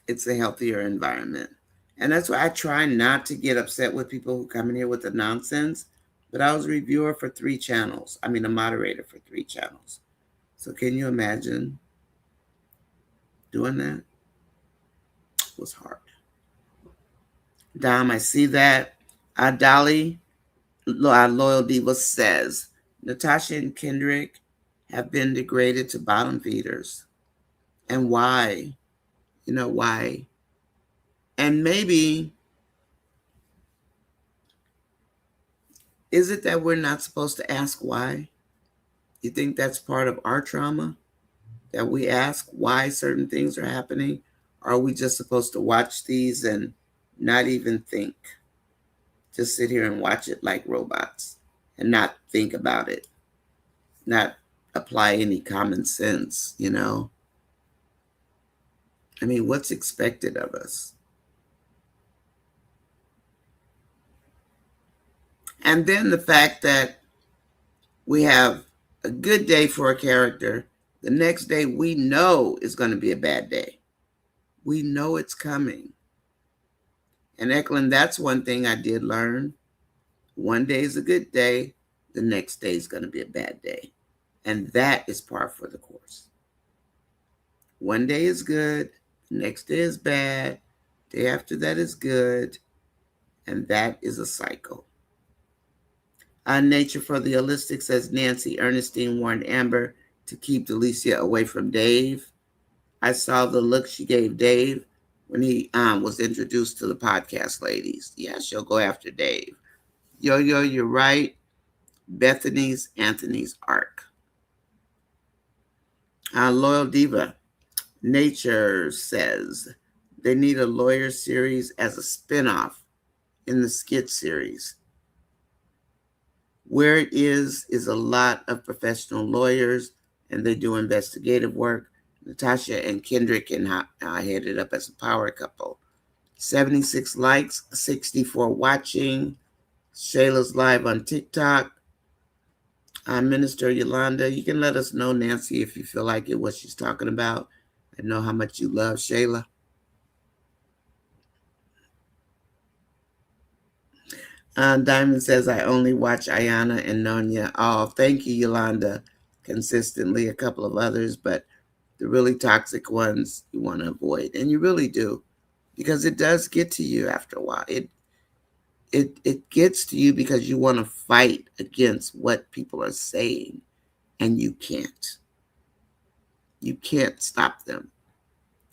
It's a healthier environment. And that's why I try not to get upset with people who come in here with the nonsense. But I was a reviewer for 3 channels. I mean, a moderator for 3 channels. So can you imagine doing that? It was hard. Dom, I see that. Dolly, Loyal Diva says, Natasha and Kendrick have been degraded to bottom feeders. And why? Why? And maybe, is it that we're not supposed to ask why? You think that's part of our trauma? That we ask why certain things are happening? Or are we just supposed to watch these and not even think? Just sit here and watch it like robots and not think about it, not apply any common sense, I mean, what's expected of us? And then the fact that we have a good day for a character, the next day we know is going to be a bad day. We know it's coming. And Eklund, that's one thing I did learn. One day is a good day. The next day is going to be a bad day. And that is par for the course. One day is good. The next day is bad. Day after that is good. And that is a cycle. Nature for the Holistic says, Nancy Ernestine warned Amber to keep Delicia away from Dave. I saw the look she gave Dave when he was introduced to the podcast ladies. Yeah, she'll go after Dave. Yo, you're right. Bethany's Anthony's arc. Loyal Diva. Nature says they need a lawyer series as a spinoff in the SKIT series. Where it is a lot of professional lawyers, and they do investigative work. Natasha and Kendrick can head it up as a power couple. 76 likes, 64 watching. Shayla's live on TikTok. Minister Yolanda, you can let us know, Nancy, if you feel like it, what she's talking about. I know how much you love Shayla. Diamond says, I only watch Ayana and Nonya. Oh, thank you, Yolanda. Consistently, a couple of others, but the really toxic ones you want to avoid. And you really do, because it does get to you after a while. It gets to you because you want to fight against what people are saying, and you can't. You can't stop them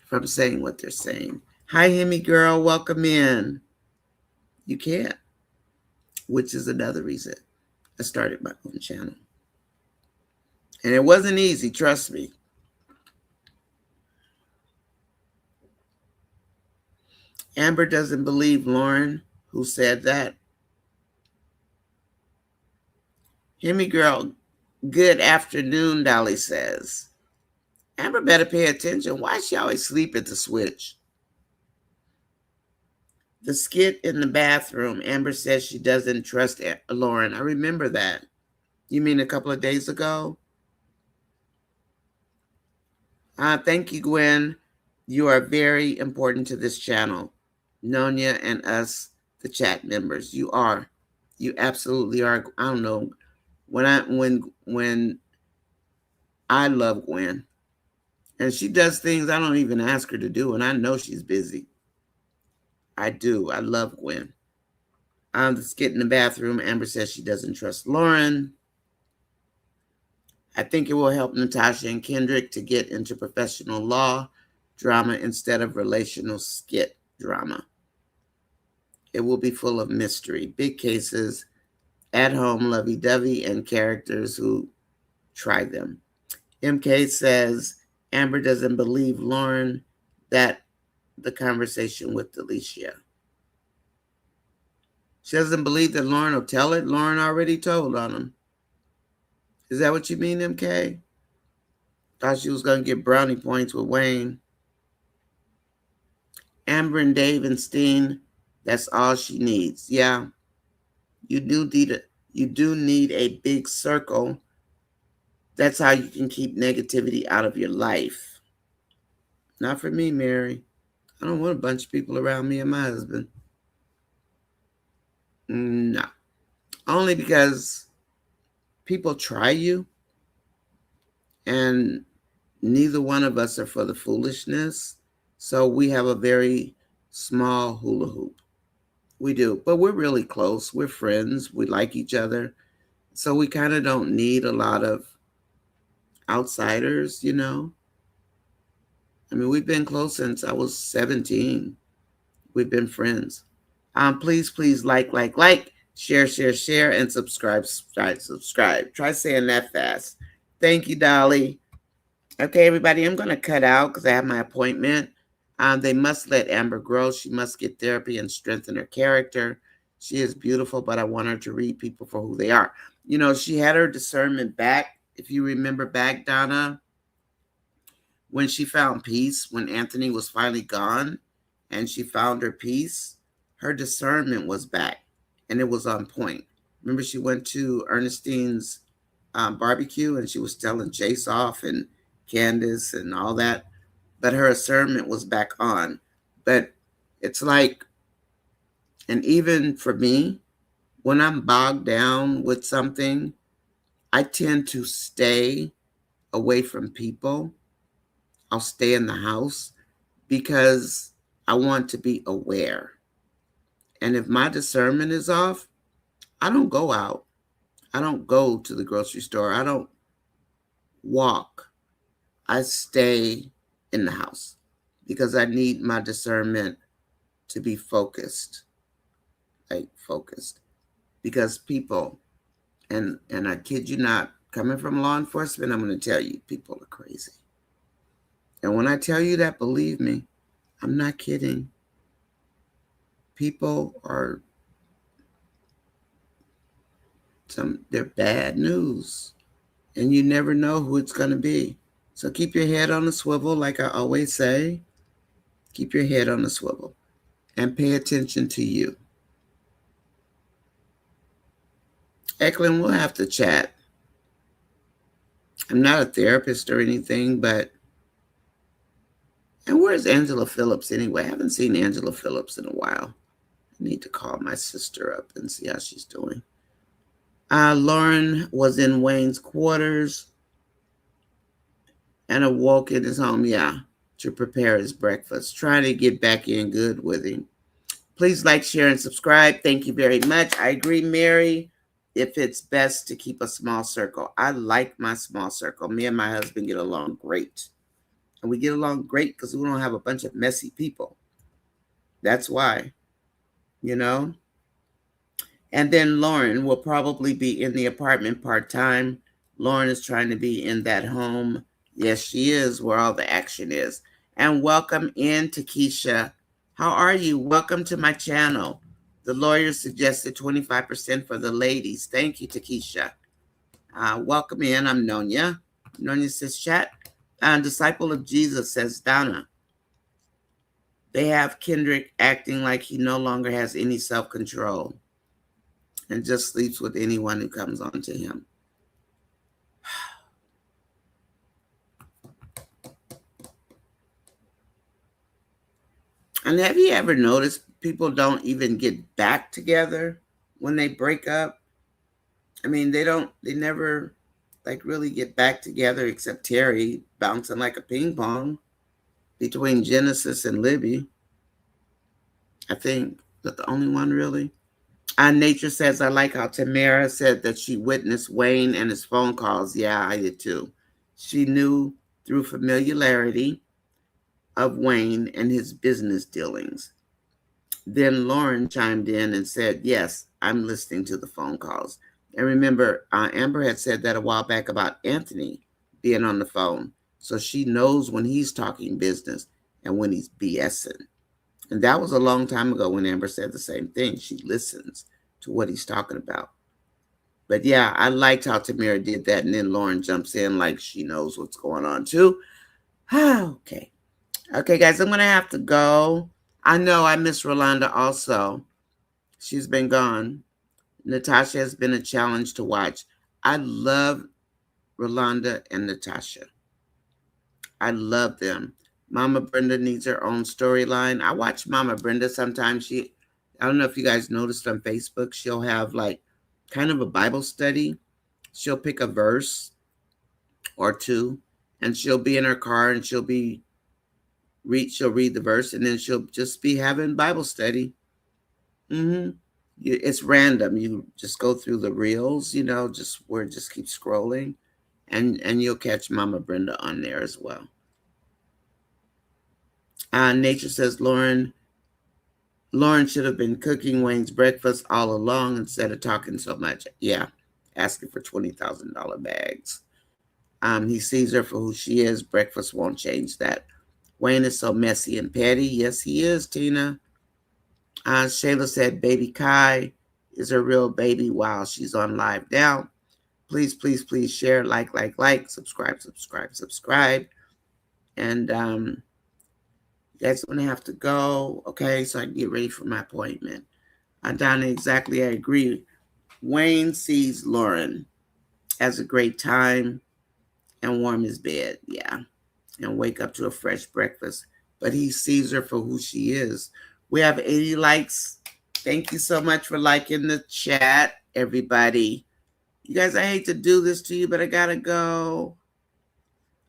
from saying what they're saying. Hi, Hemi girl, welcome in. You can't, which is another reason I started my own channel. And it wasn't easy, trust me. Amber doesn't believe Lauren, who said that. Hemi girl, good afternoon, Dolly says. Amber better pay attention. Why is she always sleep at the switch? The skit in the bathroom, Amber says she doesn't trust Lauren. I remember that. You mean a couple of days ago? Thank you, Gwen. You are very important to this channel. Nonya and us, the chat members. You are. You absolutely are. I don't know. When I love Gwen. And she does things I don't even ask her to do, and I know she's busy. I do. I love Gwen. The skit in the bathroom, Amber says she doesn't trust Lauren. I think it will help Natasha and Kendrick to get into professional law drama instead of relational skit drama. It will be full of mystery, big cases, at-home lovey-dovey, and characters who try them. MK says Amber doesn't believe Lauren that the conversation with Alicia. She doesn't believe that Lauren will tell it. Lauren already told on him. Is that what you mean, MK? Thought she was going to get brownie points with Wayne. Amber and Dave and Steen, that's all she needs. Yeah, you do need a big circle. That's how you can keep negativity out of your life. Not for me, Mary. I don't want a bunch of people around me and my husband. No. Only because people try you, and neither one of us are for the foolishness. So we have a very small hula hoop. We do, but we're really close. We're friends. We like each other. So we kind of don't need a lot of outsiders, you know. I mean, we've been close since I was 17. We've been friends. Please like, share, and subscribe. Try saying that fast. Thank you, Dolly. Okay, everybody, I'm going to cut out because I have my appointment. They must let Amber grow. She must get therapy and strengthen her character. She is beautiful, but I want her to read people for who they are. You know, she had her discernment back. If you remember back, Donna, when she found peace, when Anthony was finally gone and she found her peace, her discernment was back and it was on point. Remember, she went to Ernestine's barbecue and she was telling Chase off and Candace and all that, but her discernment was back on. But it's like, and even for me, when I'm bogged down with something, I tend to stay away from people. I'll stay in the house because I want to be aware. And if my discernment is off, I don't go out. I don't go to the grocery store. I don't walk. I stay in the house because I need my discernment to be focused. Like focused. Because people, and I kid you not, coming from law enforcement, I'm going to tell you, people are crazy. And when I tell you that, believe me, I'm not kidding. People are, they're bad news. And you never know who it's going to be. So keep your head on a swivel, like I always say. Keep your head on a swivel. and pay attention to you. Eklund, we'll have to chat. I'm not a therapist or anything, but... And where's Angela Phillips anyway? I haven't seen Angela Phillips in a while. I need to call my sister up and see how she's doing. Lauren was in Wayne's quarters and awoke in his home, to prepare his breakfast. Trying to get back in good with him. Please like, share, and subscribe. Thank you very much. I agree, Mary, if it's best to keep a small circle. I like my small circle. Me and my husband get along great. And we get along great because we don't have a bunch of messy people. That's why, you know. And then Lauren will probably be in the apartment part-time. Lauren is trying to be in that home. Yes, she is, where all the action is. And welcome in, Takesha. How are you? Welcome to my channel. The lawyer suggested 25% for the ladies. Thank you, Takesha. Welcome in. I'm Nonya. Nonya says chat. Disciple of Jesus, says Donna. They have Kendrick acting like he no longer has any self-control and just sleeps with anyone who comes on to him. And have you ever noticed people don't even get back together when they break up? I mean, they never like really get back together except Terry bouncing like a ping pong between Genesis and Libby. I think that's the only one really. Nature says, I like how Tamara said that she witnessed Wayne and his phone calls. Yeah, I did too. She knew through familiarity of Wayne and his business dealings. Then Lauren chimed in and said, yes, I'm listening to the phone calls. And remember, Amber had said that a while back about Anthony being on the phone. So she knows when he's talking business and when he's BSing. And that was a long time ago when Amber said the same thing. She listens to what he's talking about. But yeah, I liked how Tamara did that. And then Lauren jumps in like she knows what's going on too. Okay. Okay, guys, I'm going to have to go. I know I miss Rolanda also. She's been gone. Natasha has been a challenge to watch. I love Rolanda and Natasha. I love them. Mama Brenda needs her own storyline. I watch Mama Brenda sometimes. I don't know if you guys noticed on Facebook, she'll have like kind of a Bible study. She'll pick a verse or two and she'll be in her car and she'll read the verse and then she'll just be having Bible study. It's random. You just go through the reels, just keep scrolling and you'll catch Mama Brenda on there as well. Nature says Lauren should have been cooking Wayne's breakfast all along instead of talking so much. Yeah, asking for $20,000 bags. He sees her for who she is. Breakfast won't change that. Wayne is so messy and petty. Yes, he is, Tina. Shayla said baby Kai is her real baby while she's on live now. Please, please, please share, like, subscribe. And you guys going to have to go, okay, so I can get ready for my appointment. Donna, exactly, I agree. Wayne sees Lauren as a great time and warm his bed, yeah, and wake up to a fresh breakfast. But he sees her for who she is. We have 80 likes. Thank you so much for liking the chat, everybody. You guys, I hate to do this to you, but I gotta go.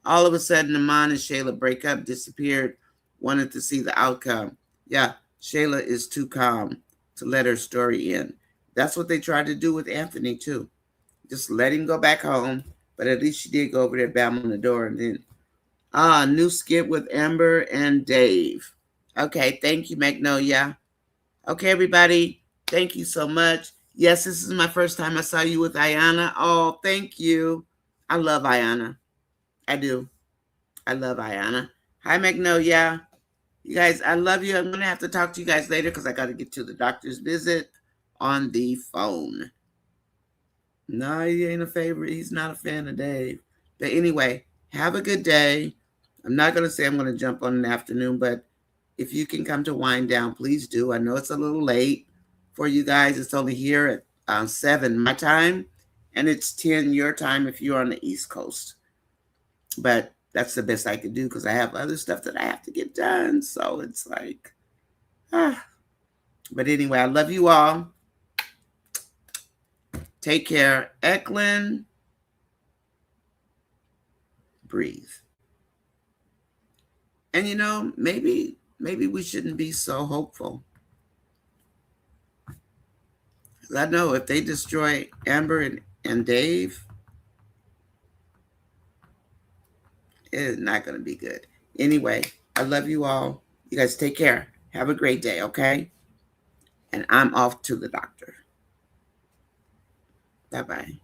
All of a sudden, Amon and Shayla break up, disappeared, wanted to see the outcome. Yeah, Shayla is too calm to let her story end. That's what they tried to do with Anthony, too. Just let him go back home. But at least she did go over there, bam on the door. And then, new skit with Amber and Dave. Okay, thank you, Magnolia. Okay, everybody, thank you so much. Yes, this is my first time I saw you with Ayana. Oh, thank you. I love Ayana. I do. I love Ayana. Hi, Magnolia. You guys, I love you. I'm going to have to talk to you guys later because I got to get to the doctor's visit on the phone. No, he ain't a favorite. He's not a fan of Dave. But anyway, have a good day. I'm not going to say I'm going to jump on an afternoon, but if you can come to wind down, please do. I know it's a little late for you guys. It's only here at 7 my time, and it's 10 your time if you're on the East Coast. But that's the best I could do because I have other stuff that I have to get done. So it's like, But anyway, I love you all. Take care. Eklund, breathe. And you know, maybe we shouldn't be so hopeful. I know if they destroy Amber and Dave, it is not going to be good. Anyway, I love you all. You guys take care. Have a great day, okay? And I'm off to the doctor. Bye-bye.